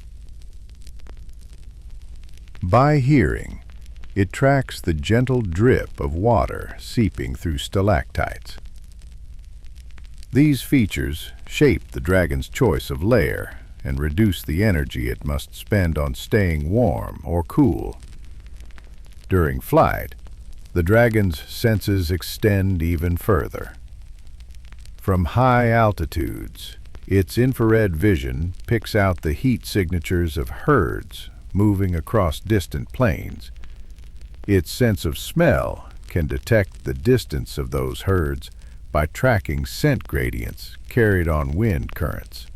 Speaker 2: By hearing, it tracks the gentle drip of water seeping through stalactites. These features shape the dragon's choice of lair,
Speaker 1: and reduce the energy it must spend on staying warm or cool. During flight, the dragon's senses extend even further. From high altitudes, its infrared vision picks out the heat signatures of herds moving across distant plains. Its sense of smell can detect the distance of those herds by tracking scent gradients carried on wind currents.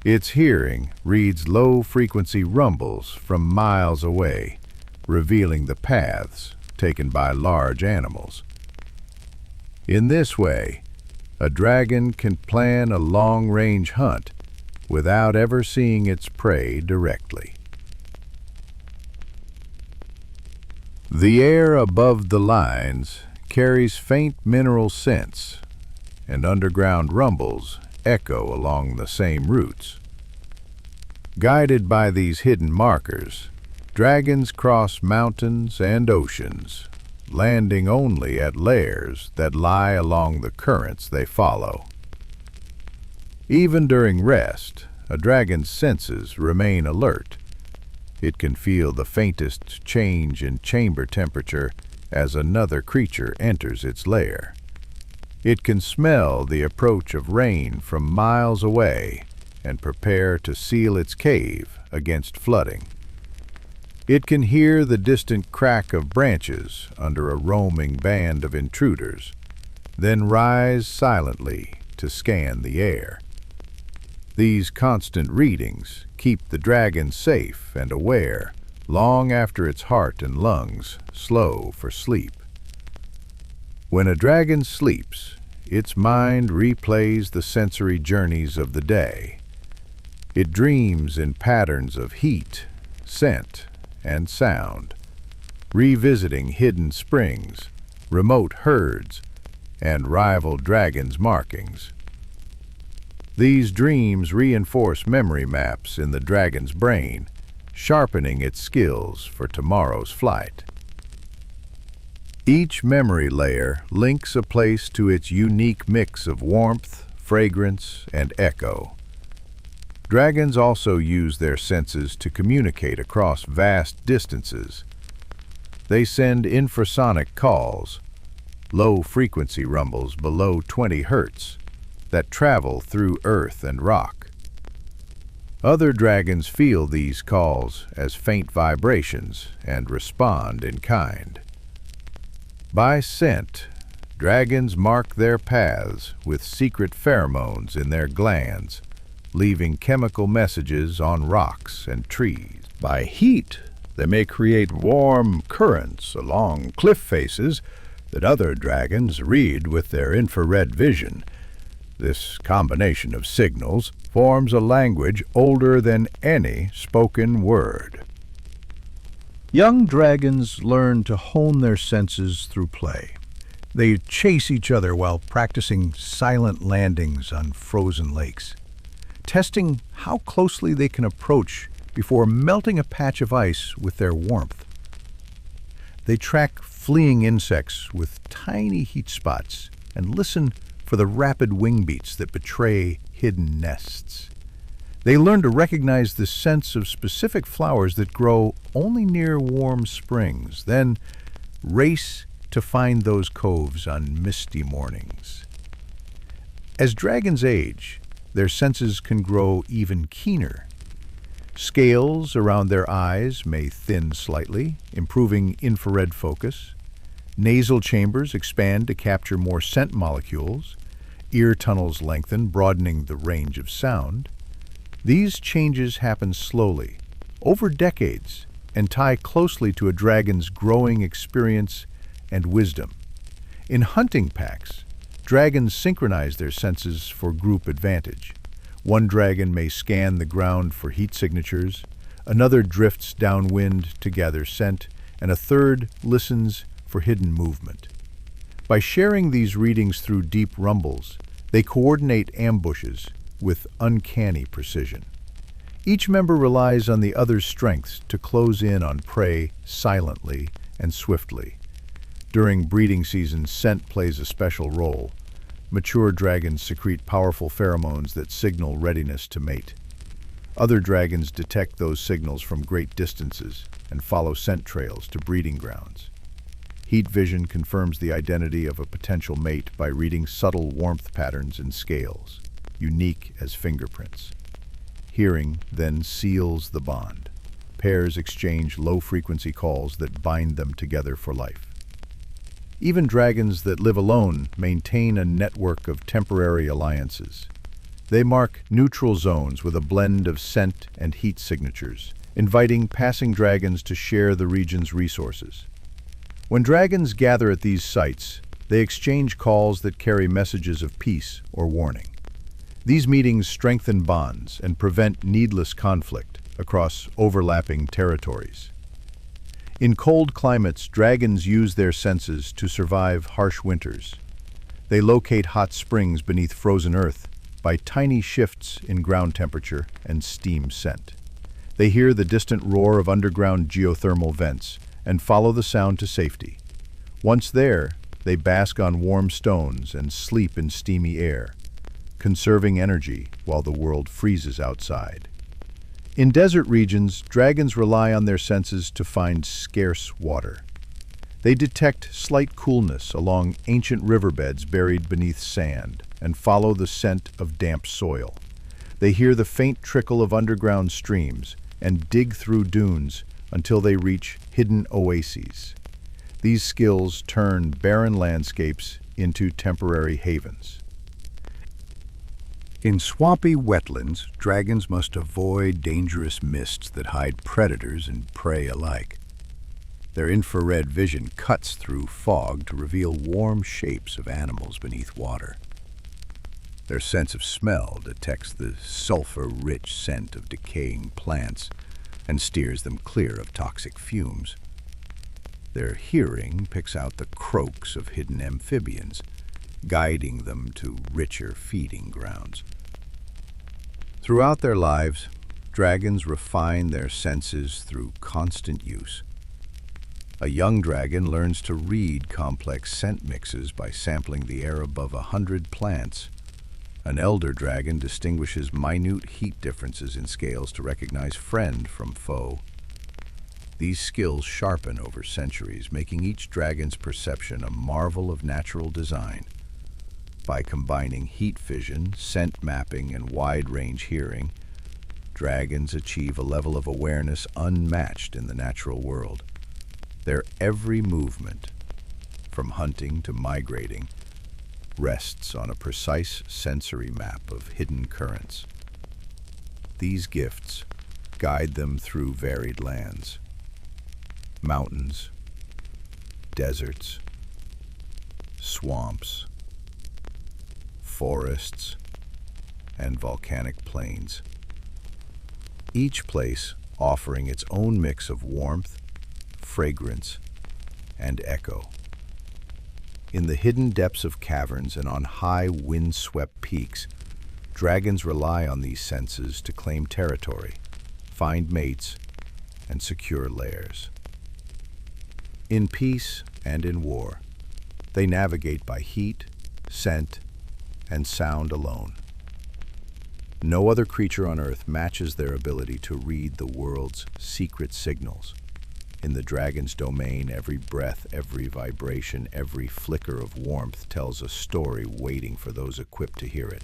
Speaker 1: Its hearing reads low-frequency rumbles from miles away, revealing the paths taken by large animals. In this way, a dragon can plan a long-range hunt without ever seeing its prey directly. The air above the lines carries faint mineral scents, and underground rumbles echo along the same routes. Guided by these hidden markers, dragons cross mountains and oceans, landing only at lairs that lie along the currents they follow. Even during rest, a dragon's senses remain alert. It can feel the faintest change in chamber temperature as another creature enters its lair. It can smell the approach of rain from miles away and prepare to seal its cave against flooding. It can hear the distant crack of branches under a roaming band of intruders, then rise silently to scan the air. These constant readings keep the dragon safe and aware long after its heart and lungs slow for sleep. When a dragon sleeps, its mind replays the sensory journeys of the day. It dreams in patterns of heat, scent, and sound, revisiting hidden springs, remote herds, and rival dragons' markings. These dreams reinforce memory maps in the dragon's brain, sharpening its skills for tomorrow's flight. Each memory layer links a place to its unique mix of warmth, fragrance, and echo. Dragons also use their senses to communicate across vast distances. They send infrasonic calls, low-frequency rumbles below 20 hertz, that travel through earth and rock. Other dragons feel these calls as faint vibrations and respond in kind. By scent, dragons mark their paths with secret pheromones in their glands, leaving chemical messages on rocks and trees. By heat, they may create warm currents along cliff faces that other dragons read with their infrared vision. This combination of signals forms a language older than any spoken word. Young dragons learn to hone their senses through play. They chase each other while practicing silent landings on frozen lakes, testing how closely they can approach before melting a patch of ice with their warmth. They track fleeing insects with tiny heat spots and listen for the rapid wing beats that betray hidden nests. They learn to recognize the scents of specific flowers that grow only near warm springs, then race to find those coves on misty mornings. As dragons age, their senses can grow even keener. Scales around their eyes may thin slightly, improving infrared focus. Nasal chambers expand to capture more scent molecules. Ear tunnels lengthen, broadening the range of sound. These changes happen slowly, over decades, and tie closely to a dragon's growing experience and wisdom. In hunting packs, dragons synchronize their senses for group advantage. One dragon may scan the ground for heat signatures, another drifts downwind to gather scent, and a third listens for hidden movement. By sharing these readings through deep rumbles, they coordinate ambushes with uncanny precision. Each member relies on the other's strengths to close in on prey silently and swiftly. During breeding season, scent plays a special role. Mature dragons secrete powerful pheromones that signal readiness to mate. Other dragons detect those signals from great distances and follow scent trails to breeding grounds. Heat vision confirms the identity of a potential mate by reading subtle warmth patterns in scales, unique as fingerprints. Hearing then seals the bond. Pairs exchange low-frequency calls that bind them together for life. Even dragons that live alone maintain a network of temporary alliances. They mark neutral zones with a blend of scent and heat signatures, inviting passing dragons to share the region's resources. When dragons gather at these sites, they exchange calls that carry messages of peace or warning. These meetings strengthen bonds and prevent needless conflict across overlapping territories. In cold climates, dragons use their senses to survive harsh winters. They locate hot springs beneath frozen earth by tiny shifts in ground temperature and steam scent. They hear the distant roar of underground geothermal vents and follow the sound to safety. Once there, they bask on warm stones and sleep in steamy air, conserving energy while the world freezes outside. In desert regions, dragons rely on their senses to find scarce water. They detect slight coolness along ancient riverbeds buried beneath sand and follow the scent of damp soil. They hear the faint trickle of underground streams and dig through dunes until they reach hidden oases. These skills turn barren landscapes into temporary havens.
Speaker 2: In swampy wetlands, dragons must avoid dangerous mists that hide predators and prey alike. Their infrared vision cuts through fog to reveal warm shapes of animals beneath water. Their sense of smell detects the sulfur-rich scent of decaying plants and steers them clear of toxic fumes. Their hearing picks out the croaks of hidden amphibians, guiding them to richer feeding grounds. Throughout their lives, dragons refine their senses through constant use. A young dragon learns to read complex scent mixes by sampling the air above 100 plants. An elder dragon distinguishes minute heat differences in scales to recognize friend from foe. These skills sharpen over centuries, making each dragon's perception a marvel of natural design. By combining heat vision, scent mapping, and wide-range hearing, dragons achieve a level of awareness unmatched in the natural world. Their every movement, from hunting to migrating, rests on a precise sensory map of hidden currents. These gifts guide them through varied lands, mountains, deserts, swamps, forests, and volcanic plains. Each place offering its own mix of warmth, fragrance, and echo. In the hidden depths of caverns and on high, wind-swept peaks, dragons rely on these senses to claim territory, find mates, and secure lairs. In peace and in war, they navigate by heat, scent, and sound alone. No other creature on Earth matches their ability to read the world's secret signals. In the dragon's domain, every breath, every vibration, every flicker of warmth tells a story waiting for those equipped to hear it.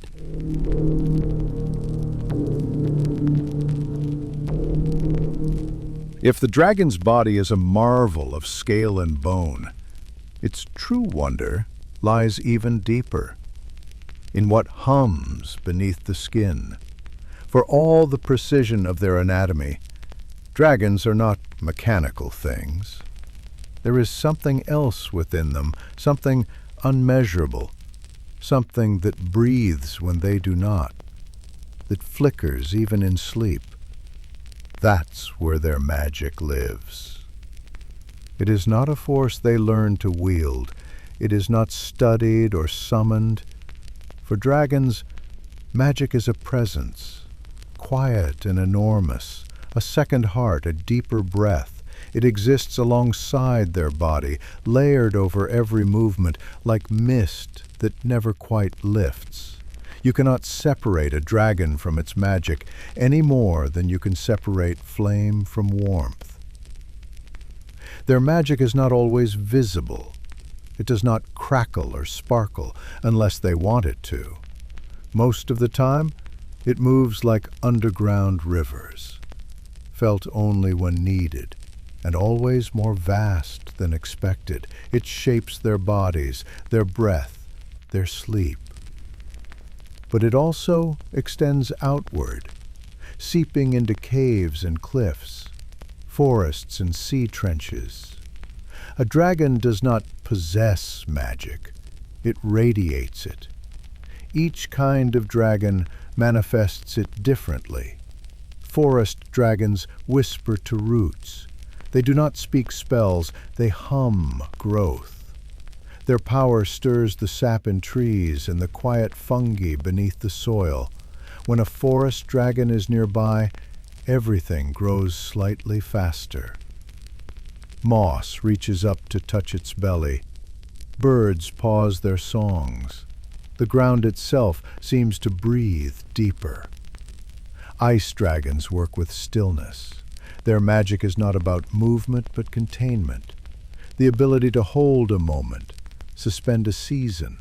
Speaker 2: If the dragon's body is a marvel of scale and bone, its true wonder lies even deeper, in what hums beneath the skin. For all the precision of their anatomy, dragons are not mechanical things. There is something else within them, something unmeasurable, something that breathes when they do not, that flickers even in sleep. That's where their magic lives. It is not a force they learn to wield. It is not studied or summoned. For dragons, magic is a presence, quiet and enormous, a second heart, a deeper breath. It exists alongside their body, layered over every movement, like mist that never quite lifts. You cannot separate a dragon from its magic any more than you can separate flame from warmth. Their magic is not always visible. It does not crackle or sparkle unless they want it to. Most of the time, it moves like underground rivers, felt only when needed, and always more vast than expected. It shapes their bodies, their breath, their sleep. But it also extends outward, seeping into caves and cliffs, forests and sea trenches. A dragon does not possess magic, it radiates it. Each kind of dragon manifests it differently. Forest dragons whisper to roots. They do not speak spells, they hum growth. Their power stirs the sap in trees and the quiet fungi beneath the soil. When a forest dragon is nearby, everything grows slightly faster. Moss reaches up to touch its belly. Birds pause their songs. The ground itself seems to breathe deeper. Ice dragons work with stillness. Their magic is not about movement but containment. The ability to hold a moment, suspend a season.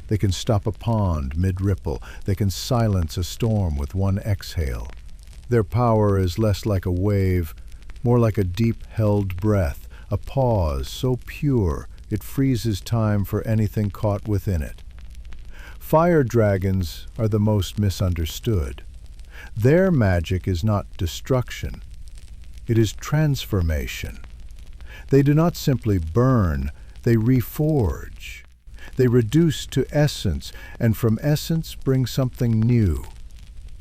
Speaker 2: They can stop a pond mid-ripple. They can silence a storm with one exhale. Their power is less like a wave, more like a deep-held breath, a pause so pure it freezes time for anything caught within it. Fire dragons are the most misunderstood. Their magic is not destruction. It is transformation. They do not simply burn, they reforge. They reduce to essence, and from essence bring something new.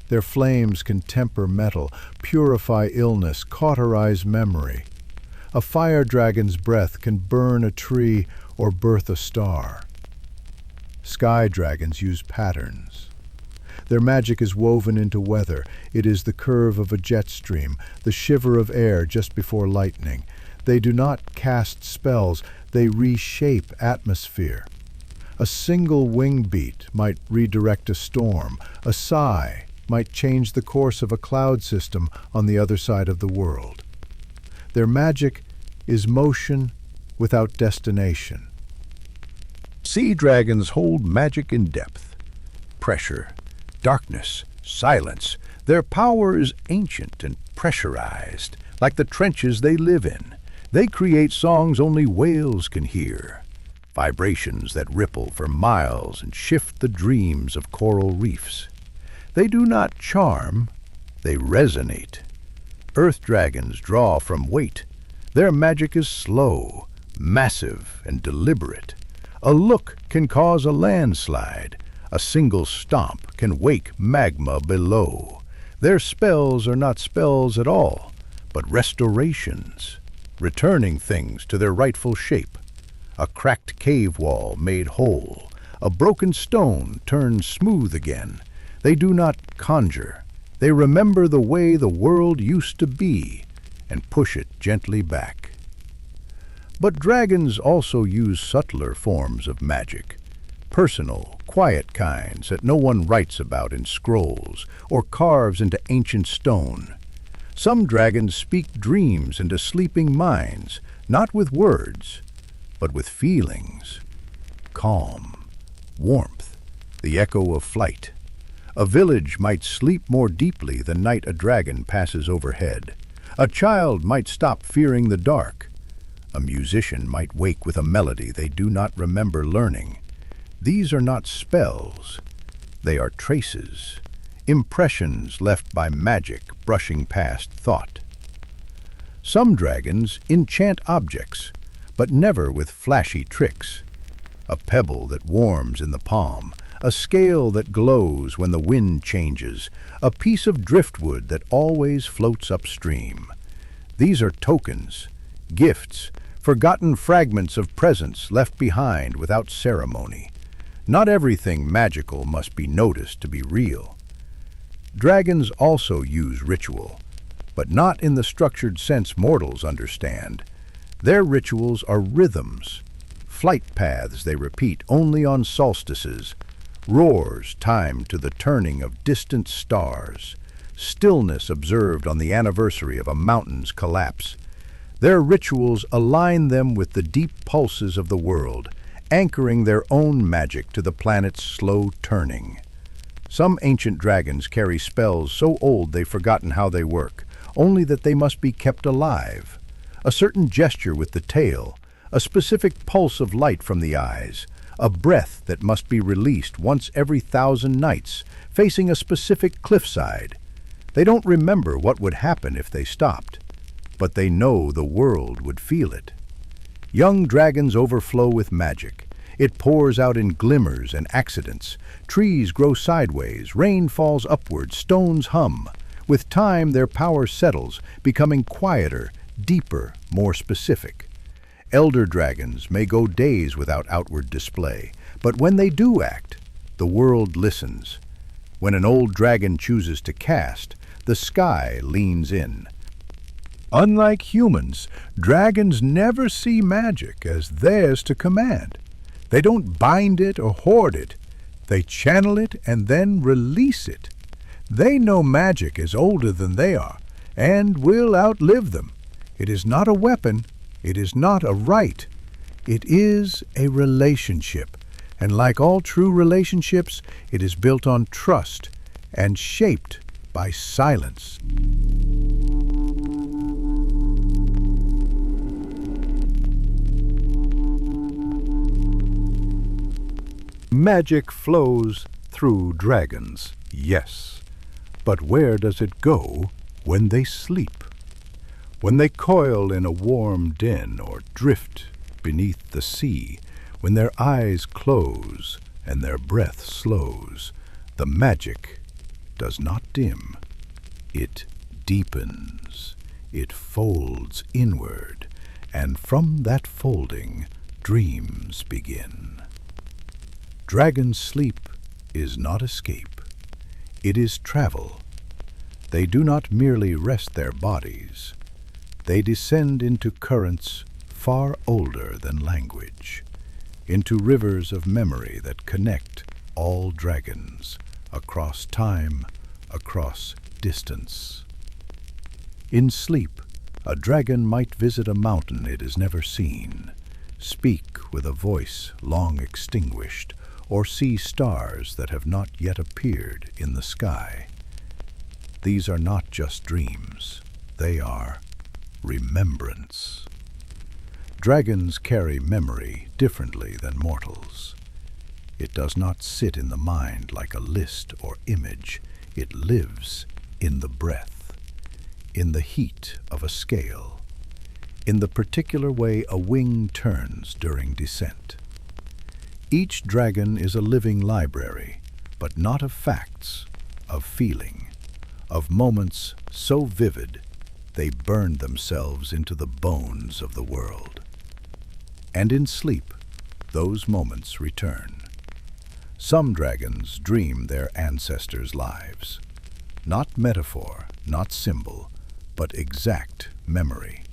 Speaker 2: Their flames can temper metal, purify illness, cauterize memory. A fire dragon's breath can burn a tree or birth a star. Sky dragons use patterns. Their magic is woven into weather. It is the curve of a jet stream, the shiver of air just before lightning. They do not cast spells, they reshape atmosphere. A single wing beat might redirect a storm. A sigh might change the course of a cloud system on the other side of the world. Their magic is motion without destination.
Speaker 1: Sea dragons hold magic in depth. Pressure, darkness, silence. Their power is ancient and pressurized, like the trenches they live in. They create songs only whales can hear, vibrations that ripple for miles and shift the dreams of coral reefs. They do not charm, they resonate. Earth dragons draw from weight. Their magic is slow, massive, and deliberate. A look can cause a landslide. A single stomp can wake magma below. Their spells are not spells at all, but restorations, returning things to their rightful shape. A cracked cave wall made whole, a broken stone turned smooth again. They do not conjure. They remember the way the world used to be and push it gently back. But dragons also use subtler forms of magic, personal, quiet kinds that no one writes about in scrolls or carves into ancient stone. Some dragons speak dreams into sleeping minds, not with words, but with feelings. Calm, warmth, the echo of flight. A village might sleep more deeply the night a dragon passes overhead. A child might stop fearing the dark. A musician might wake with a melody they do not remember learning. These are not spells. They are traces, impressions left by magic brushing past thought. Some dragons enchant objects, but never with flashy tricks. A pebble that warms in the palm, a scale that glows when the wind changes, a piece of driftwood that always floats upstream. These are tokens, gifts, forgotten fragments of presents left behind without ceremony. Not everything magical must be noticed to be real. Dragons also use ritual, but not in the structured sense mortals understand. Their rituals are rhythms, flight paths they repeat only on solstices, roars timed to the turning of distant stars, stillness observed on the anniversary of a mountain's collapse. Their rituals align them with the deep pulses of the world, anchoring their own magic to the planet's slow turning. Some ancient dragons carry spells so old they've forgotten how they work, only that they must be kept alive. A certain gesture with the tail, a specific pulse of light from the eyes, a breath that must be released once every 1,000 nights, facing a specific cliffside. They don't remember what would happen if they stopped, but they know the world would feel it. Young dragons overflow with magic. It pours out in glimmers and accidents. Trees grow sideways, rain falls upward, stones hum. With time, their power settles, becoming quieter, deeper, more specific. Elder dragons may go days without outward display, but when they do act, the world listens. When an old dragon chooses to cast, the sky leans in. Unlike humans, dragons never see magic as theirs to command. They don't bind it or hoard it. They channel it and then release it. They know magic is older than they are and will outlive them. It is not a weapon. It is not a right. It is a relationship. And like all true relationships, it is built on trust and shaped by silence. Magic flows through dragons, yes. But where does it go when they sleep? When they coil in a warm den or drift beneath the sea, when their eyes close and their breath slows, the magic does not dim. It deepens. It folds inward, and from that folding, dreams begin. Dragons' sleep is not escape. It is travel. They do not merely rest their bodies. They descend into currents far older than language, into rivers of memory that connect all dragons across time, across distance. In sleep, a dragon might visit a mountain it has never seen, speak with a voice long extinguished, or see stars that have not yet appeared in the sky. These are not just dreams. They are remembrance. Dragons carry memory differently than mortals. It does not sit in the mind like a list or image. It lives in the breath, in the heat of a scale, in the particular way a wing turns during descent. Each dragon is a living library, but not of facts, of feeling, of moments so vivid they burn themselves into the bones of the world. And in sleep, those moments return. Some dragons dream their ancestors' lives. Not metaphor, not symbol, but exact memory.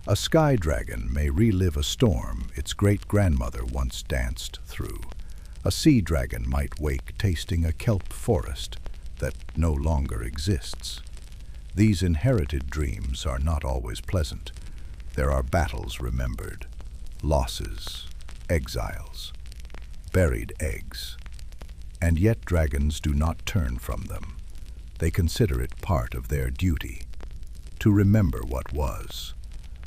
Speaker 1: A sky dragon may relive a storm its great-grandmother once danced through. A sea dragon might wake tasting a kelp forest that no longer exists. These inherited dreams are not always pleasant. There are battles remembered, losses, exiles, buried eggs. And yet dragons do not turn from them. They consider it part of their duty to remember what was,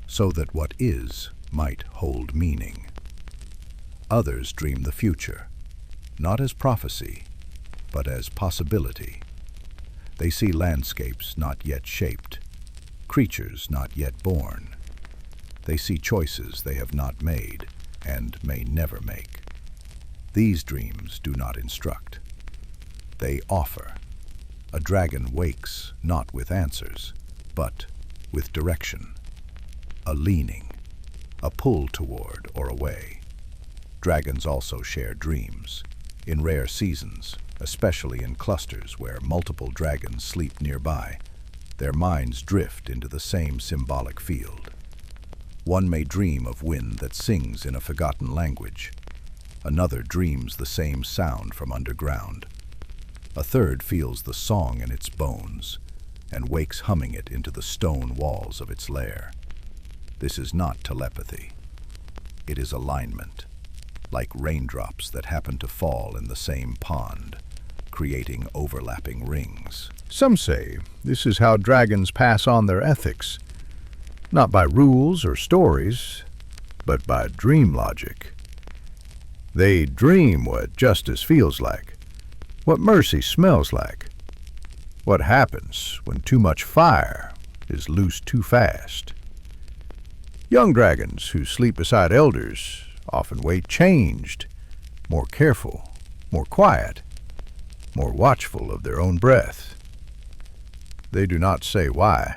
Speaker 1: so that what is might hold meaning. Others dream the future, not as prophecy, but as possibility. They see landscapes not yet shaped, creatures not yet born. They see choices they have not made and may never make. These dreams do not instruct. They offer. A dragon wakes not with answers, but with direction. A leaning, a pull toward or away. Dragons also share dreams. In rare seasons, especially in clusters where multiple dragons sleep nearby,
Speaker 2: their minds drift into the same symbolic field. One may dream of wind that sings in a forgotten language. Another dreams the same sound from underground. A third feels the song in its bones and wakes humming it into the stone walls of its lair. This is not telepathy. It is alignment, like raindrops that happen to fall in the same pond, creating overlapping rings.
Speaker 1: Some say this is how dragons pass on their ethics, not by rules or stories, but by dream logic. They dream what justice feels like, what mercy smells like, what happens when too much fire is loosed too fast. Young dragons who sleep beside elders often wait changed, more careful, more quiet, more watchful of their own breath. They do not say why.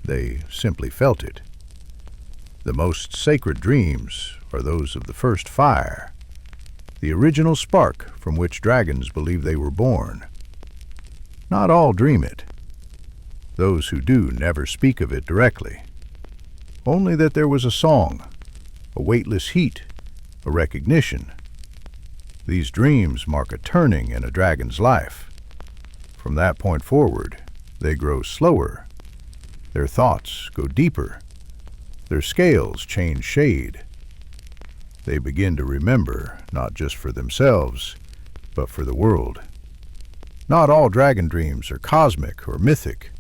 Speaker 1: They simply felt it. The most sacred dreams are those of the first fire, the original spark from which dragons believe they were born. Not all dream it. Those who do never speak of it directly. Only that there was a song, a weightless heat, a recognition. These dreams mark a turning in a dragon's life. From that point forward, they grow slower. Their thoughts go deeper. Their scales change shade. They begin to remember, not just for themselves, but for the world. Not all dragon dreams are cosmic or mythic.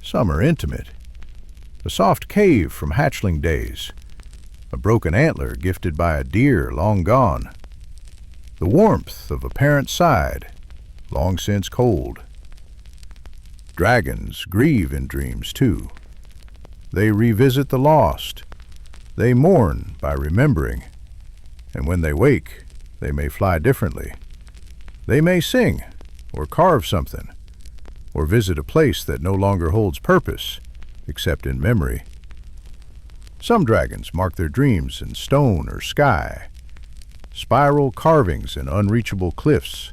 Speaker 1: Some are intimate. A soft cave from hatchling days, a broken antler gifted by a deer long gone, the warmth of a parent's side, long since cold. Dragons grieve in dreams too. They revisit the lost. They mourn by remembering. And when they wake, they may fly differently. They may sing, or carve something, or visit a place that no longer holds purpose, except in memory. Some dragons mark their dreams in stone or sky, spiral carvings in unreachable cliffs,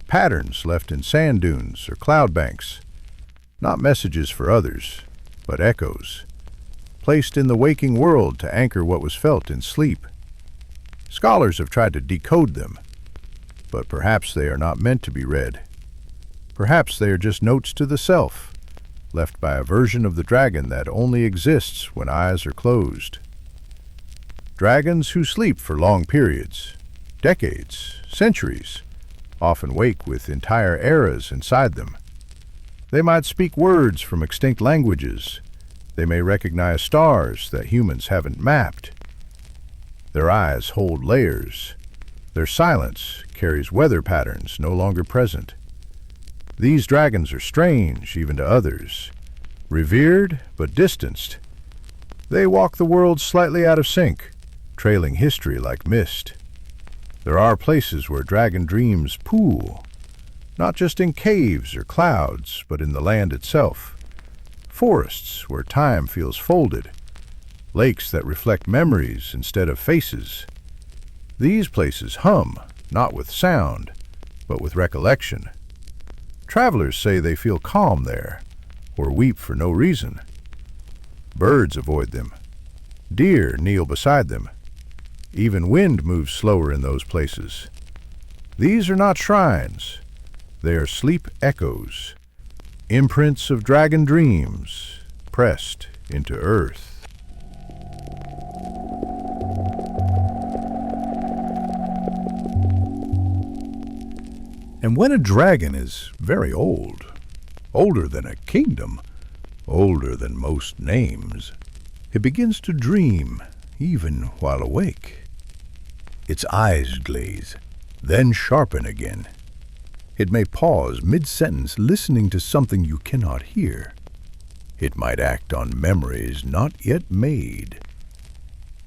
Speaker 1: patterns left in sand dunes or cloud banks, not messages for others, but echoes, placed in the waking world to anchor what was felt in sleep. Scholars have tried to decode them, but perhaps they are not meant to be read. Perhaps they are just notes to the self, left by a version of the dragon that only exists when eyes are closed. Dragons who sleep for long periods, decades, centuries, often wake with entire eras inside them. They might speak words from extinct languages. They may recognize stars that humans haven't mapped. Their eyes hold layers. Their silence carries weather patterns no longer present. These dragons are strange even to others, revered but distanced. They walk the world slightly out of sync, trailing history like mist. There are places where dragon dreams pool, not just in caves or clouds, but in the land itself. Forests where time feels folded, lakes that reflect memories instead of faces. These places hum, not with sound, but with recollection. Travelers say they feel calm there, or weep for no reason. Birds avoid them. Deer kneel beside them. Even wind moves slower in those places. These are not shrines. They are sleep echoes, imprints of dragon dreams pressed into earth. And when a dragon is very old, older than a kingdom, older than most names, it begins to dream, even while awake. Its eyes glaze, then sharpen again. It may pause mid-sentence listening to something you cannot hear. It might act on memories not yet made.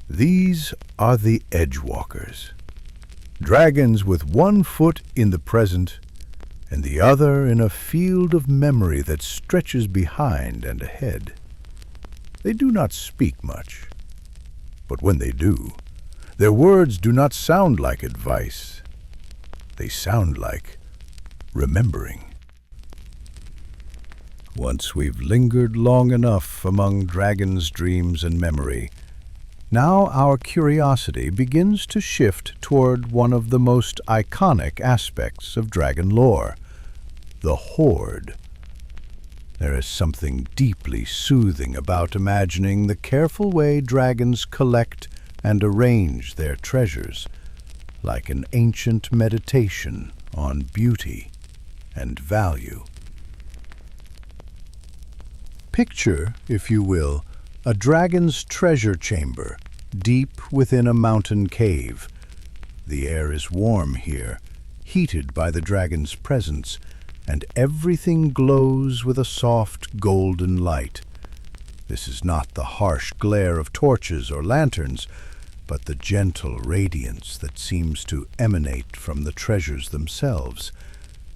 Speaker 1: These are the edgewalkers. Dragons with one foot in the present and the other in a field of memory that stretches behind and ahead. They do not speak much, but when they do, their words do not sound like advice. They sound like remembering. Once we've lingered long enough among dragons' dreams and memory, now our curiosity begins to shift toward one of the most iconic aspects of dragon lore, the Hoard. There is something deeply soothing about imagining the careful way dragons collect and arrange their treasures, like an ancient meditation on beauty and value. Picture, if you will, a dragon's treasure chamber deep within a mountain cave. The air is warm here, heated by the dragon's presence, and everything glows with a soft golden light. This is not the harsh glare of torches or lanterns, but the gentle radiance that seems to emanate from the treasures themselves,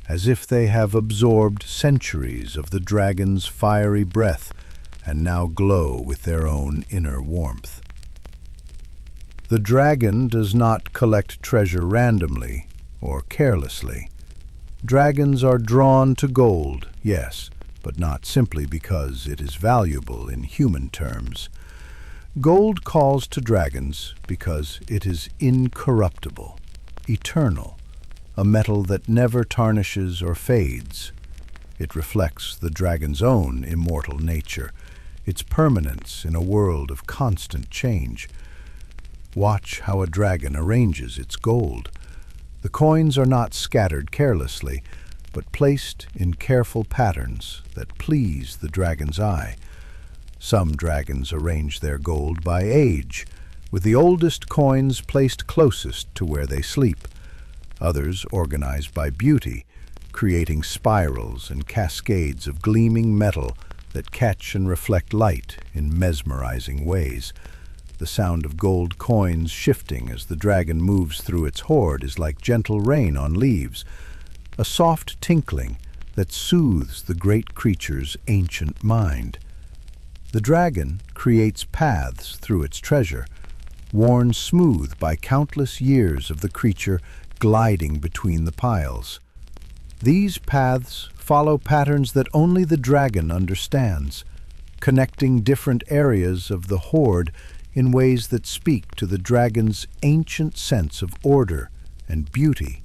Speaker 1: as if they have absorbed centuries of the dragon's fiery breath and now glow with their own inner warmth. The dragon does not collect treasure randomly or carelessly. Dragons are drawn to gold, yes, but not simply because it is valuable in human terms. Gold calls to dragons because it is incorruptible, eternal, a metal that never tarnishes or fades. It reflects the dragon's own immortal nature, its permanence in a world of constant change. Watch how a dragon arranges its gold. The coins are not scattered carelessly, but placed in careful patterns that please the dragon's eye. Some dragons arrange their gold by age, with the oldest coins placed closest to where they sleep. Others organize by beauty, creating spirals and cascades of gleaming metal that catch and reflect light in mesmerizing ways. The sound of gold coins shifting as the dragon moves through its hoard is like gentle rain on leaves, a soft tinkling that soothes the great creature's ancient mind. The dragon creates paths through its treasure, worn smooth by countless years of the creature gliding between the piles. These paths follow patterns that only the dragon understands, connecting different areas of the hoard in ways that speak to the dragon's ancient sense of order and beauty.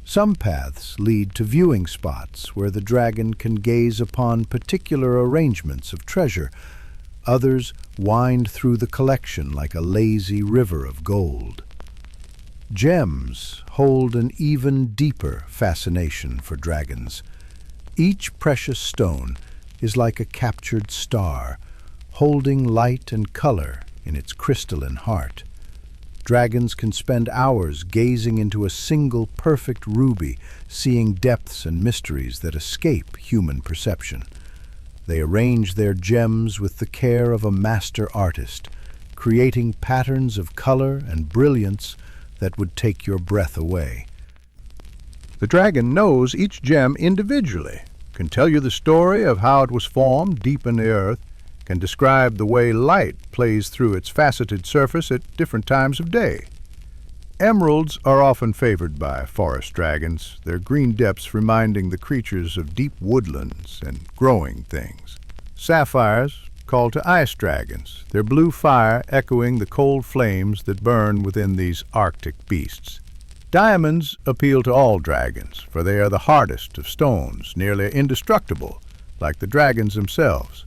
Speaker 1: Some paths lead to viewing spots where the dragon can gaze upon particular arrangements of treasure. Others wind through the collection like a lazy river of gold. Gems hold an even deeper fascination for dragons. Each precious stone is like a captured star, holding light and color in its crystalline heart. Dragons can spend hours gazing into a single perfect ruby, seeing depths and mysteries that escape human perception. They arrange their gems with the care of a master artist, creating patterns of color and brilliance that would take your breath away. The dragon knows each gem individually, can tell you the story of how it was formed deep in the earth, can describe the way light plays through its faceted surface at different times of day. Emeralds are often favored by forest dragons, their green depths reminding the creatures of deep woodlands and growing things. Sapphires call to ice dragons, their blue fire echoing the cold flames that burn within these arctic beasts. Diamonds appeal to all dragons, for they are the hardest of stones, nearly indestructible, like the dragons themselves.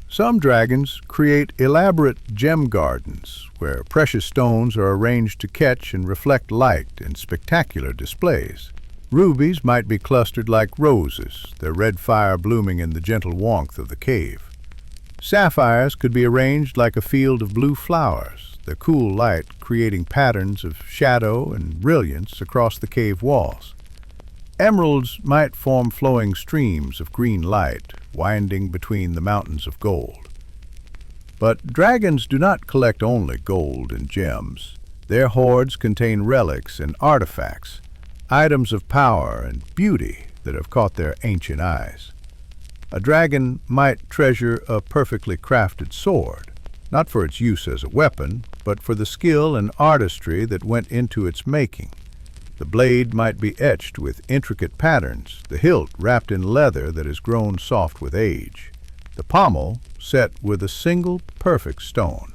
Speaker 1: Some dragons create elaborate gem gardens, where precious stones are arranged to catch and reflect light in spectacular displays. Rubies might be clustered like roses, their red fire blooming in the gentle warmth of the cave. Sapphires could be arranged like a field of blue flowers, their cool light creating patterns of shadow and brilliance across the cave walls. Emeralds might form flowing streams of green light, winding between the mountains of gold. But dragons do not collect only gold and gems. Their hoards contain relics and artifacts, items of power and beauty that have caught their ancient eyes. A dragon might treasure a perfectly crafted sword, not for its use as a weapon, but for the skill and artistry that went into its making. The blade might be etched with intricate patterns, the hilt wrapped in leather that has grown soft with age, the pommel set with a single perfect stone.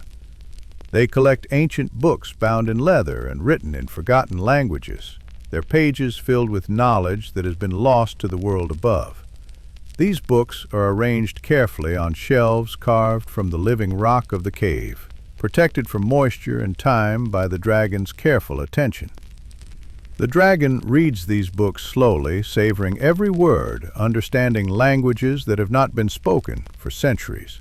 Speaker 1: They collect ancient books bound in leather and written in forgotten languages, their pages filled with knowledge that has been lost to the world above. These books are arranged carefully on shelves carved from the living rock of the cave, protected from moisture and time by the dragon's careful attention. The dragon reads these books slowly, savoring every word, understanding languages that have not been spoken for centuries.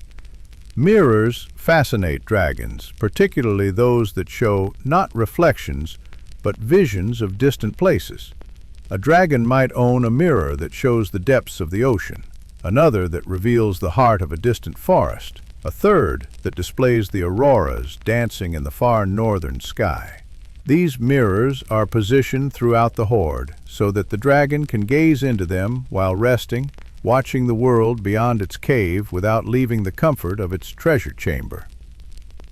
Speaker 1: Mirrors fascinate dragons, particularly those that show not reflections, but visions of distant places. A dragon might own a mirror that shows the depths of the ocean, another that reveals the heart of a distant forest, a third that displays the auroras dancing in the far northern sky. These mirrors are positioned throughout the hoard so that the dragon can gaze into them while resting, watching the world beyond its cave without leaving the comfort of its treasure chamber.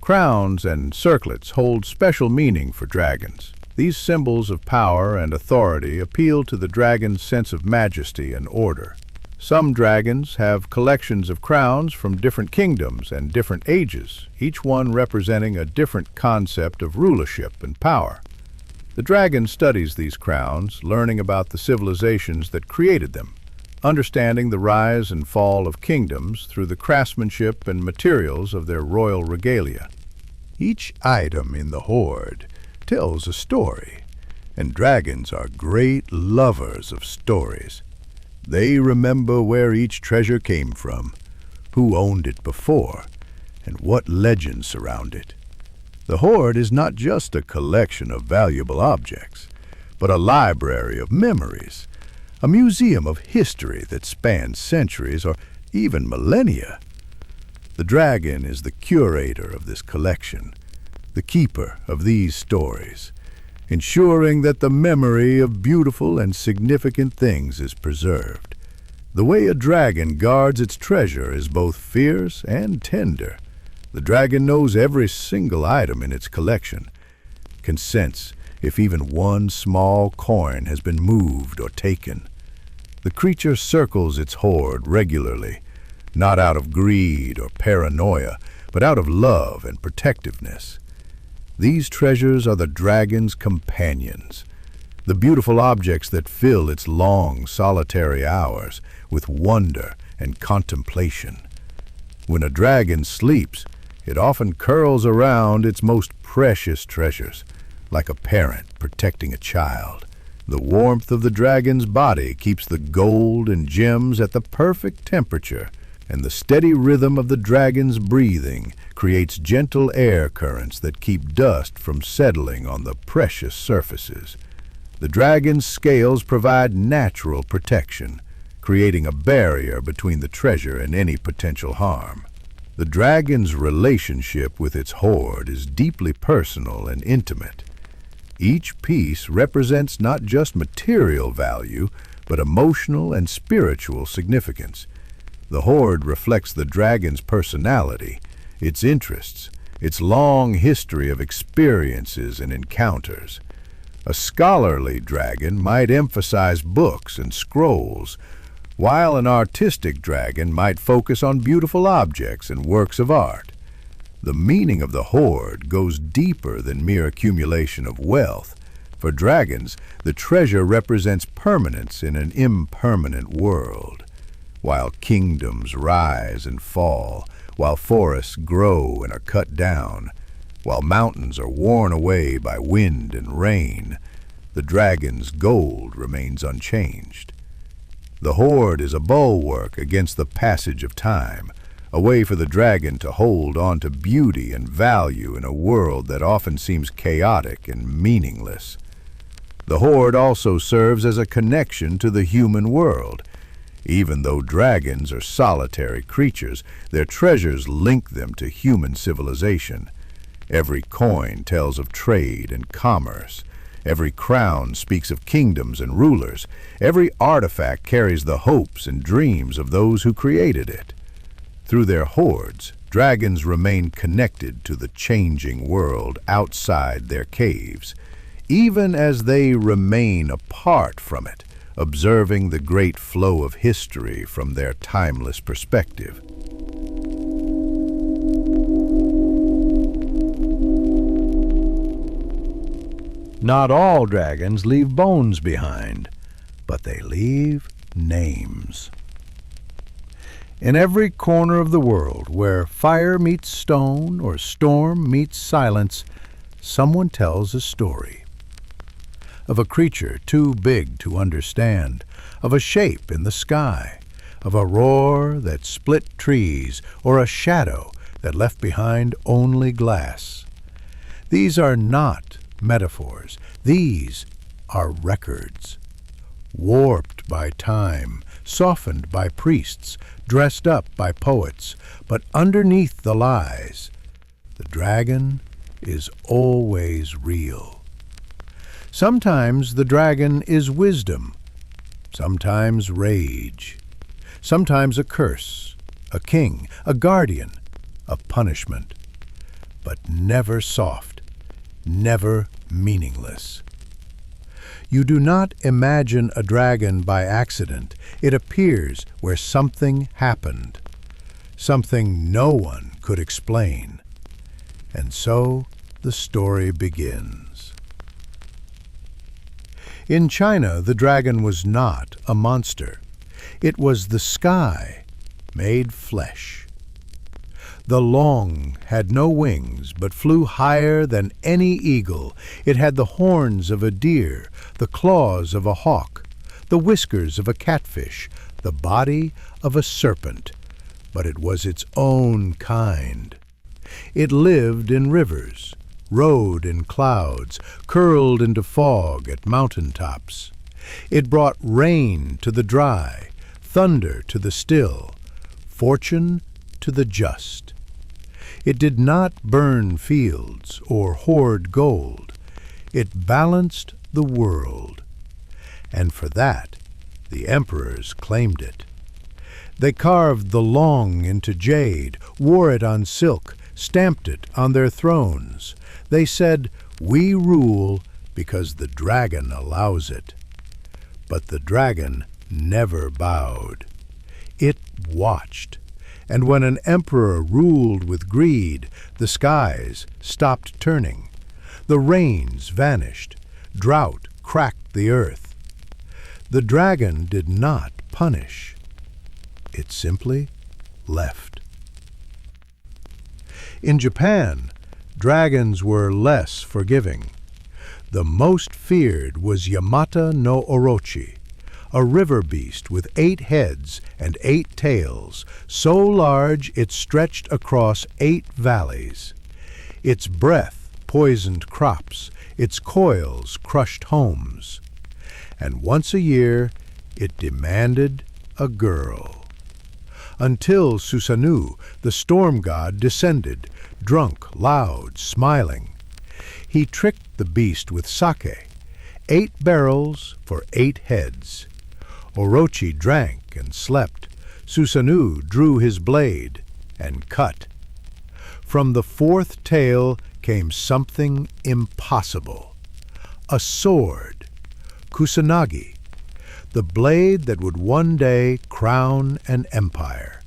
Speaker 1: Crowns and circlets hold special meaning for dragons. These symbols of power and authority appeal to the dragon's sense of majesty and order. Some dragons have collections of crowns from different kingdoms and different ages, each one representing a different concept of rulership and power. The dragon studies these crowns, learning about the civilizations that created them, understanding the rise and fall of kingdoms through the craftsmanship and materials of their royal regalia.
Speaker 2: Each item in the hoard tells a story, and dragons are great lovers of stories. They remember where each treasure came from, who owned it before, and what legends surround it. The hoard is not just a collection of valuable objects, but a library of memories, a museum of history that spans centuries or even millennia. The dragon is the curator of this collection, the keeper of these stories, ensuring that the memory of beautiful and significant things is preserved. The way a dragon guards its treasure is both fierce and tender. The dragon knows every single item in its collection, can sense if even one small coin has been moved or taken. The creature circles its hoard regularly, not out of greed or paranoia, but out of love and protectiveness. These treasures are the dragon's companions, the beautiful objects that fill its long, solitary hours with wonder and contemplation. When a dragon sleeps, it often curls around its most precious treasures, like a parent protecting a child. The warmth of the dragon's body keeps the gold and gems at the perfect temperature, and the steady rhythm of the dragon's breathing creates gentle air currents that keep dust from settling on the precious surfaces. The dragon's scales provide natural protection, creating a barrier between the treasure and any potential harm. The dragon's relationship with its hoard is deeply personal and intimate. Each piece represents not just material value, but emotional and spiritual significance. The hoard reflects the dragon's personality, its interests, its long history of experiences and encounters. A scholarly dragon might emphasize books and scrolls, while an artistic dragon might focus on beautiful objects and works of art. The meaning of the hoard goes deeper than mere accumulation of wealth. For dragons, the treasure represents permanence in an impermanent world. While kingdoms rise and fall, while forests grow and are cut down, while mountains are worn away by wind and rain, the dragon's gold remains unchanged. The hoard is a bulwark against the passage of time, a way for the dragon to hold on to beauty and value in a world that often seems chaotic and meaningless. The hoard also serves as a connection to the human world. Even though dragons are solitary creatures, their treasures link them to human civilization. Every coin tells of trade and commerce. Every crown speaks of kingdoms and rulers. Every artifact carries the hopes and dreams of those who created it. Through their hoards, dragons remain connected to the changing world outside their caves.
Speaker 1: even as they remain apart from it, observing the great flow of history from their timeless perspective. Not all dragons leave bones behind, but they leave names. In every corner of the world where fire meets stone or storm meets silence, someone tells a story. Of a creature too big to understand, of a shape in the sky, of a roar that split trees, or a shadow that left behind only glass. These are not metaphors. These are records. Warped by time, softened by priests, dressed up by poets, but underneath the lies, the dragon is always real. Sometimes the dragon is wisdom, sometimes rage, sometimes a curse, a king, a guardian, a punishment, but never soft, never meaningless. You do not imagine a dragon by accident. It appears where something happened, something no one could explain. And so the story begins. In China, the dragon was not a monster. It was the sky made flesh. The Long had no wings, but flew higher than any eagle. It had the horns of a deer, the claws of a hawk, the whiskers of a catfish, the body of a serpent, but it was its own kind. It lived in rivers, rode in clouds, curled into fog at mountain tops. It brought rain to the dry, thunder to the still, fortune to the just. It did not burn fields or hoard gold. It balanced the world. And for that, the emperors claimed it. They carved the Long into jade, wore it on silk, stamped it on their thrones. They said, "We rule because the dragon allows it." But the dragon never bowed. It watched. And when an emperor ruled with greed, the skies stopped turning. The rains vanished. Drought cracked the earth. The dragon did not punish. It simply left. In Japan, dragons were less forgiving. The most feared was Yamata no Orochi, a river beast with 8 heads and 8 tails, so large it stretched across 8 valleys. Its breath poisoned crops, its coils crushed homes. And once a year it demanded a girl. Until Susanoo, the storm god, descended, drunk, loud, smiling. He tricked the beast with sake, 8 barrels for 8 heads. Orochi drank and slept. Susanoo drew his blade and cut. From the 4th tail came something impossible. A sword, kusanagi, the blade that would one day crown an empire.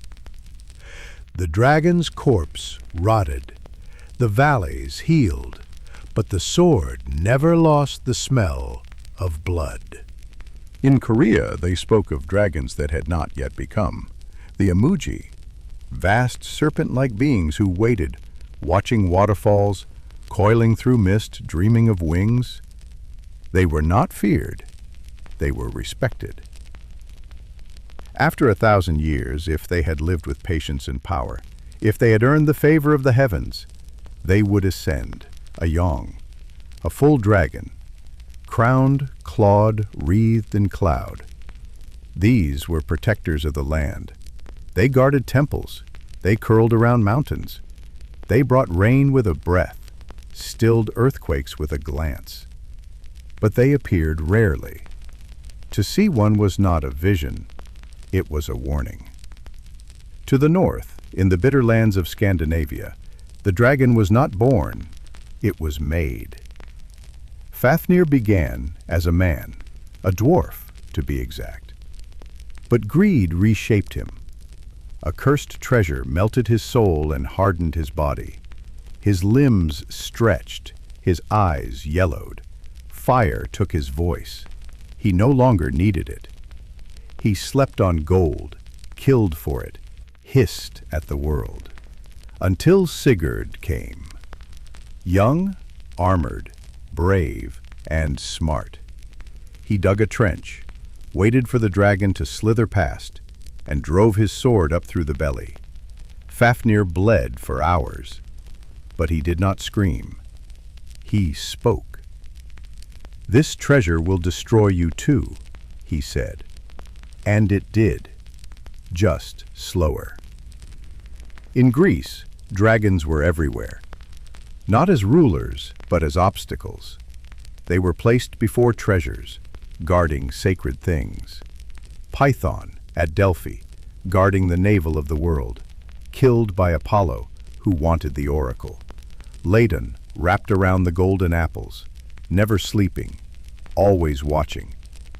Speaker 1: The dragon's corpse rotted. The valleys healed, but the sword never lost the smell of blood.
Speaker 2: In Korea, they spoke of dragons that had not yet become, the Amuji, vast serpent-like beings who waited, watching waterfalls, coiling through mist, dreaming of wings. They were not feared, they were respected. After 1,000 years, if they had lived with patience and power, if they had earned the favor of the heavens, they would ascend, a yong, a full dragon, crowned, clawed, wreathed in cloud. These were protectors of the land. They guarded temples. They curled around mountains. They brought rain with a breath, stilled earthquakes with a glance. But they appeared rarely. To see one was not a vision, it was a warning. To the north, in the bitter lands of Scandinavia, the dragon was not born, it was made. Fafnir began as a man, a dwarf to be exact. But greed reshaped him. A cursed treasure melted his soul and hardened his body. His limbs stretched, his eyes yellowed. Fire took his voice. He no longer needed it. He slept on gold, killed for it, hissed at the world. Until Sigurd came. Young, armored, brave, and smart. He dug a trench, waited for the dragon to slither past, and drove his sword up through the belly. Fafnir bled for hours, but he did not scream. He spoke. "This treasure will destroy you too," he said. And it did, just slower. In Greece, dragons were everywhere. Not as rulers, but as obstacles. They were placed before treasures, guarding sacred things. Python, at Delphi, guarding the navel of the world, killed by Apollo, who wanted the oracle. Ladon, wrapped around the golden apples, never sleeping, always watching,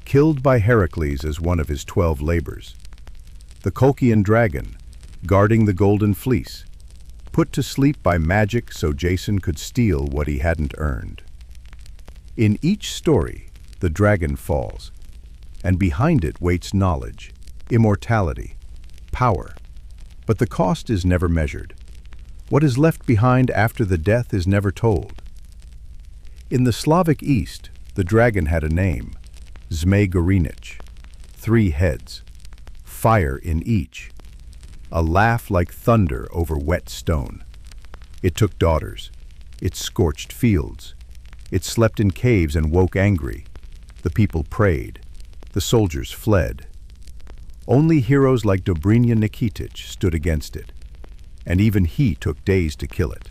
Speaker 2: killed by Heracles as one of his 12 labors. The Colchian dragon, guarding the golden fleece, put to sleep by magic so Jason could steal what he hadn't earned. In each story, the dragon falls, and behind it waits knowledge, immortality, power. But the cost is never measured. What is left behind after the death is never told. In the Slavic East, the dragon had a name, Zmej, 3 heads, fire in each, a laugh like thunder over wet stone. It took daughters. It scorched fields. It slept in caves and woke angry. The people prayed. The soldiers fled. Only heroes like Dobrynya Nikitich stood against it, and even he took days to kill it.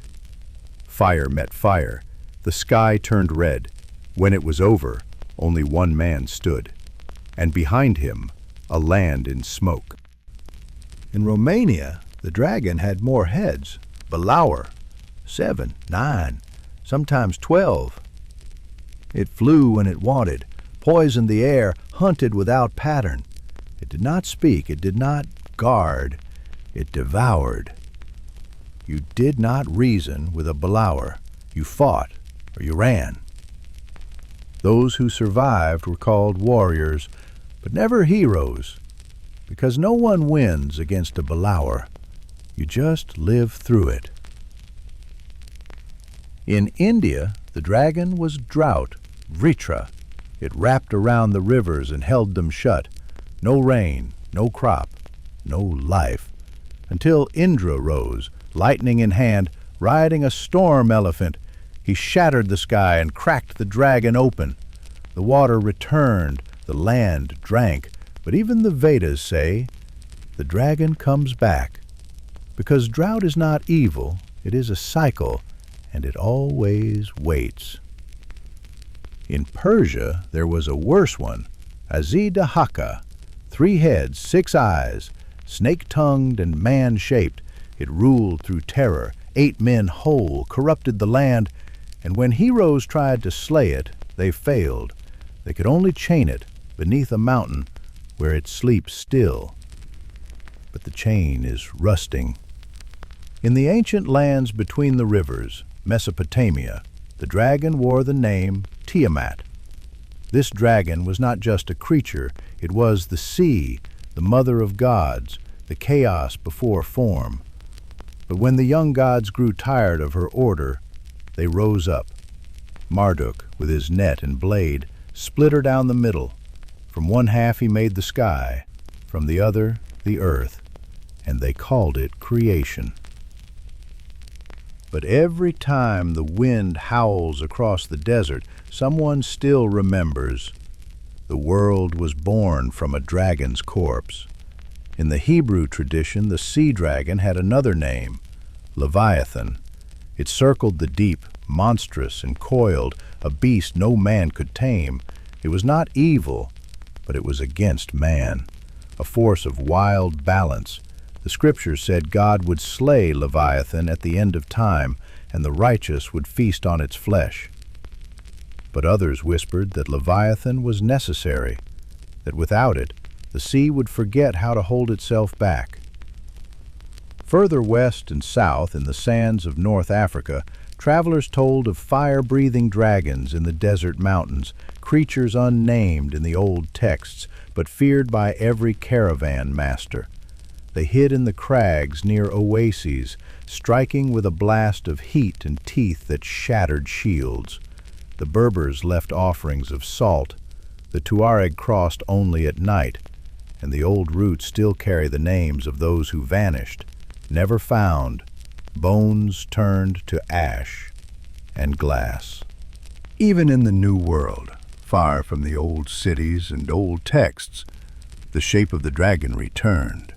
Speaker 2: Fire met fire. The sky turned red. When it was over, only one man stood, and behind him, a land in smoke.
Speaker 3: In Romania, the dragon had more heads, Balaur, 7, 9, sometimes 12. It flew when it wanted, poisoned the air, hunted without pattern. It did not speak, it did not guard, it devoured. You did not reason with a Balaur. You fought or you ran. Those who survived were called warriors, but never heroes, because no one wins against a Balaur. You just live through it. In India, the dragon was drought, Vritra. It wrapped around the rivers and held them shut. No rain, no crop, no life. Until Indra rose, lightning in hand, riding a storm elephant. He shattered the sky and cracked the dragon open. The water returned, the land drank, but even the Vedas say the dragon comes back. Because drought is not evil, it is a cycle, and it always waits. In Persia, there was a worse one, Azidahaka, 3 heads, 6 eyes, snake-tongued and man-shaped. It ruled through terror, 8 men whole, corrupted the land, and when heroes tried to slay it, they failed. They could only chain it beneath a mountain where it sleeps still. But the chain is rusting. In the ancient lands between the rivers, Mesopotamia, the dragon wore the name Tiamat. This dragon was not just a creature, it was the sea, the mother of gods, the chaos before form. But when the young gods grew tired of her order, they rose up. Marduk, with his net and blade, split her down the middle. From one half he made the sky, from the other the earth, and they called it creation. But every time the wind howls across the desert, someone still remembers. The world was born from a dragon's corpse. In the Hebrew tradition, the sea dragon had another name, Leviathan. It circled the deep, monstrous and coiled, a beast no man could tame. It was not evil, but it was against man, a force of wild balance. The scriptures said God would slay Leviathan at the end of time, and the righteous would feast on its flesh. but others whispered that Leviathan was necessary, that without it, the sea would forget how to hold itself back. Further west and south in the sands of North Africa, travelers told of fire-breathing dragons in the desert mountains, creatures unnamed in the old texts, but feared by every caravan master. They hid in the crags near oases, striking with a blast of heat and teeth that shattered shields. The Berbers left offerings of salt. The Tuareg crossed only at night, and the old routes still carry the names of those who vanished, never found, bones turned to ash and glass. Even in the New World, far from the old cities and old texts, the shape of the dragon returned.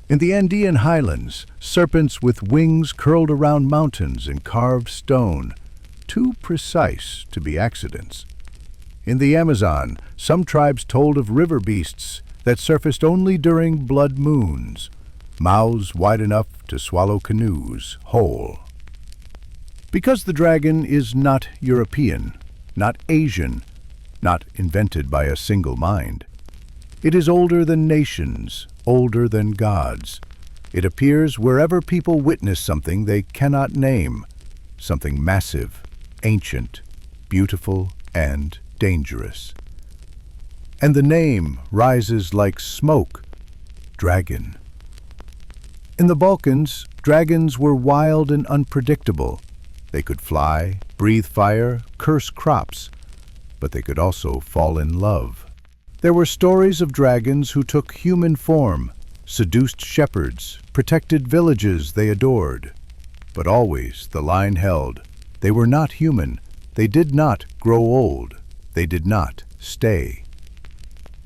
Speaker 3: In the Andean highlands, serpents with wings curled around mountains in carved stone, too precise to be accidents. In the Amazon, some tribes told of river beasts that surfaced only during blood moons, mouths wide enough to swallow canoes whole. Because the dragon is not European, not Asian, not invented by a single mind, it is older than nations, older than gods. It appears wherever people witness something they cannot name, something massive, ancient, beautiful, and dangerous. And the name rises like smoke, dragon. In the Balkans, dragons were wild and unpredictable. They could fly, breathe fire, curse crops, but they could also fall in love. There were stories of dragons who took human form, seduced shepherds, protected villages they adored. But always the line held. They were not human. They did not grow old. They did not stay.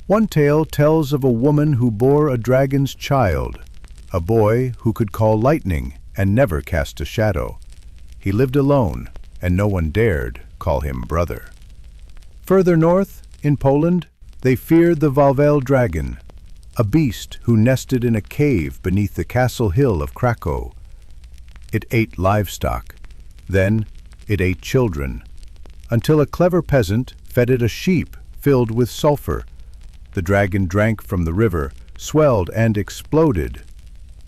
Speaker 3: One tale tells of a woman who bore a dragon's child, a boy who could call lightning and never cast a shadow. He lived alone, and no one dared call him brother. Further north, in Poland, they feared the Wawel dragon, a beast who nested in a cave beneath the castle hill of Krakow. It ate livestock. Then it ate children, until a clever peasant fed it a sheep filled with sulfur. The dragon drank from the river, swelled and exploded.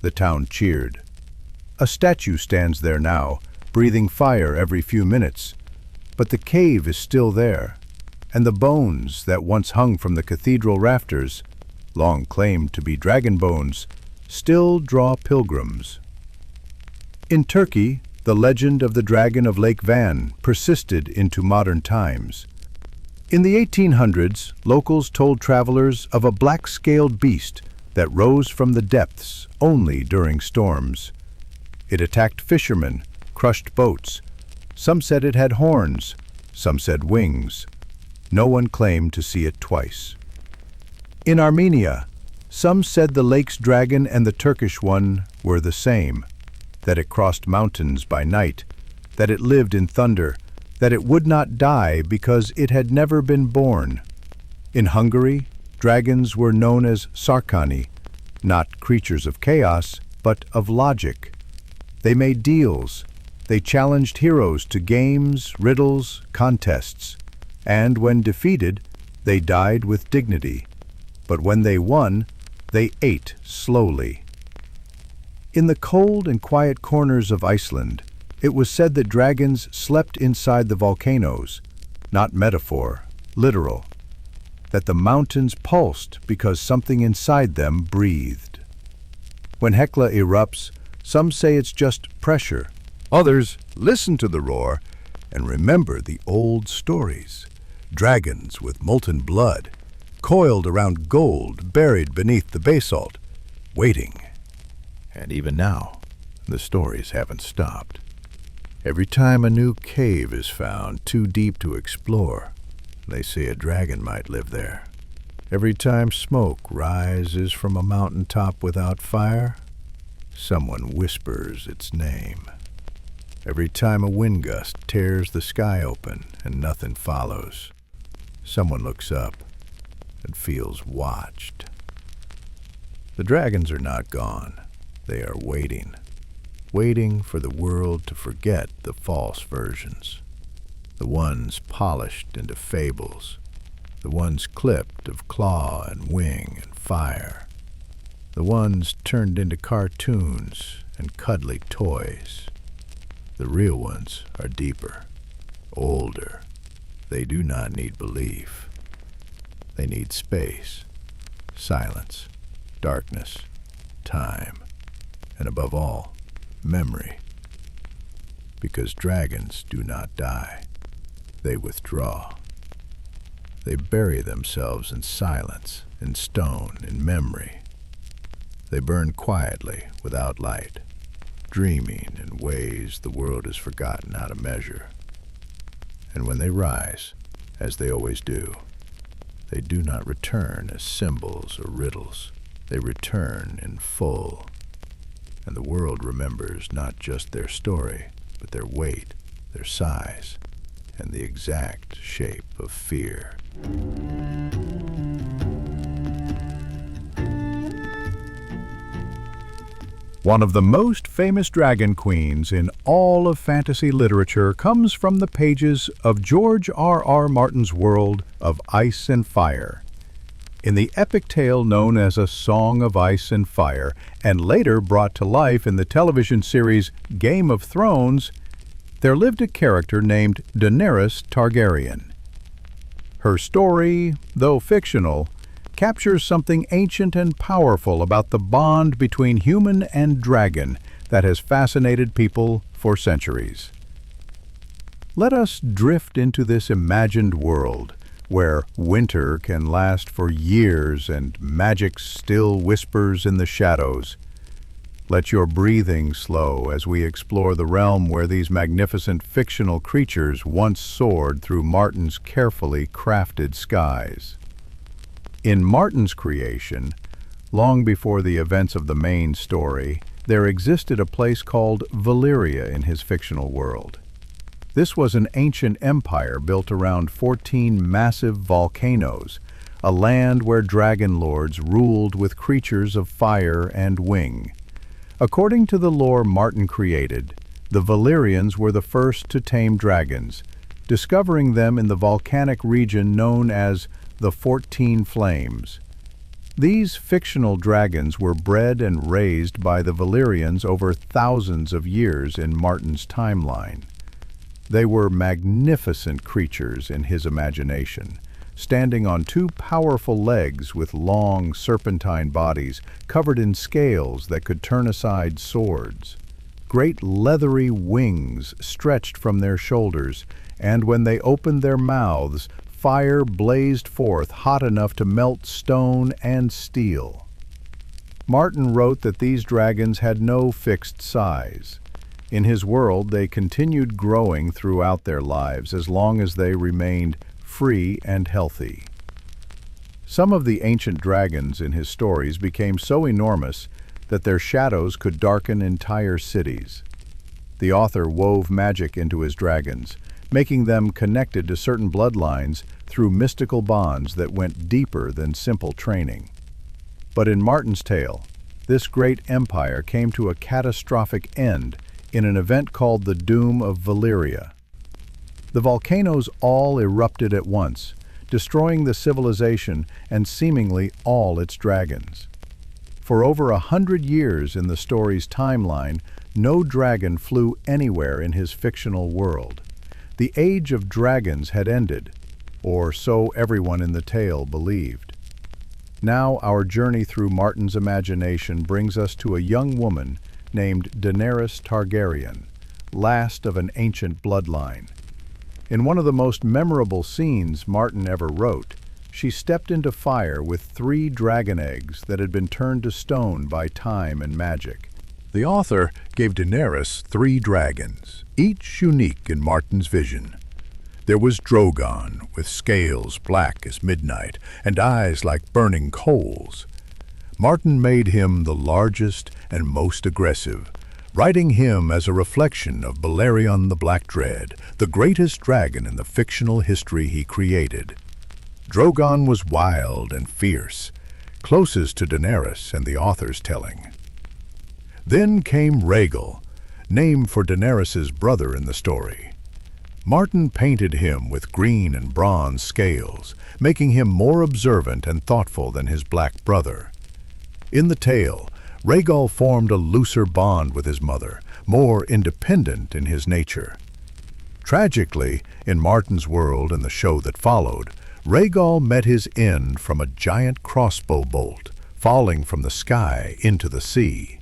Speaker 3: The town cheered. A statue stands there now, breathing fire every few minutes. But the cave is still there, and the bones that once hung from the cathedral rafters, long claimed to be dragon bones, still draw pilgrims. In Turkey, the legend of the dragon of Lake Van persisted into modern times. In the 1800s, locals told travelers of a black-scaled beast that rose from the depths only during storms. It attacked fishermen, crushed boats. Some said it had horns, some said wings. No one claimed to see it twice. In Armenia, some said the lake's dragon and the Turkish one were the same, that it crossed mountains by night, that it lived in thunder, that it would not die because it had never been born. In Hungary, dragons were known as sarkani, not creatures of chaos, but of logic. They made deals. They challenged heroes to games, riddles, contests. And when defeated, they died with dignity. But when they won, they ate slowly. In the cold and quiet corners of Iceland, it was said that dragons slept inside the volcanoes, not metaphor, literal, that the mountains pulsed because something inside them breathed. When Hekla erupts, some say it's just pressure. Others listen to the roar and remember the old stories. Dragons with molten blood, coiled around gold buried beneath the basalt, waiting. And even now, the stories haven't stopped. Every time a new cave is found too deep to explore, they say a dragon might live there. Every time smoke rises from a mountaintop without fire, someone whispers its name. Every time a wind gust tears the sky open and nothing follows, someone looks up and feels watched. The dragons are not gone. They are waiting for the world to forget the false versions. the ones polished into fables, the ones clipped of claw and wing and fire, the ones turned into cartoons and cuddly toys. The real ones are deeper, older. They do not need belief. They need space, silence, darkness, time, and above all, memory. Because dragons do not die. They withdraw. They bury themselves in silence, in stone, in memory. They burn quietly, without light, dreaming in ways the world has forgotten how to measure. And when they rise, as they always do, they do not return as symbols or riddles. They return in full. And the world remembers not just their story, but their weight, their size, and the exact shape of fear.
Speaker 1: One of the most famous dragon queens in all of fantasy literature comes from the pages of George R.R. Martin's world of Ice and Fire. In the epic tale known as A Song of Ice and Fire, and later brought to life in the television series Game of Thrones, there lived a character named Daenerys Targaryen. Her story, though fictional, captures something ancient and powerful about the bond between human and dragon that has fascinated people for centuries. Let us drift into this imagined world where winter can last for years and magic still whispers in the shadows. Let your breathing slow as we explore the realm where these magnificent fictional creatures once soared through Martin's carefully crafted skies. In Martin's creation, long before the events of the main story, there existed a place called Valyria in his fictional world. This was an ancient empire built around 14 massive volcanoes, a land where dragon lords ruled with creatures of fire and wing. According to the lore Martin created, the Valyrians were the first to tame dragons, discovering them in the volcanic region known as the 14 Flames. These fictional dragons were bred and raised by the Valyrians over thousands of years in Martin's timeline. They were magnificent creatures in his imagination, standing on two powerful legs with long serpentine bodies covered in scales that could turn aside swords. Great leathery wings stretched from their shoulders, and when they opened their mouths, fire blazed forth hot enough to melt stone and steel. Martin wrote that these dragons had no fixed size. In his world, they continued growing throughout their lives as long as they remained free and healthy. Some of the ancient dragons in his stories became so enormous that their shadows could darken entire cities. The author wove magic into his dragons, making them connected to certain bloodlines through mystical bonds that went deeper than simple training. But in Martin's tale, this great empire came to a catastrophic end in an event called the Doom of Valyria. The volcanoes all erupted at once, destroying the civilization and seemingly all its dragons. For over 100 years in the story's timeline, no dragon flew anywhere in his fictional world. The age of dragons had ended, or so everyone in the tale believed. Now our journey through Martin's imagination brings us to a young woman named Daenerys Targaryen, last of an ancient bloodline. In one of the most memorable scenes Martin ever wrote, she stepped into fire with 3 dragon eggs that had been turned to stone by time and magic.
Speaker 3: The author gave Daenerys 3 dragons, each unique in Martin's vision. There was Drogon, with scales black as midnight and eyes like burning coals. Martin made him the largest and most aggressive, writing him as a reflection of Balerion the Black Dread, the greatest dragon in the fictional history he created. Drogon was wild and fierce, closest to Daenerys and the author's telling. Then came Rhaegal, named for Daenerys's brother in the story.
Speaker 2: Martin painted him with green and bronze scales, making him more observant and thoughtful than his black brother. In the tale, Rhaegal formed a looser bond with his mother, more independent in his nature. Tragically, in Martin's world and the show that followed, Rhaegal met his end from a giant crossbow bolt, falling from the sky into the sea.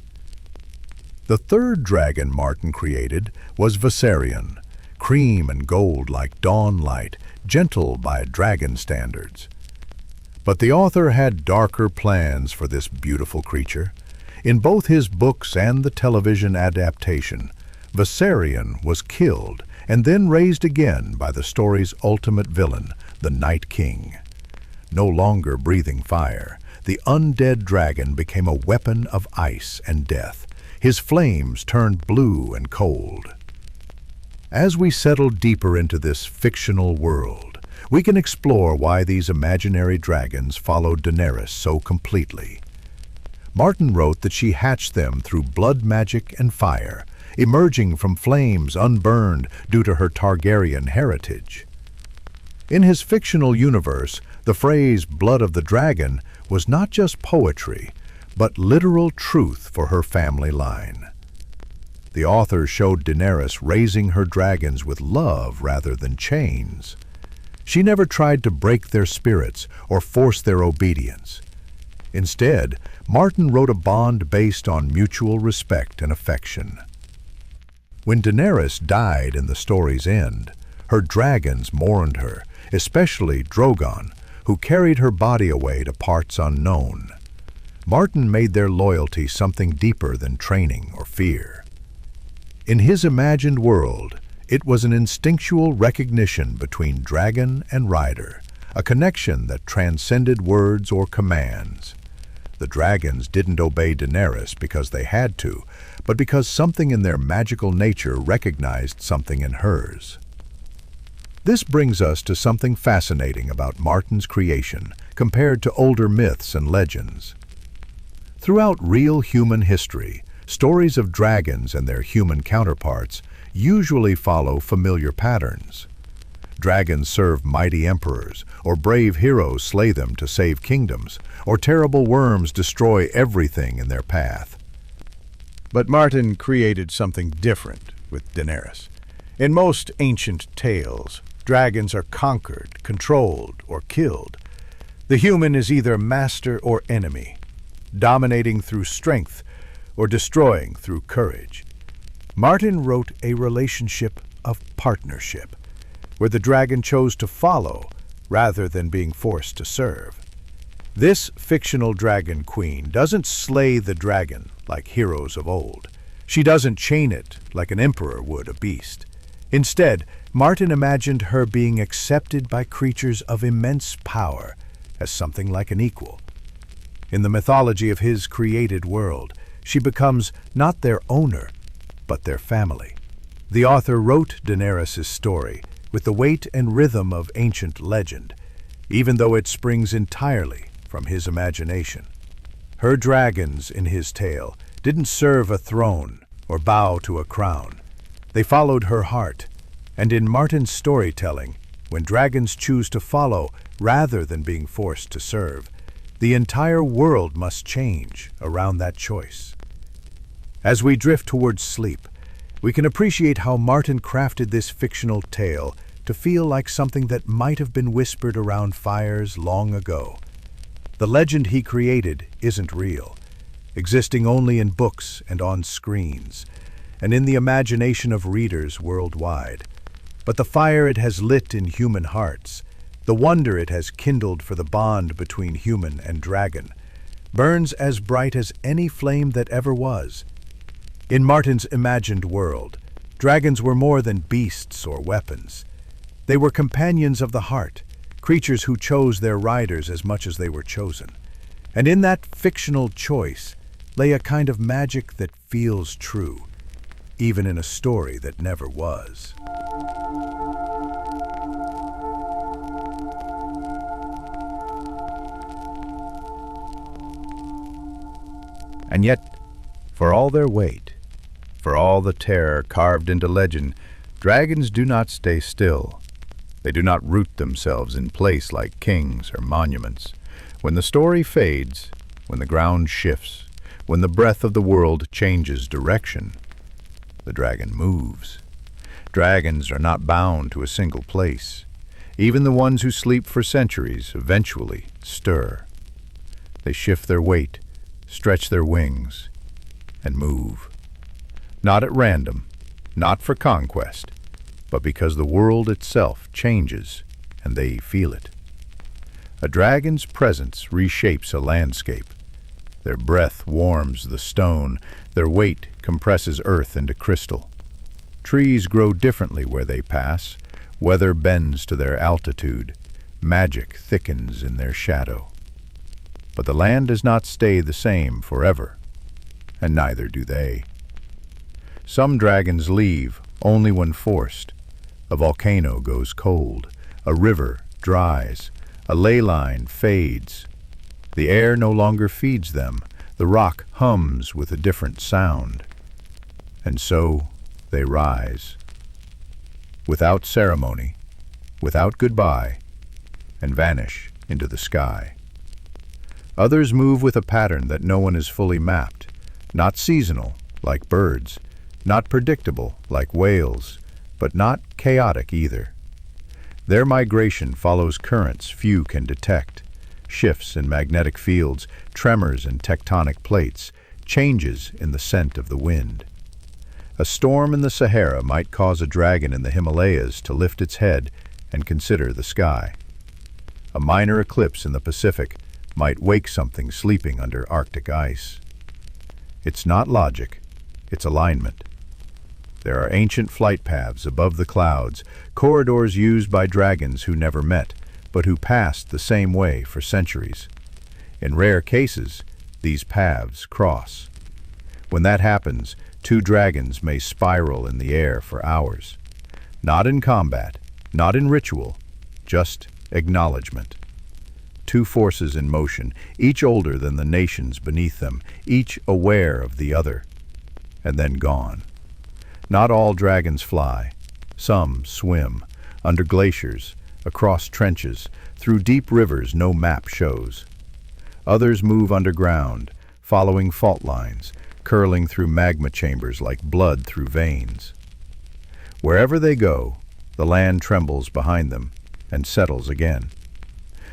Speaker 2: The third dragon Martin created was Viserion, cream and gold like dawn light, gentle by dragon standards. But the author had darker plans for this beautiful creature. In both his books and the television adaptation, Viserion was killed and then raised again by the story's ultimate villain, the Night King. No longer breathing fire, the undead dragon became a weapon of ice and death. His flames turned blue and cold. As we settle deeper into this fictional world, we can explore why these imaginary dragons followed Daenerys so completely. Martin wrote that she hatched them through blood magic and fire, emerging from flames unburned due to her Targaryen heritage. In his fictional universe, the phrase "blood of the dragon" was not just poetry, but literal truth for her family line. The author showed Daenerys raising her dragons with love rather than chains. She never tried to break their spirits or force their obedience. Instead, Martin wrote a bond based on mutual respect and affection. When Daenerys died in the story's end, her dragons mourned her, especially Drogon, who carried her body away to parts unknown. Martin made their loyalty something deeper than training or fear. In his imagined world, it was an instinctual recognition between dragon and rider, a connection that transcended words or commands. The dragons didn't obey Daenerys because they had to, but because something in their magical nature recognized something in hers. This brings us to something fascinating about Martin's creation compared to older myths and legends. Throughout real human history, stories of dragons and their human counterparts usually follow familiar patterns. Dragons serve mighty emperors, or brave heroes slay them to save kingdoms, or terrible worms destroy everything in their path. But Martin created something different with Daenerys. In most ancient tales, dragons are conquered, controlled, or killed. The human is either master or enemy, dominating through strength or destroying through courage. Martin wrote a relationship of partnership, where the dragon chose to follow rather than being forced to serve. This fictional dragon queen doesn't slay the dragon like heroes of old. She doesn't chain it like an emperor would a beast. Instead, Martin imagined her being accepted by creatures of immense power as something like an equal. In the mythology of his created world, she becomes not their owner, but their family. The author wrote Daenerys' story with the weight and rhythm of ancient legend, even though it springs entirely from his imagination. Her dragons in his tale didn't serve a throne or bow to a crown. They followed her heart, and in Martin's storytelling, when dragons choose to follow rather than being forced to serve, the entire world must change around that choice. As we drift towards sleep, we can appreciate how Martin crafted this fictional tale to feel like something that might have been whispered around fires long ago. The legend he created isn't real, existing only in books and on screens, and in the imagination of readers worldwide. But the fire it has lit in human hearts, the wonder it has kindled for the bond between human and dragon, burns as bright as any flame that ever was. In Martin's imagined world, dragons were more than beasts or weapons. They were companions of the heart, creatures who chose their riders as much as they were chosen. And in that fictional choice lay a kind of magic that feels true, even in a story that never was.
Speaker 3: And yet, for all their weight, for all the terror carved into legend,
Speaker 2: Dragons do not stay still. They do not root themselves in place like kings or monuments. When the story fades, when the ground shifts, when the breath of the world changes direction, the dragon moves. Dragons are not bound to a single place. Even the ones who sleep for centuries eventually stir. They shift their weight, stretch their wings, and move. Not at random, not for conquest, but because the world itself changes and they feel it. A dragon's presence reshapes a landscape. Their breath warms the stone, their weight compresses earth into crystal. Trees grow differently where they pass, weather bends to their altitude, magic thickens in their shadow. But the land does not stay the same forever, and neither do they. Some dragons leave only when forced. A volcano goes cold, a river dries, a ley line fades. The air no longer feeds them, the rock hums with a different sound. And so they rise. Without ceremony, without goodbye, and vanish into the sky. Others move with a pattern that no one has fully mapped, not seasonal, like birds, not predictable, like whales, but not chaotic either. Their migration follows currents few can detect, shifts in magnetic fields, tremors in tectonic plates, changes in the scent of the wind. A storm in the Sahara might cause a dragon in the Himalayas to lift its head and consider the sky. A minor eclipse in the Pacific might wake something sleeping under Arctic ice. It's not logic, it's alignment. There are ancient flight paths above the clouds, corridors used by dragons who never met, but who passed the same way for centuries. In rare cases, these paths cross. When that happens, two dragons may spiral in the air for hours. Not in combat, not in ritual, just acknowledgement. Two forces in motion, each older than the nations beneath them, each aware of the other, and then gone. Not all dragons fly. Some swim, under glaciers, across trenches, through deep rivers no map shows. Others move underground, following fault lines, curling through magma chambers like blood through veins. Wherever they go, the land trembles behind them and settles again.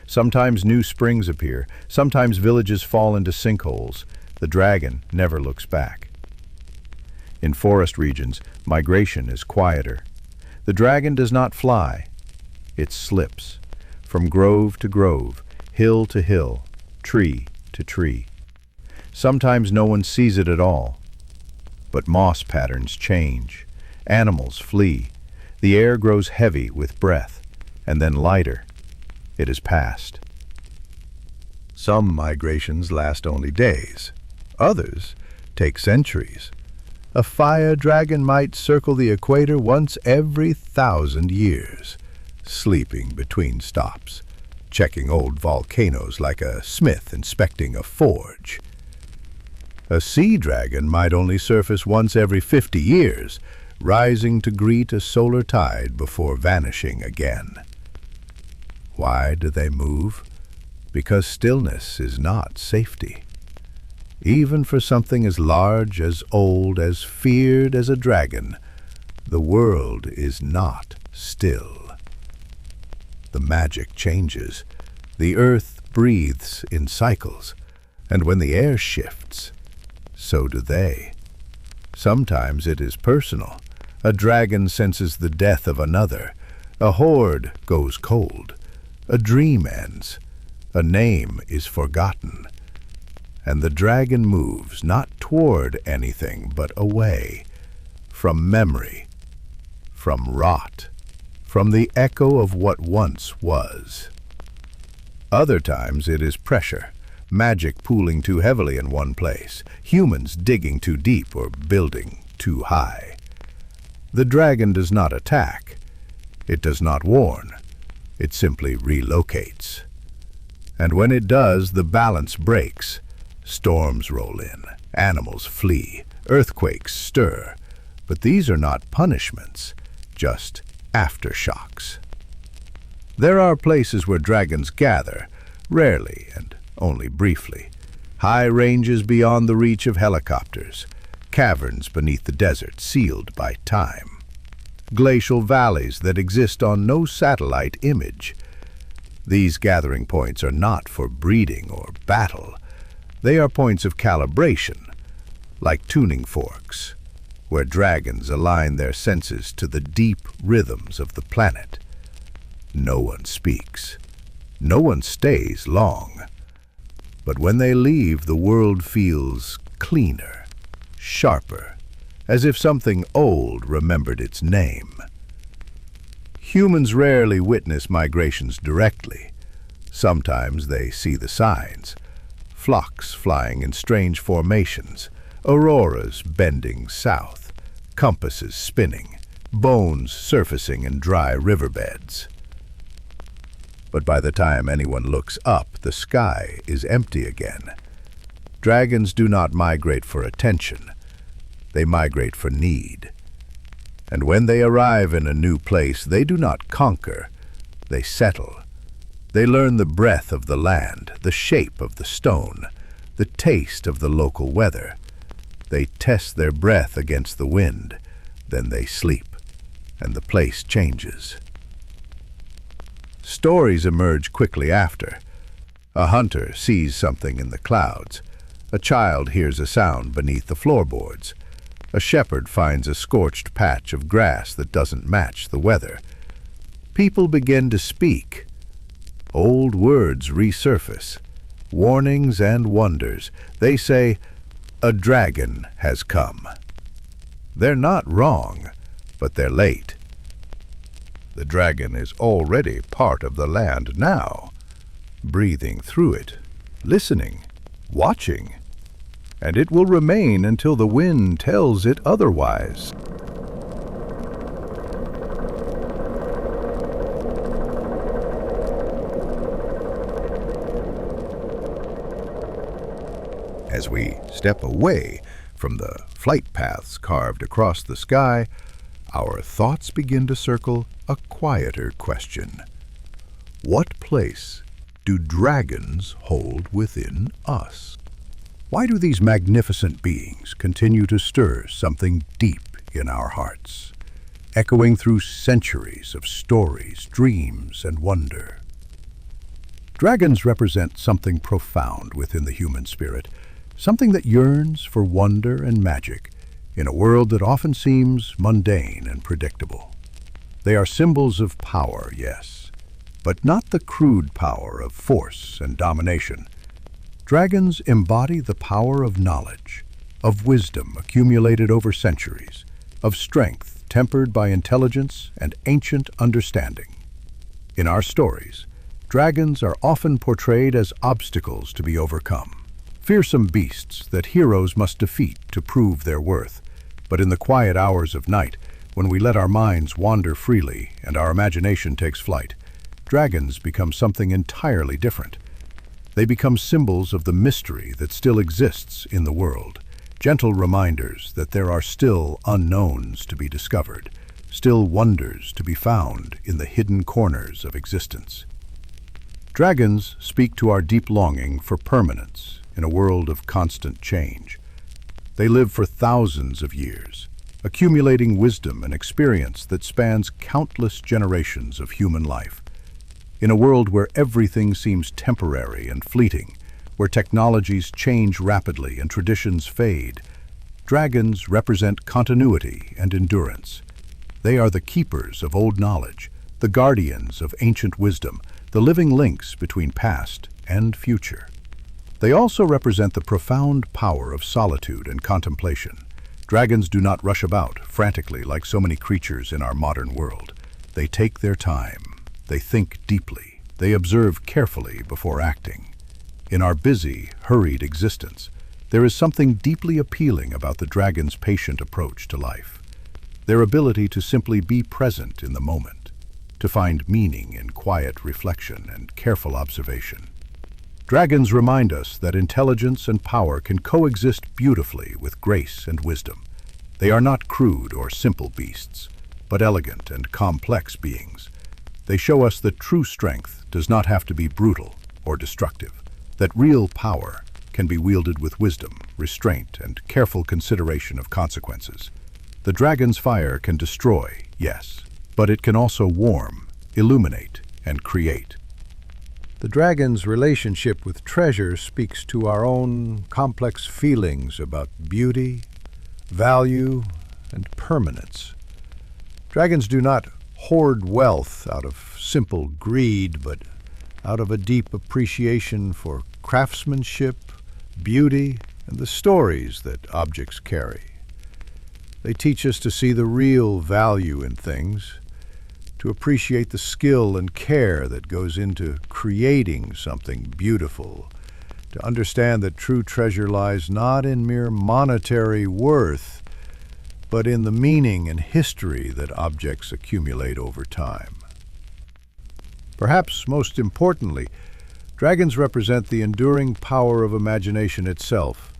Speaker 2: Sometimes new springs appear, sometimes villages fall into sinkholes. The dragon never looks back. In forest regions, migration is quieter. The dragon does not fly. It slips, from grove to grove, hill to hill, tree to tree. Sometimes no one sees it at all. But moss patterns change. Animals flee. The air grows heavy with breath, and then lighter. It is past. Some migrations last only days. Others take centuries. A fire dragon might circle the equator once every 1,000 years, sleeping between stops, checking old volcanoes like a smith inspecting a forge. A sea dragon might only surface once every 50 years, rising to greet a solar tide before vanishing again. Why do they move? Because stillness is not safety. Even for something as large, as old, as feared as a dragon, the world is not still. The magic changes. The earth breathes in cycles, and when the air shifts, so do they. Sometimes it is personal. A dragon senses the death of another. A hoard goes cold. A dream ends. A name is forgotten. And the dragon moves not toward anything but away, from memory, from rot, from the echo of what once was. Other times it is pressure, magic pooling too heavily in one place, humans digging too deep or building too high. The dragon does not attack. It does not warn. It simply relocates. And when it does, the balance breaks. Storms roll in, animals flee, earthquakes stir. But these are not punishments,
Speaker 3: just aftershocks. There are places where dragons gather, rarely and only briefly. High ranges beyond the reach of helicopters, caverns beneath the desert sealed by time, glacial valleys that exist on no satellite image. These gathering points are not for breeding or battle. They are points of calibration, like tuning forks, where dragons align their senses to the deep rhythms of the planet. No one speaks. No one stays long. But when they leave, the world feels cleaner, sharper, as if something old remembered its name. Humans rarely witness migrations directly. Sometimes they see the signs. Flocks flying in strange formations, auroras bending south, compasses spinning, bones surfacing in dry riverbeds. But by the time anyone looks up, the sky is empty again. Dragons do not migrate for attention. They migrate for need. And when they arrive in a new place, they do not conquer. They settle. They learn the breath of the land, the shape of the stone, the taste of the local weather. They test their breath against the wind. Then they sleep, and the place changes. Stories emerge quickly after. A hunter sees something in the clouds. A child hears a sound beneath the floorboards. A shepherd finds a scorched patch of grass that doesn't match the weather. People begin to speak. Old words resurface, warnings and wonders. They say, "A dragon has come." They're not wrong, but they're late. The dragon is already part of the land now, breathing through it, listening, watching, and it will remain until the wind tells it otherwise. As we step away from the flight paths carved across the sky, our thoughts begin to circle a quieter question. What place do dragons hold within us? Why do these magnificent beings continue to stir something deep in our hearts, echoing through centuries of stories, dreams, and wonder? Dragons represent something profound within the human spirit, something that yearns for wonder and magic in a world that often seems mundane and predictable. They are symbols of power, yes, but not the crude power of force and domination. Dragons embody the power of knowledge, of wisdom accumulated over centuries, of strength tempered by intelligence and ancient understanding. In our stories, dragons are often portrayed as obstacles to be overcome, fearsome beasts that heroes must defeat to prove their worth. But in the quiet hours of night, when we let our minds wander freely and our imagination takes flight, dragons become something entirely different. They become symbols of the mystery that still exists in the world, gentle reminders that there are still unknowns to be discovered, still wonders to be found in the hidden corners of existence. Dragons speak to our deep longing for permanence in a world of constant change. They live for thousands of years, accumulating wisdom and experience that spans countless generations of human life. In a world where everything seems temporary and fleeting, where technologies change rapidly and traditions fade, dragons represent continuity and endurance. They are the keepers of old knowledge, the guardians of ancient wisdom, the living links between past and future. They also represent the profound power of solitude and contemplation. Dragons do not rush about frantically like so many creatures in our modern world. They take their time. They think deeply. They observe carefully before acting. In our busy, hurried existence, there is something deeply appealing about the dragon's patient approach to life. Their ability to simply be present in the moment, to find meaning in quiet reflection and careful observation. Dragons remind us that intelligence and power can coexist beautifully with grace and wisdom. They are not crude or simple beasts,
Speaker 1: but elegant and complex beings. They show us that true strength does not have to be brutal or destructive, that real power can be wielded with wisdom, restraint, and careful consideration of consequences. The dragon's fire can destroy, yes, but it can also warm, illuminate, and create.
Speaker 3: The dragon's relationship with treasure speaks to our own complex feelings about beauty, value, and permanence. Dragons do not hoard wealth out of simple greed, but out of a deep appreciation for craftsmanship, beauty, and the stories that objects carry. They teach us to see the real value in things, to appreciate the skill and care that goes into creating something beautiful, to understand that true treasure lies not in mere monetary worth, but in the meaning and history that objects accumulate over time. Perhaps most importantly, dragons represent the enduring power of imagination itself.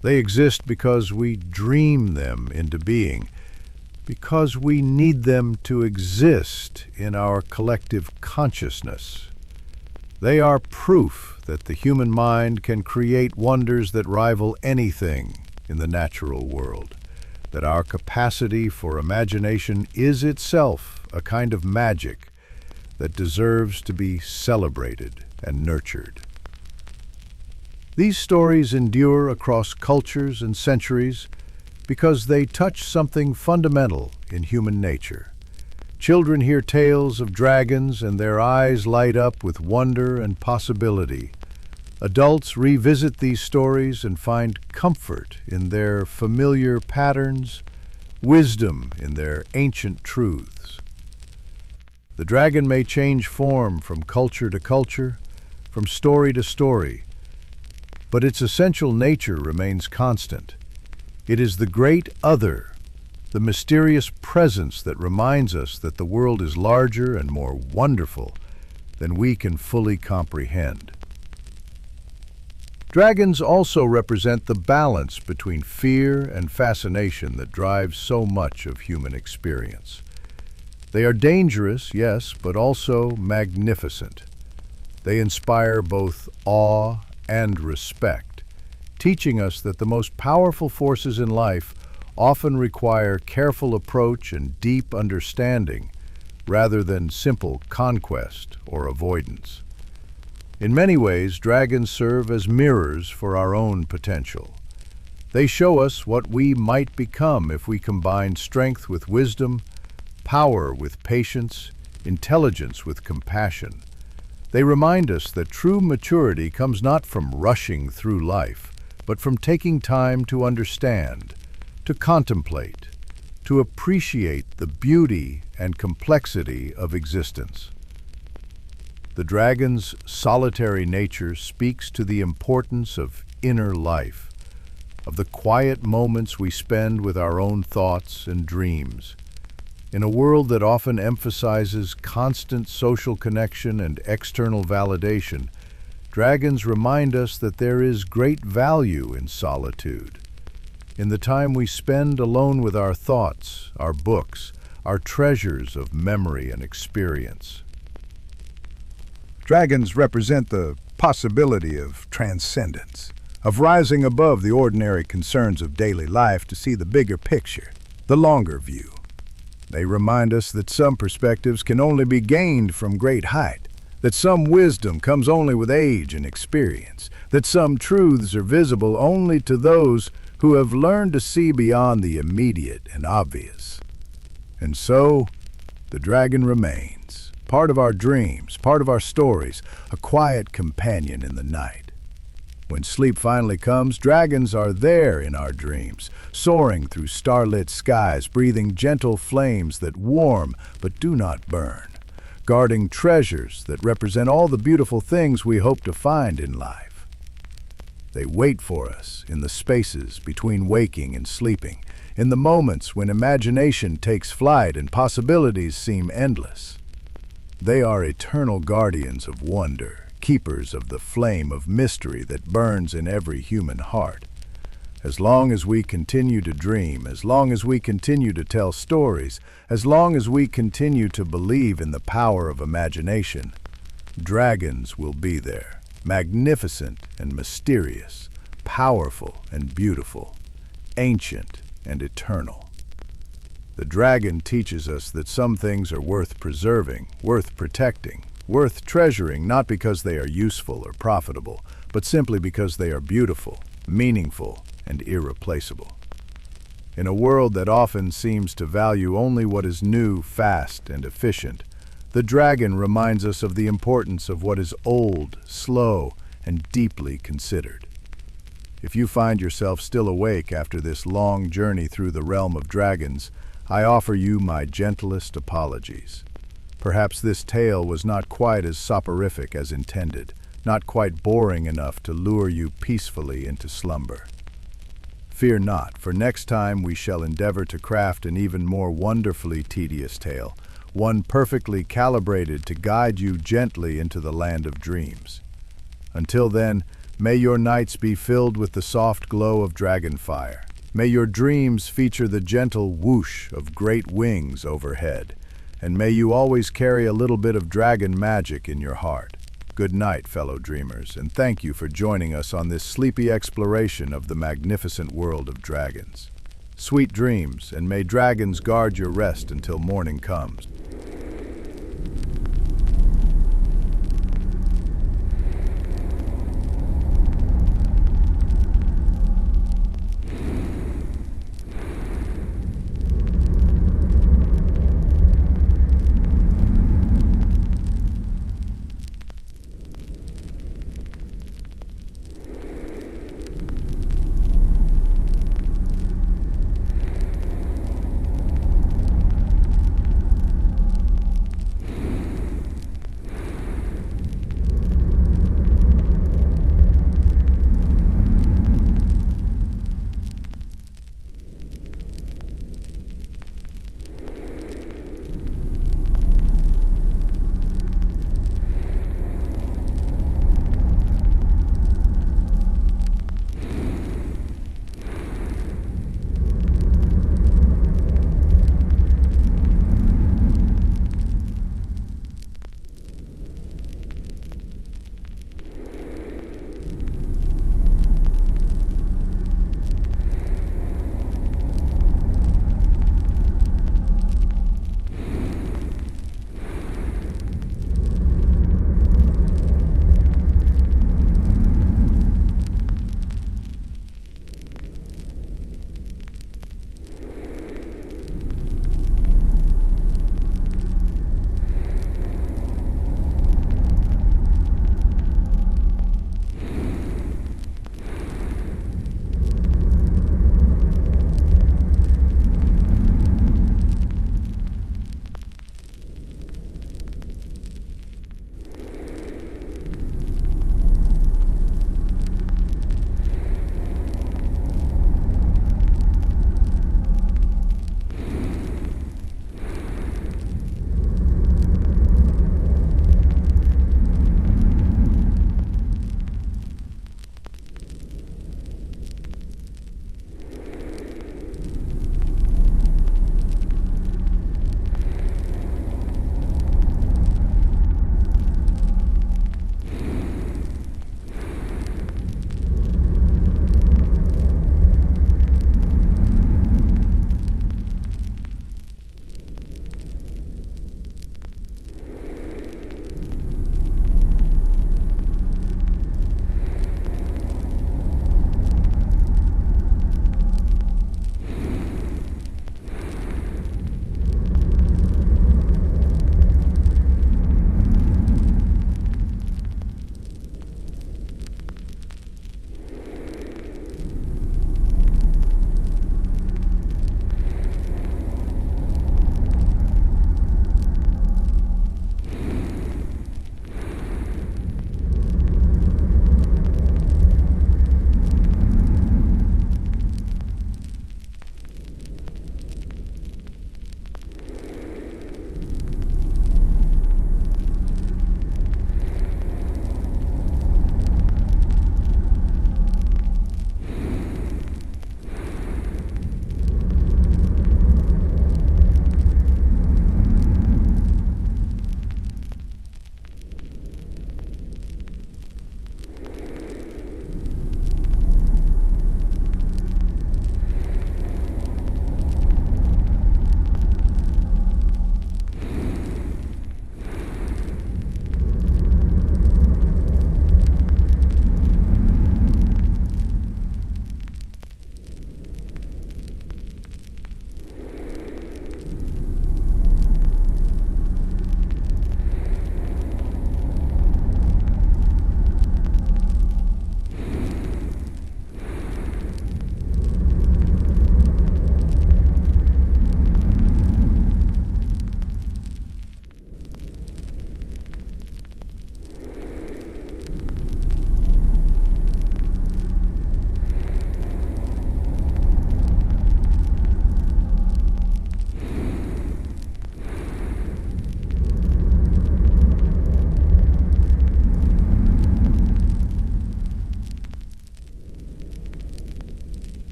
Speaker 3: They exist because we dream them into being, because we need them to exist in our collective consciousness. They are proof that the human mind can create wonders that rival anything in the natural world, that our capacity for imagination is itself a kind of magic that deserves to be celebrated and nurtured. These stories endure across cultures and centuries because they touch something fundamental in human nature. Children hear tales of dragons and their eyes light up with wonder and possibility. Adults revisit these stories and find comfort in their familiar patterns, wisdom in their ancient truths. The dragon may change form from culture to culture, from story to story, but its essential nature remains constant. It is the great other, the mysterious presence that reminds us that the world is larger and more wonderful than we can fully comprehend. Dragons also represent the balance between fear and fascination that drives so much of human experience. They are dangerous, yes, but also magnificent. They inspire both awe and respect, teaching us that the most powerful forces in life often require careful approach and deep understanding rather than simple conquest or avoidance. In many ways, dragons serve as mirrors for our own potential. They show us what we might become if we combine strength with wisdom, power with patience, intelligence with compassion. They remind us that true maturity comes not from rushing through life, but from taking time to understand, to contemplate, to appreciate the beauty and complexity of existence. The dragon's solitary nature speaks to the importance of inner life, of the quiet moments we spend with our own thoughts and dreams. In a world that often emphasizes constant social connection and external validation, dragons remind us that there is great value in solitude. In the time we spend alone with our thoughts, our books, our treasures of memory and experience.
Speaker 2: Dragons represent the possibility of transcendence, of rising above the ordinary concerns of daily life to see the bigger picture, the longer view. They remind us that some perspectives can only be gained from great height, that some wisdom comes only with age and experience, that some truths are visible only to those who have learned to see beyond the immediate and obvious. And so, the dragon remains, part of our dreams, part of our stories, a quiet companion in the night. When sleep finally comes, dragons are there in our dreams, soaring through starlit skies, breathing gentle flames that warm but do not burn, guarding treasures that represent all the beautiful things we hope to find in life. They wait for us in the spaces between waking and sleeping, in the moments when imagination takes flight and possibilities seem endless. They are eternal guardians of wonder, keepers of the flame of mystery that burns in every human heart.
Speaker 3: As long as we continue to dream, as long as we continue to tell stories, as long as we continue to believe in the power of imagination, dragons will be there, magnificent and mysterious, powerful and beautiful, ancient and eternal. The dragon teaches us that some things are worth preserving, worth protecting, worth treasuring, not because they are useful or profitable, but simply because they are beautiful, meaningful, and irreplaceable. In a world that often seems to value only what is new, fast, and efficient, the dragon reminds us of the importance of what is old, slow, and deeply considered. If you find yourself still awake after this long journey through the realm of dragons, I offer you my gentlest apologies. Perhaps this tale was not quite as soporific as intended, not quite boring enough to lure you peacefully into slumber. Fear not, for next time we shall endeavor to craft an even more wonderfully tedious tale, one perfectly calibrated to guide you gently into the land of dreams. Until then, may your nights be filled with the soft glow of dragon fire. May your dreams feature the gentle whoosh of great wings overhead, and may you always carry a little bit of dragon magic in your heart. Good night, fellow dreamers, and thank you for joining us on this sleepy exploration of the magnificent world of dragons. Sweet dreams, and may dragons guard your rest until morning comes.